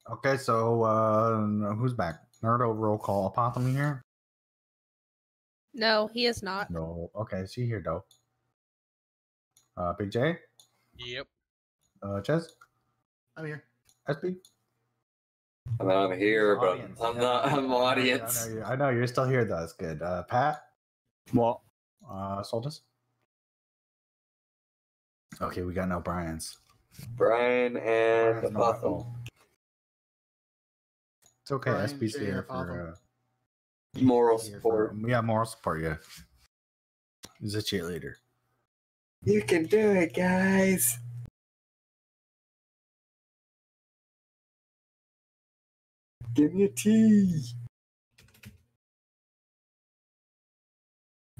Okay, so who's back? Nerdo roll call. Apothemy here? No, he is not. No. Okay, she here though. Big J? Yep. Ches? I'm here. SB? I mean, I'm here, but Audience. I'm Yeah, not. I'm I audience. I know you're still here. That's good. Pat? Well, Soltis? Okay, we got no Brian's. Brian and Brian's not at Apotham. all. It's okay. Brian, SB's Jay, here Apotham. for Moral here support. for, yeah, moral support. Yeah, he's a cheerleader. You can do it, guys. Give me a tea.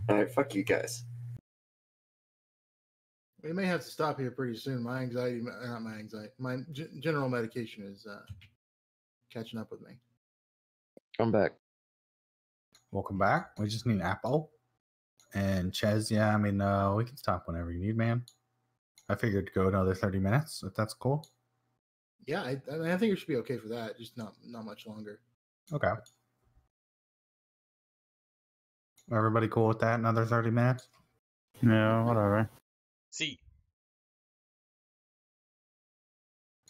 Alright, fuck you guys. We may have to stop here pretty soon. My general medication is catching up with me. I'm back. Welcome back. We just need Apple and Ches. Yeah, I mean, we can stop whenever you need, man. I figured to go another 30 minutes if that's cool. Yeah, I think it should be okay for that. Just not much longer. Okay. Everybody cool with that? Another 30 minutes? no, whatever. See,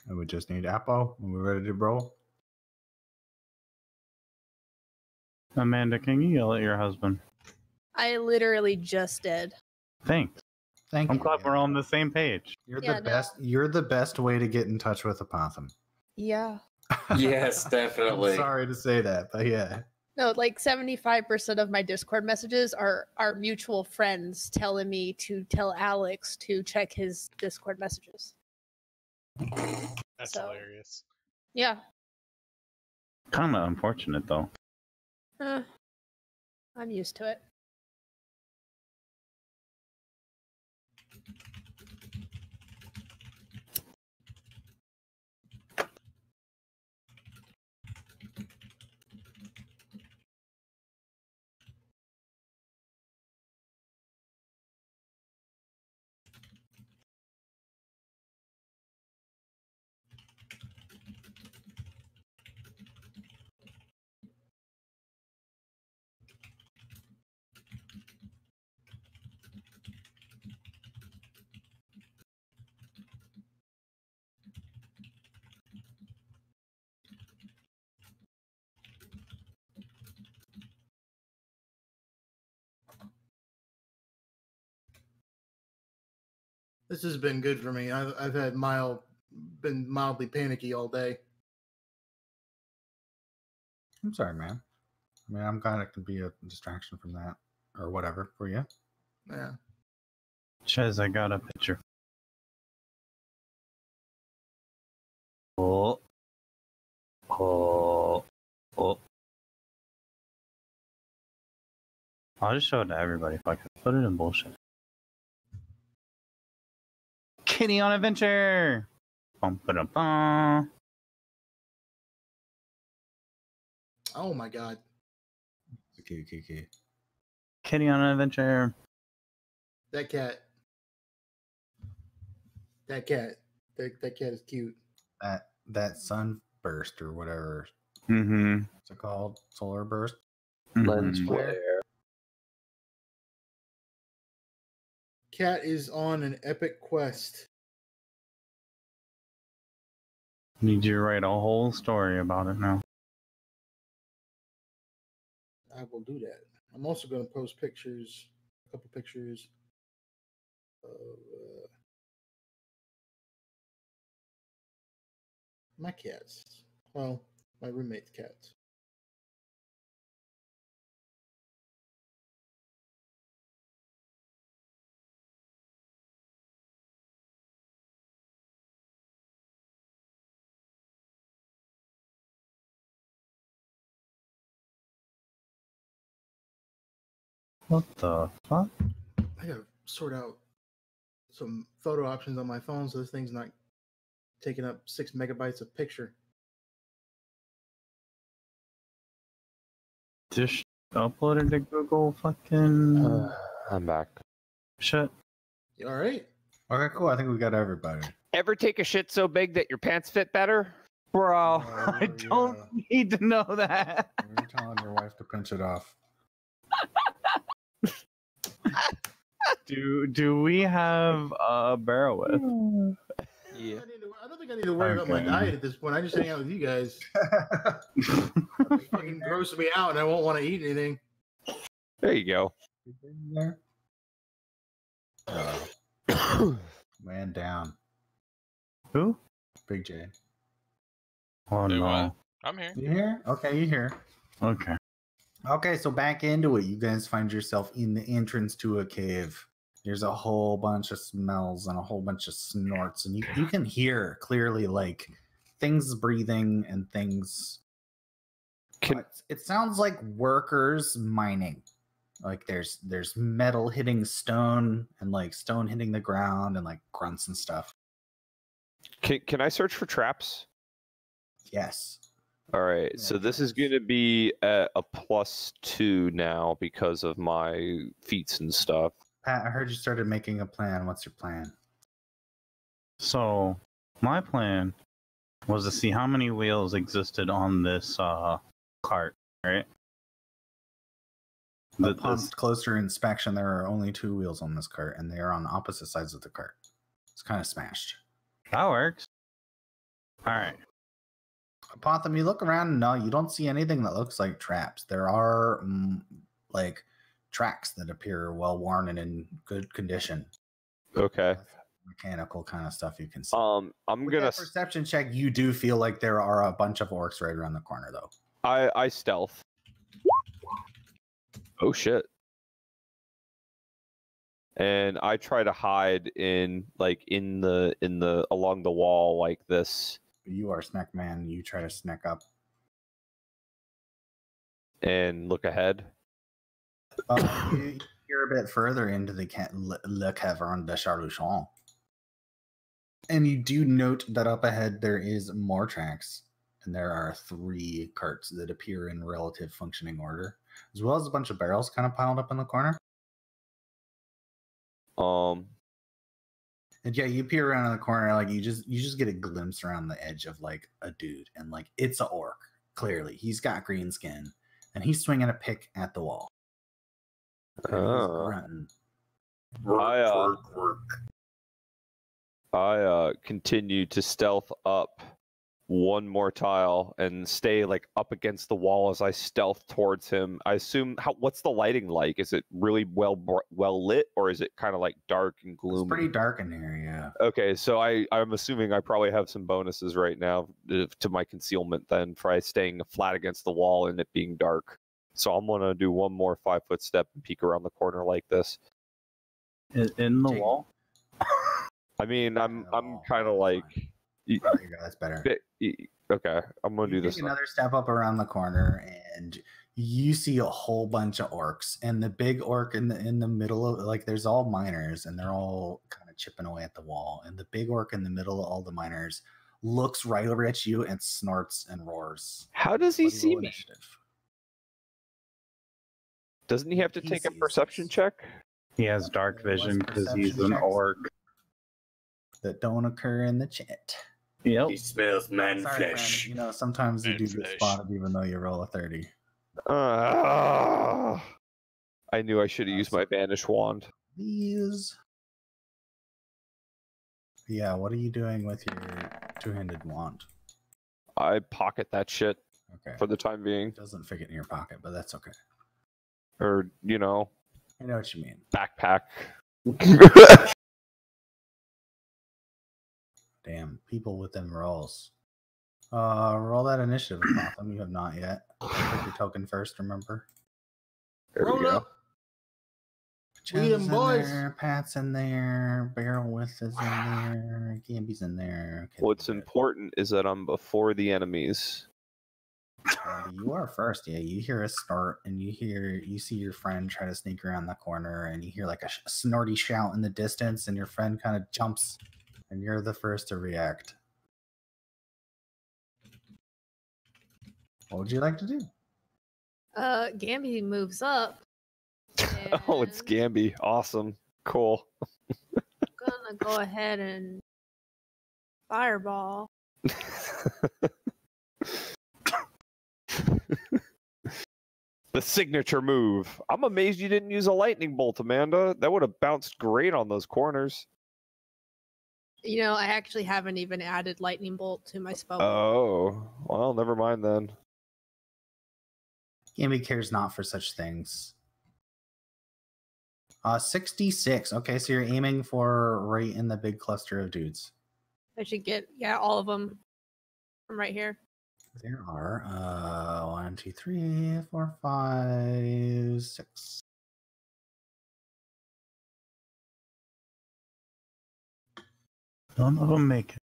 And we just need Apple. And we're ready to roll. Amanda, can you yell at your husband? I literally just did. Thanks. Thank I'm you. glad we're man. on the same page. You're Yeah, the no. best. You're the best way to get in touch with Apotham. Yeah. Yes, I'm definitely. sorry to say that, but yeah. No, like 75% of my Discord messages are our mutual friends telling me to tell Alex to check his Discord messages. that's So- hilarious. Yeah. Kind of unfortunate though. I'm used to it. This has been good for me. I've had been mildly panicky all day. I'm sorry, man. I mean, I'm glad it can be a distraction from that or whatever for you. Yeah. Ches, I got a picture. Oh. Oh. Oh. I'll just show it to everybody if I can put it in bullshit. Kitty on adventure! Bum, ba, bum. Oh my god. Okay. Kitty on an adventure. That cat. That cat is cute. That that sunburst or whatever. Mm-hmm. What's it called? Solar burst. Lens Mhm. flare. Cat is on an epic quest. Need you to write a whole story about it now. I will do that. I'm also going to post pictures, a couple pictures of my cats. Well, my roommate's cats. What the fuck? I gotta sort out some photo options on my phone so this thing's not taking up 6 megabytes of picture. Just uploaded to Google fucking I'm back. shit. You all right? Okay, cool. I think we got everybody. Ever take a shit so big that your pants fit better? Bro, Oh, I don't need to know that. You're telling your wife to pinch it off. Do we have a barrel with? Yeah. I don't think I need to worry about my Okay. diet at this point. I just hang out with you guys. It's fucking grossing me out and I won't want to eat anything. There you go. There. Man down. Who? Big J. Oh Do no. what? I'm here. You here? Okay, you here. Okay. Okay, so back into it. You guys find yourself in the entrance to a cave. There's a whole bunch of smells and a whole bunch of snorts, and you can hear clearly like things breathing and things. It sounds like workers mining. Like there's metal hitting stone and like stone hitting the ground and like grunts and stuff. Can I search for traps? Yes. All right, Yeah, so this is traps. going to be at a +2 now because of my feats and stuff. Pat, I heard you started making a plan. What's your plan? So my plan was to see how many wheels existed on this cart, right? Upon closer inspection, there are only 2 wheels on this cart, and they are on opposite sides of the cart. It's kind of smashed. That works. All right. Potham, you look around, no, you don't see anything that looks like traps. There are like tracks that appear well worn and in good condition. Okay. Mechanical kind of stuff you can see. I'm With gonna that perception check, you do feel like there are a bunch of orcs right around the corner, though. I stealth. Oh shit. And I try to hide in the along the wall like this. You are snack man. You try to snack up. And look ahead. You're a bit further into the Le Caverne de Charluchon. And you do note that up ahead there is more tracks. And there are 3 carts that appear in relative functioning order, as well as a bunch of barrels kind of piled up in the corner. And yeah, you peer around in the corner, like you just get a glimpse around the edge of like a dude, and like it's a orc. Clearly, he's got green skin, and he's swinging a pick at the wall. And he's grunting. I continue to stealth up one more tile and stay like up against the wall as I stealth towards him. I assume what's the lighting like? Is it really well lit, or is it kind of like dark and gloomy? It's pretty dark in here, yeah. Okay, so I'm assuming I probably have some bonuses right now to my concealment then for staying flat against the wall and it being dark. So I'm gonna do one more 5-foot step and peek around the corner like this. In the wall? I mean, I'm kind of like. There you go. That's better. Okay, I'm gonna do this. Take another step up around the corner, and you see a whole bunch of orcs. And the big orc in the middle of like, there's all miners, and they're all kind of chipping away at the wall. And the big orc in the middle of all the miners looks right over at you and snorts and roars. How does he see me? Initiative. Doesn't he have to He take a sees perception us. check? He has dark What's vision because he's perception an checks? orc. That don't occur in the chat. Yep. He smells man Sorry, flesh. man. You know, sometimes you Man do get flesh. spotted even though you roll a 30. I knew I should have used my Vanish Wand. These. Yeah, what are you doing with your two-handed wand? I pocket that shit Okay. for the time being. It doesn't fit in your pocket, but that's okay. Or, you know, I know what you mean. backpack. Damn, people with them rolls. Roll that initiative, Gotham. You have not yet. Take your token first, remember? There we Roll go. up. We Chaz them is in boys. there, Pat's in there, Barrel With is in there, Gamby's in there. Okay, What's good. important is that I'm before the enemies. Gamby, you are first. Yeah, you hear a snort, and you see your friend try to sneak around the corner, and you hear like a snorty shout in the distance, and your friend kind of jumps, and you're the first to react. What would you like to do? Gamby moves up. Oh, it's and Gamby. Awesome. Cool. I'm gonna go ahead and fireball. The signature move. I'm amazed you didn't use a lightning bolt, Amanda. That would have bounced great on those corners. You know, I actually haven't even added lightning bolt to my spell. Oh, well, never mind then. Gamby cares not for such things. 66. Okay, so you're aiming for right in the big cluster of dudes. I should get all of them from right here. There are 1, 2, 3, 4, 5, 6. None of them make it.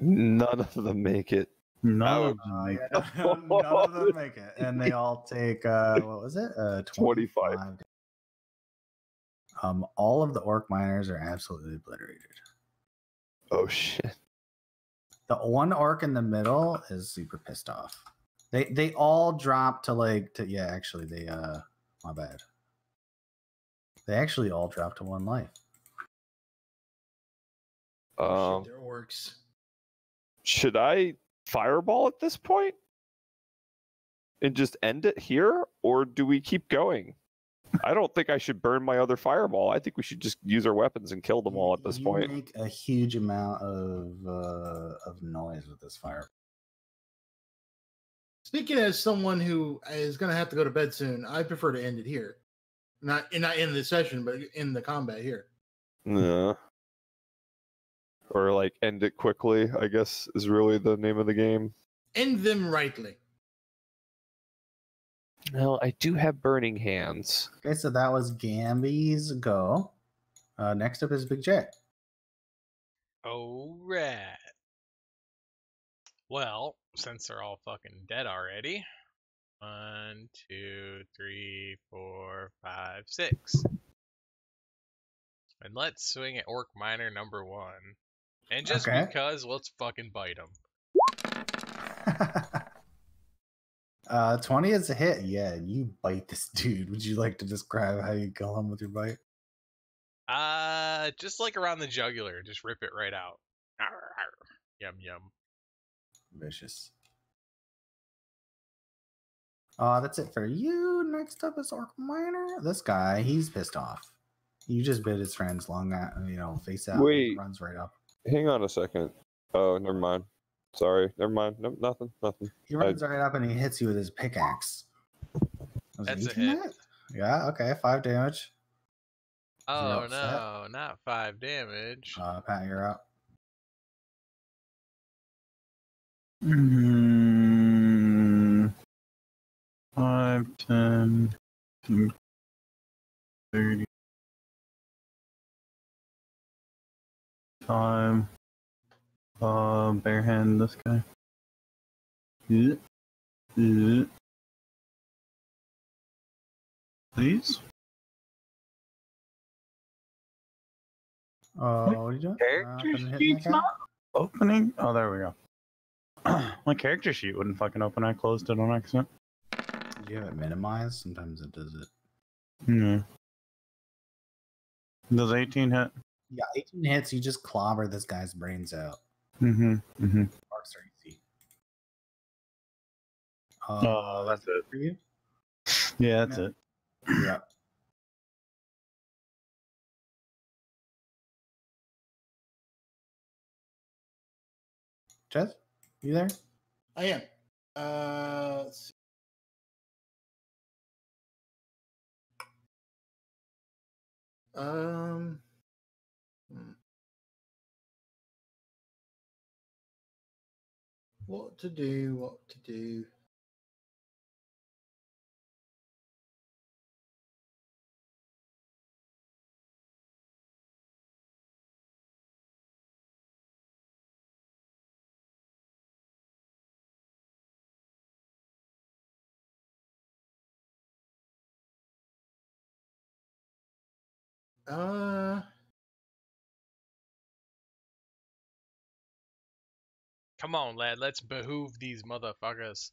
None of them make it. None Oh, of them make it. None of them make it, and they all take what was it? 25. All of the orc miners are absolutely obliterated. Oh shit. The one orc in the middle is super pissed off. They all drop to yeah, actually they my bad. They actually all drop to 1 life. Oh, shit, they're orcs. Should I fireball at this point and just end it here, or do we keep going? I don't think I should burn my other fireball. I think we should just use our weapons and kill them all at this point. You make a huge amount of noise with this fire. Speaking as someone who is going to have to go to bed soon, I prefer to end it here. Not in the session, but in the combat here. Yeah. Or like end it quickly, I guess is really the name of the game. End them rightly. Well, I do have burning hands. Okay, so that was Gamby's go. Next up is Big J. Alright. Well, since they're all fucking dead already. 1, 2, 3, 4, 5, 6. And let's swing at Orc Miner number 1. And just Okay. because, let's fucking bite him. 20 is a hit. Yeah, you bite this dude. Would you like to describe how you kill him with your bite? Just like around the jugular, just rip it right out. Arr, arr. Yum yum. Vicious. That's it for you. Next up is Orc Miner. This guy, he's pissed off. You just bit his friend's face out. Wait. He runs right up. Hang on a second. Oh, never mind. Sorry. Never mind. No, nothing. He runs right up and he hits you with his pickaxe. Was it That's a 18 hit. Yeah, okay. 5 damage. Oh upset? no, not 5 damage. Pat, you're up. Mm, 5, 10, 30. Time. Bare hand this guy. Please? What are you doing? Character Been hitting that sheet's guy? not opening? Oh, there we go. My character sheet wouldn't fucking open. I closed it on accident. Do you have it minimized? Sometimes it does it. Yeah. Does 18 hit? Yeah, 18 hits. You just clobber this guy's brains out. Mm-hmm. Mm-hmm. Orcs are easy. That's it. For you? Yeah, that's No. it. You're up. Jez, you there? I am. Let's see. Um. What to do? What to do? Uh. Come on, lad. Let's behoove these motherfuckers.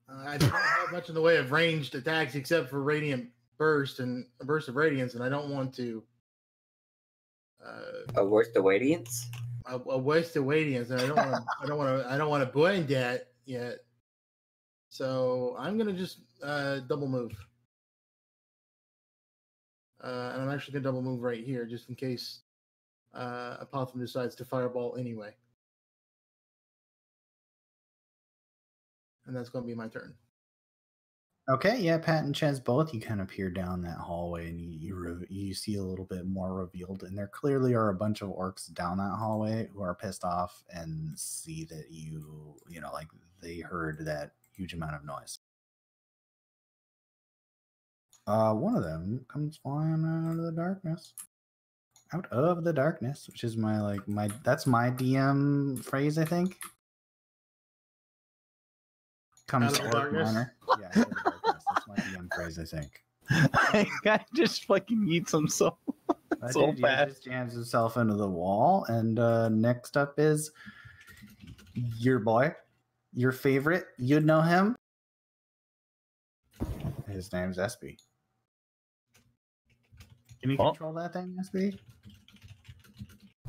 I don't have much in the way of ranged attacks except for radiant burst and a burst of radiance, and I don't want to. A worst of Wadians? A waste of radiance, and I don't want to. I don't want to blend that yet. So I'm gonna just double move, and I'm actually gonna double move right here just in case Apothon decides to fireball anyway. And that's gonna be my turn. Okay, yeah, Pat and Ches, both you kind of peer down that hallway and you see a little bit more revealed, and there clearly are a bunch of orcs down that hallway who are pissed off and see that you know, like they heard that huge amount of noise. One of them comes flying out of the darkness. Out of the darkness, which is that's my DM phrase, I think. Comes Out of the orc darkness? minor. Yeah, out of the darkness. That's my DM phrase, I think. I just fucking eats himself. So Dude, he fast. just jams himself into the wall. And next up is your boy, your favorite. You'd know him. His name's SB. Can you control that thing, SB?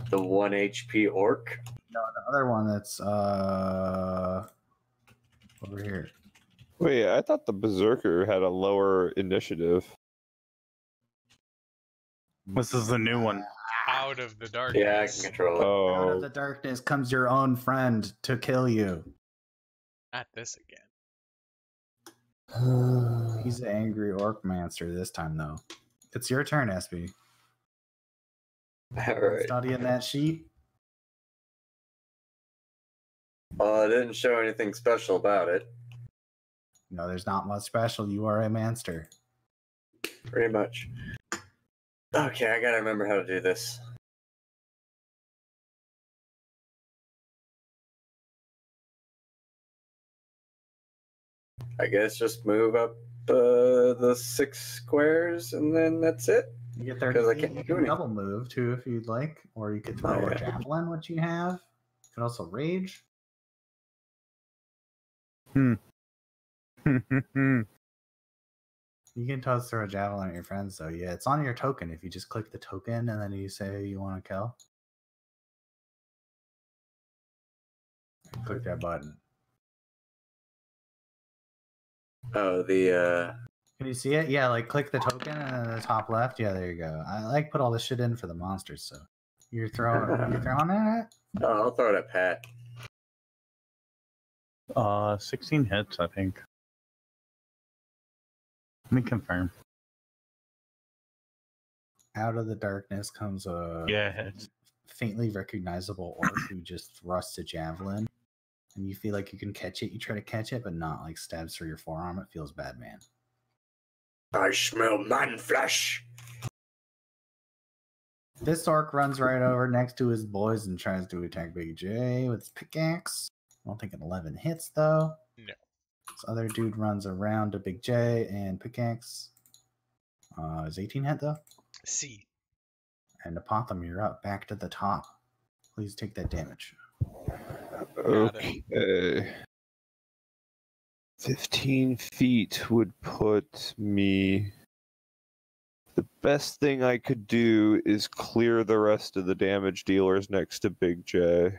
The 1 HP orc? No, the other one that's over here. Wait, I thought the Berserker had a lower initiative. This is the new one. Out of the darkness. Yeah, I can control it. Out of Oh, the darkness comes your own friend to kill you. Not this again. He's the angry orc monster this time, though. It's your turn, SB. Alright. Studying that sheet. Well, it didn't show anything special about it. No, there's not much special. You are a monster. Pretty much. Okay, I gotta remember how to do this. I guess just move up the 6 squares and then that's it. You get 30 'Cause I feet. can't You do can anything. double move too if you'd like, or you could throw Oh, a yeah. javelin, which you have. You could also rage. You can toss throw a javelin at your friends, though. Yeah, it's on your token. If you just click the token and then you say who you want to kill, click that button. Oh, the Can you see it? Yeah, like click the token and then the top left. Yeah, there you go. I like put all this shit in for the monsters. So you're throwing it. oh, I'll throw it at Pat. 16 hits, I think. Let me confirm. Out of the darkness comes a It's faintly recognizable orc who just thrusts a javelin, and you feel like you can catch it. You try to catch it, but not like stabs through your forearm. It feels bad, man. I smell man flesh. This orc runs right over next to his boys and tries to attack Big J with his pickaxe. I don't think an 11 hits, though. No. This other dude runs around to Big J and pickaxe. Is 18 hit, though? C. And Apothon, you're up. Back to the top. Please take that damage. Got it. okay. 15 feet would put me The best thing I could do is clear the rest of the damage dealers next to Big J.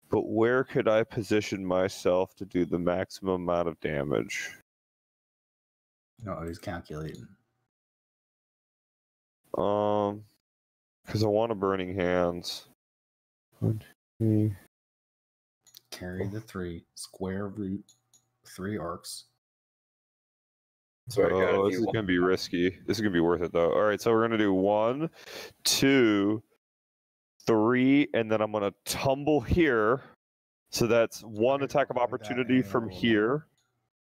But where could I position myself to do the maximum amount of damage? No, he's calculating. Because I want a Burning Hands. 1, 2, Carry the 3. Square root 3 arcs. Swear to God, Oh, if this you is want- gonna be risky. This is gonna be worth it though. All right, so we're gonna do 1, 2, 3, and then I'm gonna tumble here. So that's 1 Okay, attack of avoid that opportunity from arrow. here.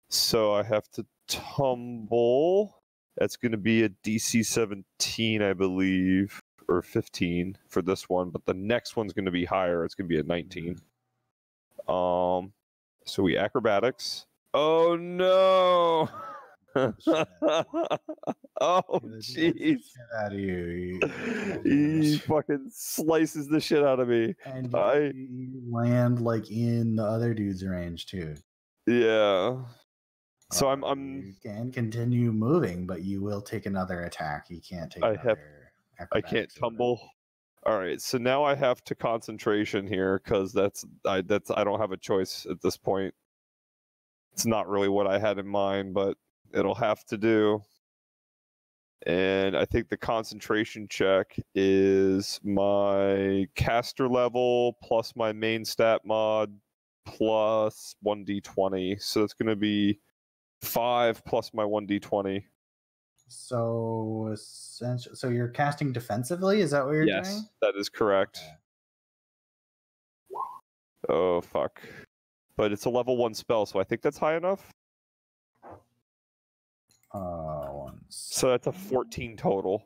So I have to tumble. That's gonna be a DC 17, I believe, or 15 for this one. But the next one's gonna be higher. It's gonna be a 19. So we acrobatics. Oh no! Oh jeez! Out of you. He fucking slices the shit out of me. And I- you land like in the other dude's range too. Yeah. So I'm You can continue moving, but you will take another attack. You can't take. I have- another I can't acrobatics or whatever. tumble. All right, so now I have to concentration here because I don't have a choice at this point. It's not really what I had in mind, but it'll have to do. And I think the concentration check is my caster level plus my main stat mod plus 1d20. So it's going to be 5 plus my 1d20. So essentially, so you're casting defensively. Is that what you're doing? Yes, that is correct. Okay. Oh, fuck. But it's a level 1 spell, so I think that's high enough. Once. So that's a 14 total.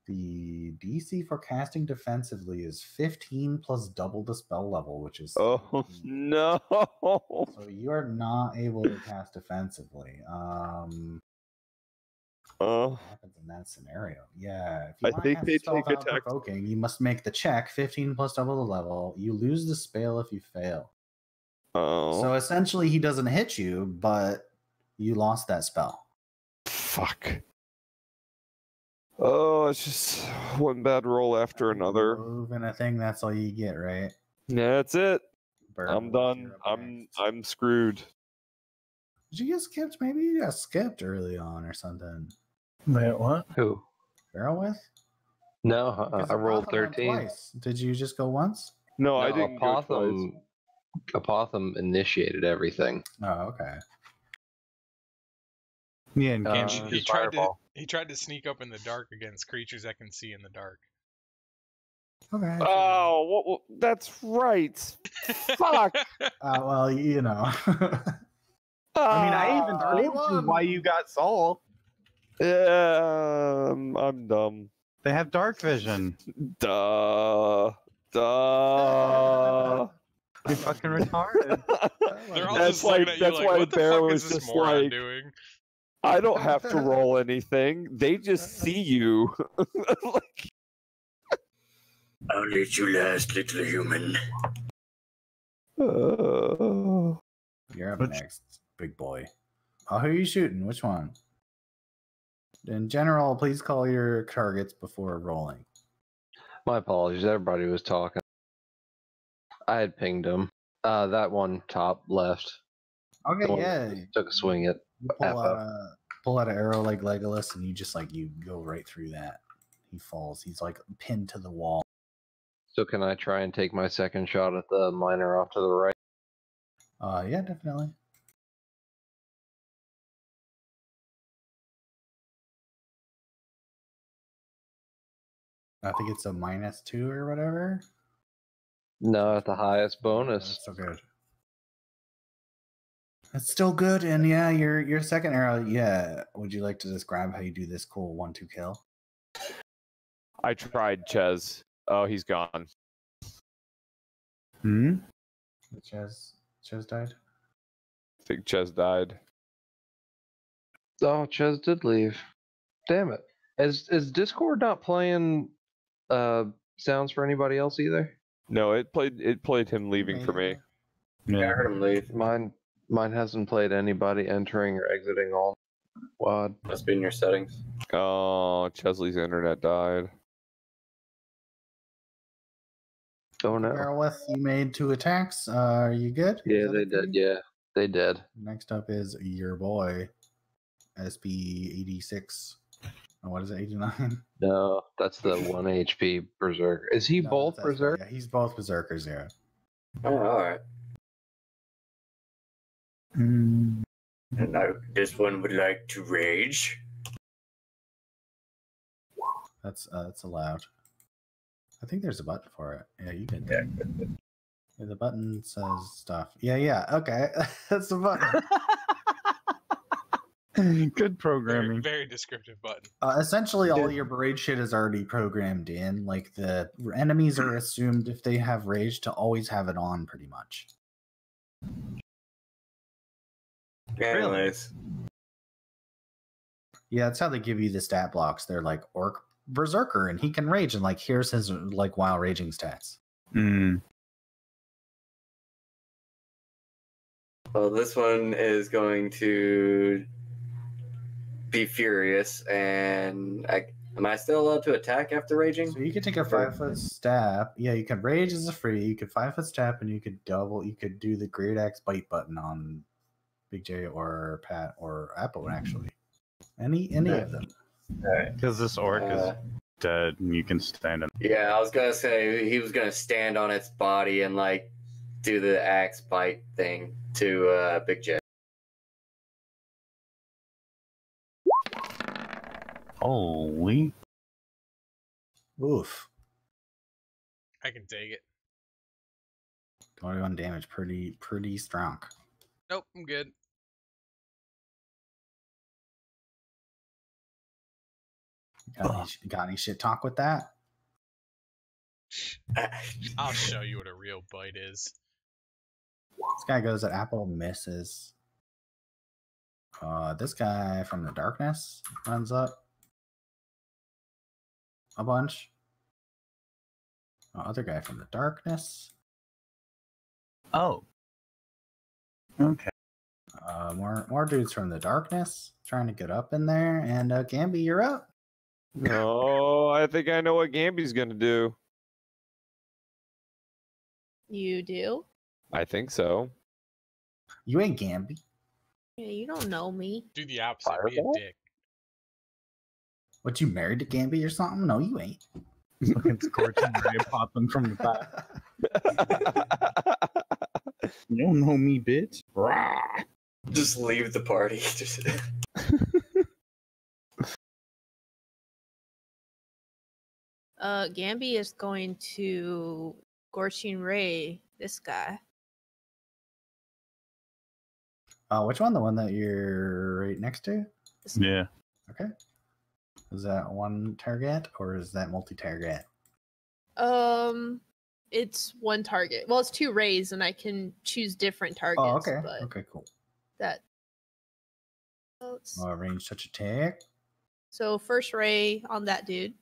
The DC for casting defensively is 15 plus double the spell level, which is Oh, 17. no. So you are not able to cast defensively. What happens in that scenario? Yeah, if you I want think to they cast spell take without attack- provoking, you must make the check 15 plus double the level. You lose the spell if you fail. Oh. So essentially, he doesn't hit you, but you lost that spell. Fuck. Oh, it's just one bad roll after another. Moving a thing, that's all you get, right? Yeah, that's it. Bert, I'm what's done. your up I'm next? I'm screwed. Did you get skipped? Maybe you got skipped early on or something. Wait, what? Who? Barrel with? No, Because I rolled Apothon went 13. twice. Did you just go once? No, I No, didn't go twice. Apotham initiated everything. Oh, okay. Yeah, and Uh, Genshin. He tried to Fireball. he tried to sneak up in the dark against creatures that can see in the dark. Okay. Oh, that's right. Fuck. Well, you know. I mean, I even Ah, told you why you got Soul. Yeah, I'm dumb. They have dark vision. Duh. You're fucking retarded. They're all That's just looking why- at you that's like, why what the Bear fuck was is this just moron like- doing? I don't have to roll anything. They just see you. I'll let you last, little human. You're up Which- next, big boy. Oh, who are you shooting? Which one? In general, please call your targets before rolling. My apologies. Everybody was talking. I had pinged him. That one top left. Okay, The one yeah. that took a swing at. You pull out an arrow like Legolas, and you just you go right through that. He falls. He's like pinned to the wall. So can I try and take my second shot at the miner off to the right? Yeah, definitely. I think it's a -2 or whatever. No, at the highest bonus. That's so good. That's still good, and yeah, your second arrow. Yeah, would you like to describe how you do this cool 1-2 kill? I tried, Ches. Oh, he's gone. Hmm? Ches died. I think Ches died. Oh, Ches did leave. Damn it. Is Discord not playing sounds for anybody else either? No, it played him leaving for me. Yeah, I heard him leave. Mine hasn't played anybody entering or exiting all. Quad. Must be in your settings. Oh, Chesley's internet died. Oh no. Barrelwith, you made 2 attacks. Are you good? Yeah, Is that they it for did. you? Yeah, they did. Next up is your boy, SB 86. Oh, what is it, 89? No, that's the 1 HP berserker. Is he No, both that's SB. berserk? Yeah, he's both berserkers. Yeah. Oh, all right. Mm, And now this one would like to rage. That's allowed. I think there's a button for it. Yeah, you can. Yeah. Yeah, the button says stuff. Yeah. Okay, that's the button. Good Very, programming. very descriptive button. Essentially, all your rage shit is already programmed in. Like the enemies are assumed if they have rage to always have it on, pretty much. Anyways. Yeah, that's how they give you the stat blocks. They're like orc berserker, and he can rage, and like here's his like while raging stats. Mm. Well, this one is going to be furious, and am I still allowed to attack after raging? So you could take a 5-foot step. Yeah, you can rage as a free. You could 5-foot step, and you could double. You could do the great axe bite button on Big J or Pat or Apple, actually. Any of them. Alright. Because this orc is dead, and you can stand him. Yeah, I was gonna say he was gonna stand on its body and like do the axe bite thing to Big J. Holy. Oof. I can take it. 21 damage, pretty strong. Nope, I'm good. Got any shit talk with that? I'll show you what a real bite is. This guy goes at Apple, misses. This guy from the darkness runs up a bunch. Other guy from the darkness. Oh. Okay. More dudes from the darkness trying to get up in there. And Gamby, you're up. Oh, I think I know what Gamby's gonna do. You do? I think so. You ain't Gamby. Yeah, you don't know me. Do the opposite. Be a Fireball? dick. What, you married to Gamby or something? No, you ain't. Fucking scorching ray popping from the back. You don't know me, bitch. Rah. Just leave the party. Gamby is going to Scorching Ray this guy. Which one? The one that you're right next to? Yeah. Okay. Is that one target or is that multi-target? It's one target. Well, it's 2 rays, and I can choose different targets. Oh, okay. But Okay, cool. that. So, it's- Range touch attack. so first ray on that dude.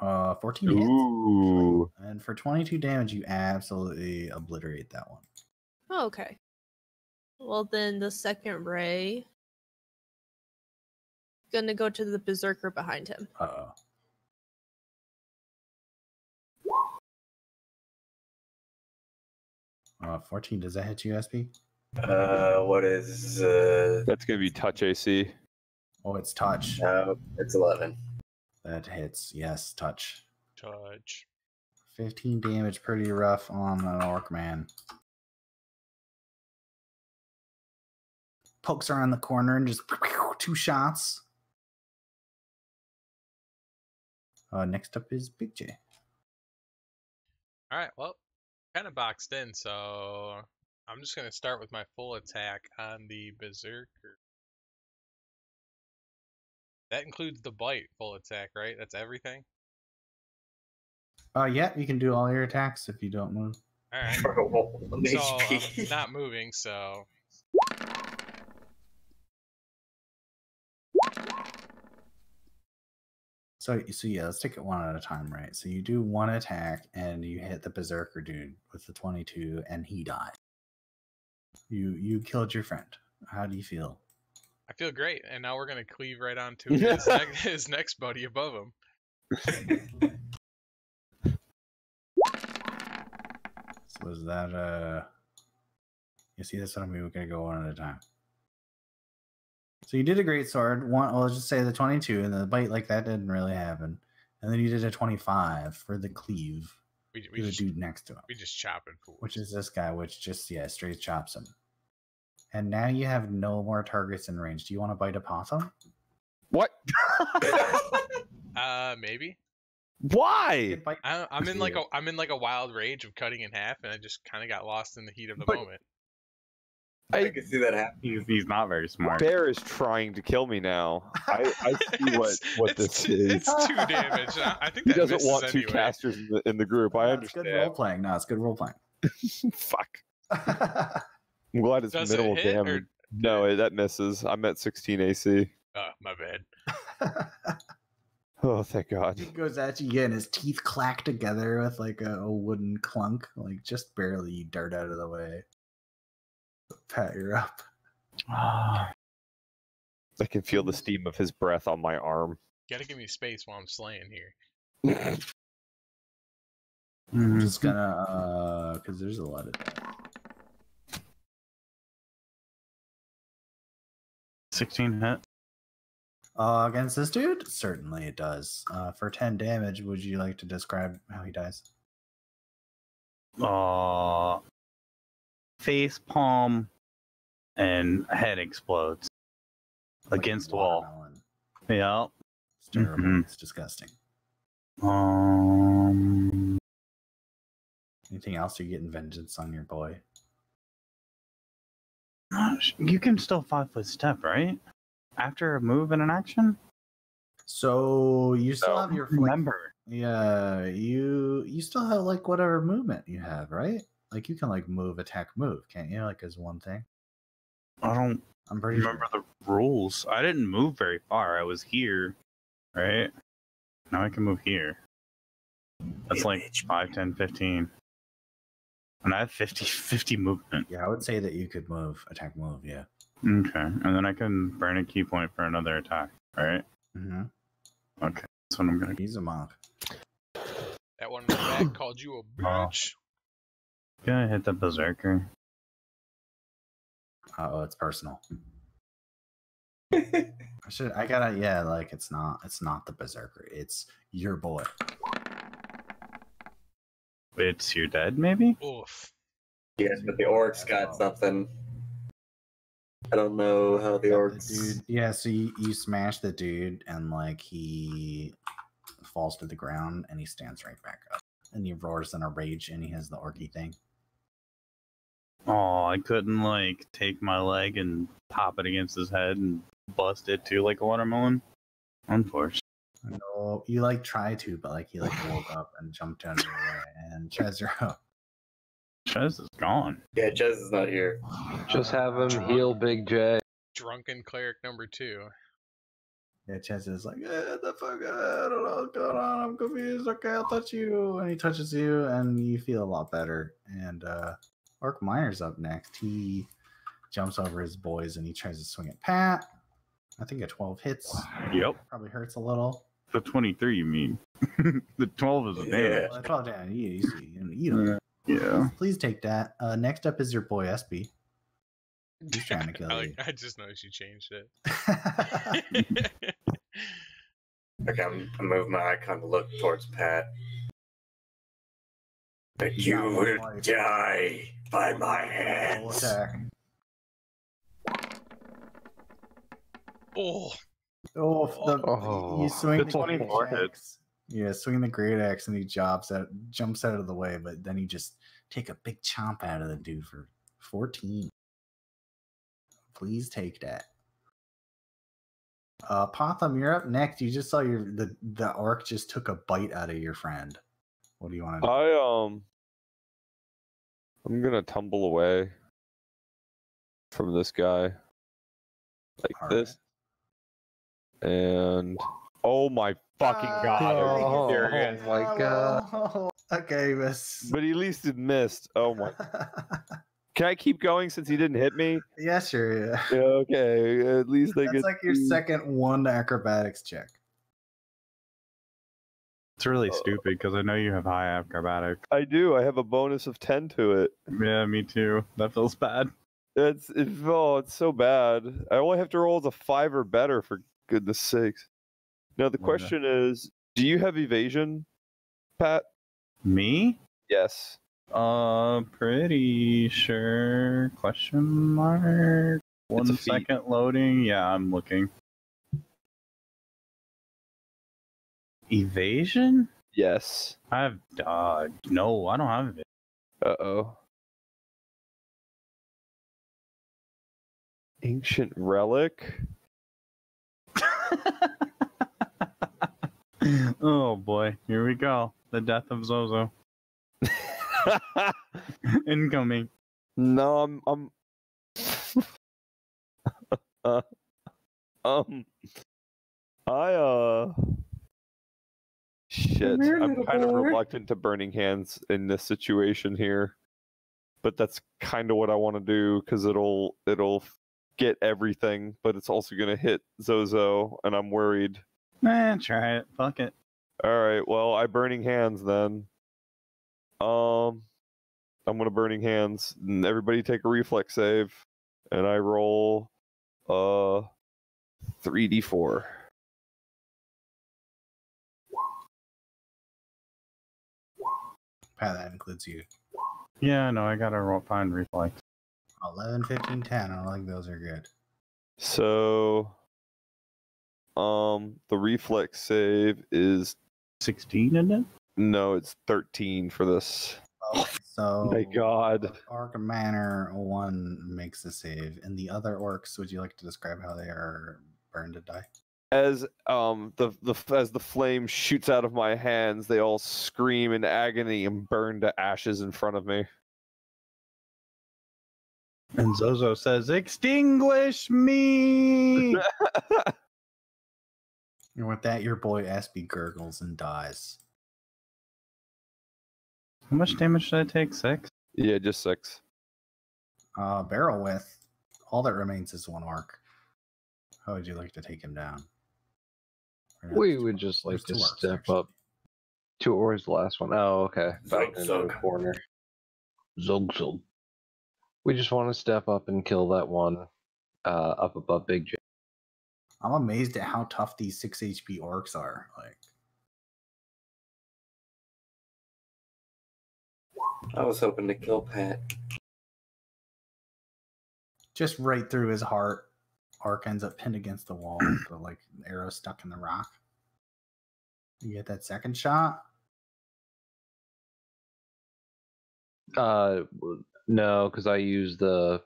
14 hits. Ooh. And for 22 damage, you absolutely obliterate that one. Oh, okay. Well, then the second ray gonna go to the berserker behind him. Uh-oh. 14, does that hit you, SP? What is That's gonna be touch AC. Oh, it's touch. no, it's 11. That hits. Yes, touch. Touch. 15 damage, pretty rough on an orc man. Pokes around the corner and just 2 shots. Next up is Big J. All right. Well, kind of boxed in, so I'm just gonna start with my full attack on the berserker. That includes the bite full attack, right? That's everything. Yeah, you can do all your attacks if you don't move. All right. For 1 So HP. I'm not moving, so So yeah, let's take it one at a time, right? So you do 1 attack and you hit the berserker dude with the 22 and he dies. You killed your friend. How do you feel? I feel great, and now we're gonna cleave right on to his next buddy above him. So was that you see this one? We're gonna go one at a time. So you did a great sword. Well, let's just say the 22, and the bite like that didn't really happen. And then you did a 25 for the cleave. We To the just dude next to him, we just chopping fools. which is this guy, which just straight chops him. And now you have no more targets in range. Do you want to bite a possum? What? Maybe. Why? I'm in like a wild rage of cutting in half, and I just kind of got lost in the heat of the But- moment. I can see that happen. He's not very smart. Bear is trying to kill me now. I see what this is. It's 2 damage. I think He that doesn't misses want 2 anyway. casters in the group. I It's good role understand. playing. No, it's good role playing. Fuck. I'm glad it's Does it minimal hit, or- damage. No, that misses. I'm at 16 AC. My bad. Oh, thank God. He goes at you again. His teeth clack together with like a wooden clunk, like just barely. You dart out of the way. Pat, you're up. I can feel the steam of his breath on my arm. Gotta give me space while I'm slaying here. I'm just gonna because there's a lot of that. 16 hit. Against this dude? Certainly it does. For 10 damage, would you like to describe how he dies? Face palm and head explodes Like against a wall. watermelon. Yeah. It's terrible. Mhm. It's disgusting. Um. Anything else? Are you getting vengeance on your boy? You can still 5-foot step, right? After a move and an action. So you still No. have your Remember. Yeah, you still have like whatever movement you have, right? Like you can like move, attack, move, can't you? Like as one thing. I don't I'm pretty remember the rules. I didn't move very far. I was here, right? Now I can move here. That's like 5, 10, 15. And I have 50 movement. Yeah, I would say that you could move, attack, move. Yeah. Okay. And then I can burn a key point for another attack, right? Mm-hmm. Okay. That's what I'm going to He's a monk. That one in the back called you a bitch. Gonna hit the berserker. Oh, it's personal. I gotta, yeah, like it's not the berserker. It's your boy. It's your dead, maybe? Oof. Yes, but the orcs got something. I don't know how the orcs. Dude, yeah, so you smash the dude and like he falls to the ground and he stands right back up. And he roars in a rage and he has the orky thing. Oh, I couldn't like take my leg and pop it against his head and bust it too like a watermelon. Unfortunate. No, you like try to, but like he like woke up and jumped out of the way and Chaz, you're up. Chaz is gone. Yeah, Jez is not here. Just have him heal Big J. Drunken cleric number 2. Yeah, Chaz is like, the fuck, I don't know what's going on, I'm confused, okay, I'll touch you. And he touches you and you feel a lot better. And Orc Miner's up next. He jumps over his boys and he tries to swing at Pat. I think a 12 hits. Yep. Probably hurts a little. The 23, you mean? The 12 is a damage. Well, 12 damage, you know. Yeah. Please take that. Next up is your boy SB. He's trying to kill you. I just noticed you changed it. Okay, I'm moving my icon to look towards Pat. But you will die by my Full hands. attack. Oh, Oh, you swing The the 24 great axe. Yeah, swing the great axe and he jumps out of the way, but then you just take a big chomp out of the dude for 14. Please take that. Potham, you're up next. You just saw the orc just took a bite out of your friend. What do you want to do? I'm gonna tumble away from this guy like All this, and oh my fucking god! Are you Oh, serious? my God. Okay, miss. But at least it missed. Oh my! Can I keep going since he didn't hit me? Yeah, sure. Yeah. Yeah, okay. At least I That's get like your to- second one acrobatics check. It's really stupid because I know you have high acrobatics. I do. I have a bonus of 10 to it. Yeah, me too. That feels bad. It's so bad. I only have to roll as a 5 or better, for goodness sakes. Now the Okay. question is, do you have evasion, Pat? Me? Yes. Pretty sure. Question mark. It's a 1 feat. second loading. Yeah, I'm looking. Evasion? Yes. I have dodge. No, I don't have it. Uh-oh. Ancient relic? Oh boy, here we go. The death of Zozo. Incoming. No, I'm um I shit. Come here, I'm little kind of boy. reluctant to burning hands in this situation here. But that's kind of what I want to do because it'll get everything, but it's also gonna hit Zozo, and I'm worried. Try it. Fuck it. All right, well, I burning hands then. I'm gonna burning hands. And everybody take a reflex save, and I roll 3d4. Pat, that includes you. Yeah, no, I gotta find reflex. 11, 15, 10. I like those are good. So, the reflex save is 16 in it? no, it's 13 for this. Oh, so My God. Orc Manor 1 makes a save, and the other orcs, would you like to describe how they are burned to die? As the flame shoots out of my hands, they all scream in agony and burn to ashes in front of me. And Zozo says, "Extinguish me!" And with that, your boy Espy gurgles and dies. How much damage did I take? 6? Yeah, just 6. Barrel with all that remains is one orc. How would you like to take him down? Or no, We there's two would orcs. just like There's to two orcs, step actually. up. Or is the last one? Oh, okay. Back into Zug. the corner. Zug. We just want to step up and kill that one up above Big J. I'm amazed at how tough these 6 HP orcs are. Like, I was hoping to kill Pat. just right through his heart. Arc ends up pinned against the wall, but like an arrow stuck in the rock. You get that second shot. No, because I used the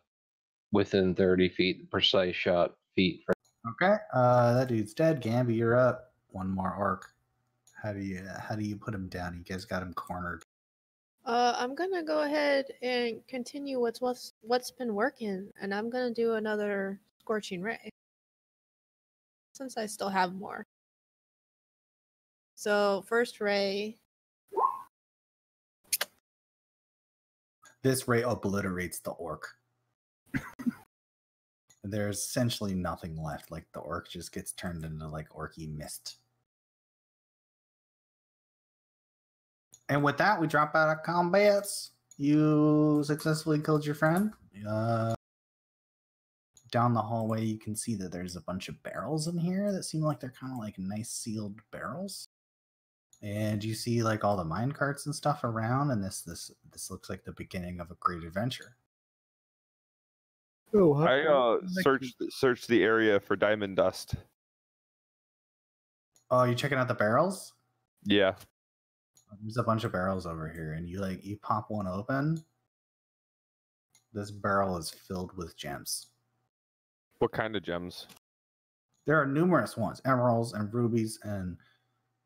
within 30 feet precise shot feet. Okay, that dude's dead. Gamby, you're up. One more arc. How do you put him down? You guys got him cornered. I'm gonna go ahead and continue what's been working, and I'm gonna do another scorching ray since I still have more. So first ray, This ray obliterates the orc. There's essentially nothing left. Like the orc just gets turned into like orky mist. And with that, we drop out of combats. You successfully killed your friend. Down the hallway, you can see that there's a bunch of barrels in here that seem like they're kind of like nice sealed barrels. And you see like all the mine carts and stuff around, and this looks like the beginning of a great adventure. I searched the area for diamond dust. Oh, you checking out the barrels? Yeah. There's a bunch of barrels over here, and you pop one open. This barrel is filled with gems. What kind of gems? There are numerous ones: emeralds and rubies and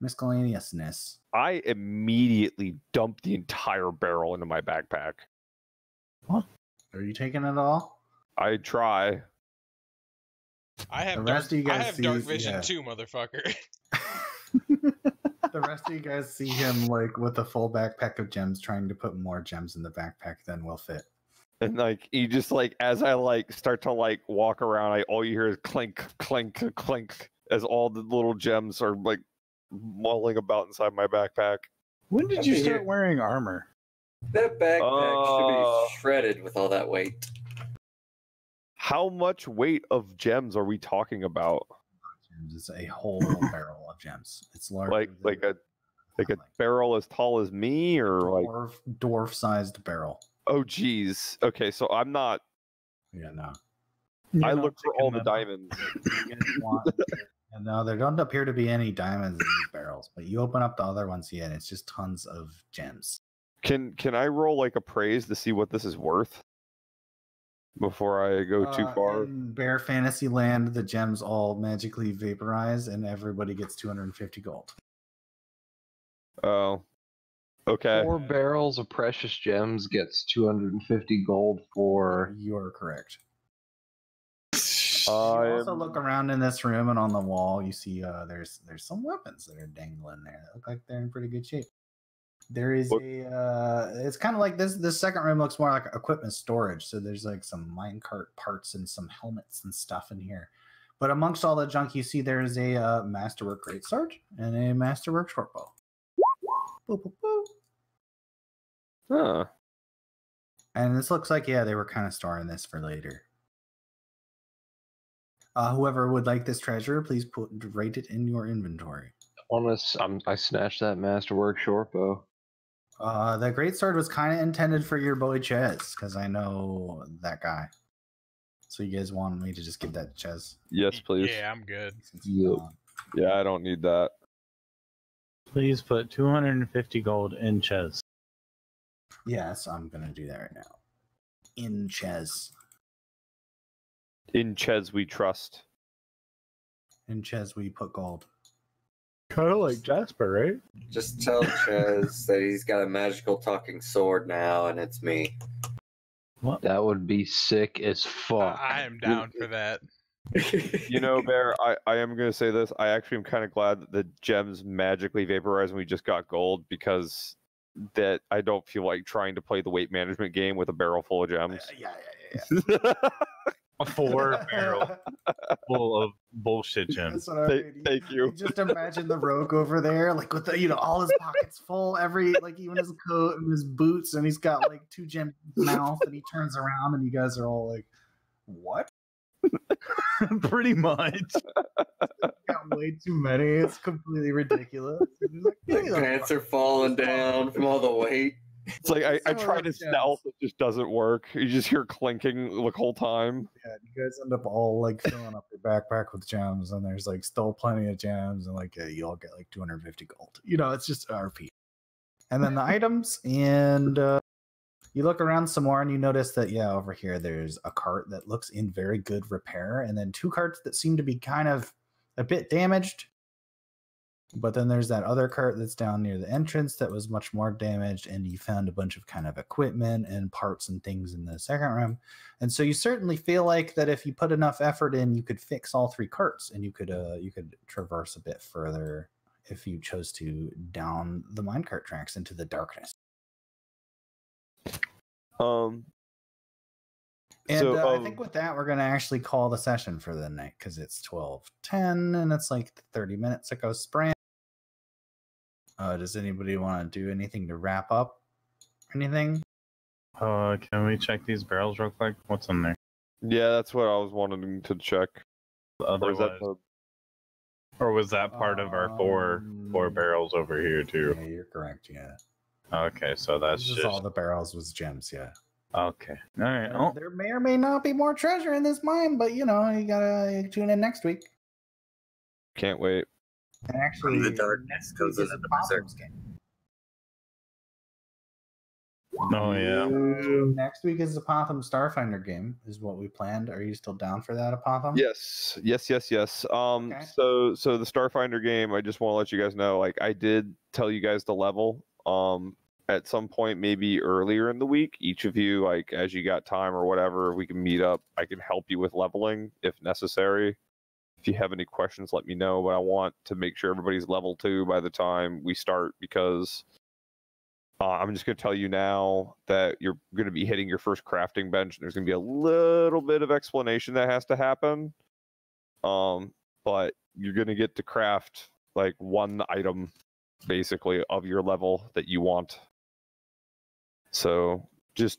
miscellaneousness. I immediately dumped the entire barrel into my backpack. What? Are you taking it all? I try. I have The dark, rest of you I guys have see- dark vision yeah. too, motherfucker. The rest of you guys see him like with a full backpack of gems, trying to put more gems in the backpack than will fit. And like you just like as I like start to like walk around, all you hear is clink, clink, clink as all the little gems are like mulling about inside my backpack. When did Up you to start here. wearing armor? That backpack should be shredded with all that weight. How much weight of gems are we talking about? It's a whole barrel of gems. It's large. Like a barrel as tall as me, or like dwarf-sized barrel. oh geez. Okay, so I'm not. Yeah, no. I look for all the diamonds. And no, there don't appear to be any diamonds in these barrels. But you open up the other ones, yeah, and it's just tons of gems. Can I roll like appraise to see what this is worth before I go too far? In Bear Fantasy Land, the gems all magically vaporize, and everybody gets 250 gold. Oh, okay. 4 barrels of precious gems gets 250 gold for. You're correct. You also look around in this room, and on the wall, you see there's some weapons that are dangling there. That look like they're in pretty good shape. There is it's kind of like this second room looks more like equipment storage. So there's like some minecart parts and some helmets and stuff in here. But amongst all the junk you see, there's a Masterwork Greatsword and a Masterwork Shortbow. Boop, boop, boop. Huh. And this looks like, yeah, they were kind of storing this for later. Whoever would like this treasure, please rate it in your inventory. I snatched that Masterwork Shortbow. The Greatsword was kind of intended for your boy Ches, because I know that guy. So you guys want me to just give that to Ches? Yes, please. Yeah, I'm good. Yeah, I don't need that. Please put 250 gold in Ches. Yes, I'm going to do that right now. In Ches. In Ches we trust. In Ches we put gold. Kind of like Jasper, right? Just tell Ches that he's got a magical talking sword now, and it's me. What? That would be sick as fuck. I am down for that. You know, Bear, I am going to say this. I actually am kind of glad that the gems magically vaporized and we just got gold, because that I don't feel like trying to play the weight management game with a barrel full of gems. Yeah. A 4 barrel full of bullshit gems. That's what I mean. Thank you. Just imagine the rogue over there, like with the, all his pockets full, even his coat and his boots, and he's got like 2 gems in his mouth, and he turns around, and you guys are all like, "What?" Pretty much. Got way too many. It's completely ridiculous. The pants are falling down from all the weight. It's like I try to stealth, it just doesn't work. You just hear clinking the whole time. Yeah, you guys end up all like filling up your backpack with gems, and there's like still plenty of gems, and like you all get like 250 gold. It's just RP. And then the items, and you look around some more, and you notice that over here there's a cart that looks in very good repair, and then 2 carts that seem to be kind of a bit damaged. But then there's that other cart that's down near the entrance that was much more damaged, and you found a bunch of kind of equipment and parts and things in the second room. And so you certainly feel like that if you put enough effort in, you could fix all 3 carts, and you could traverse a bit further if you chose to down the minecart tracks into the darkness. I think with that, we're going to actually call the session for the night, because it's 12:10 and it's like 30 minutes ago sprint. Does anybody want to do anything to wrap up? Anything? Can we check these barrels real quick? What's in there? Yeah, that's what I was wanting to check. Otherwise, or was that part of our four barrels over here too? Yeah, you're correct. Yeah. Okay, so that's just all the barrels was gems. Yeah. Okay. All right. There may or may not be more treasure in this mine, but you gotta tune in next week. Can't wait. And actually, the darkness goes into the berserk game. Oh yeah. Next week is the Apotham Starfinder game, is what we planned. Are you still down for that, Apotham? Yes. Okay. So the Starfinder game, I just want to let you guys know, like I did tell you guys the level. At some point, maybe earlier in the week, each of you, like as you got time or whatever, we can meet up. I can help you with leveling if necessary. If you have any questions, let me know. But I want to make sure everybody's level 2 by the time we start, because I'm just going to tell you now that you're going to be hitting your first crafting bench. There's going to be a little bit of explanation that has to happen. But you're going to get to craft like one item basically of your level that you want. So just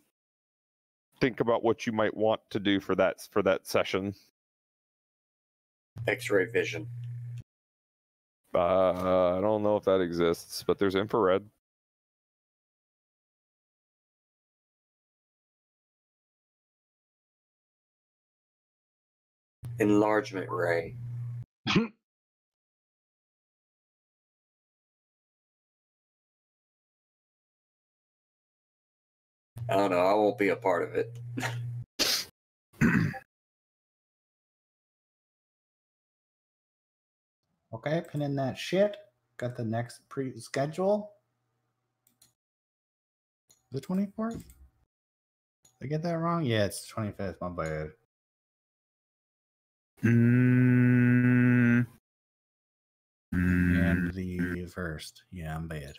think about what you might want to do for that session. X-ray vision. I don't know if that exists, but there's infrared. Enlargement ray. I don't know. I won't be a part of it. Okay, pin in that shit. Got the next schedule. The 24th? Did I get that wrong? Yeah, it's 25th. My bad. And the 1st. Yeah, I'm bad.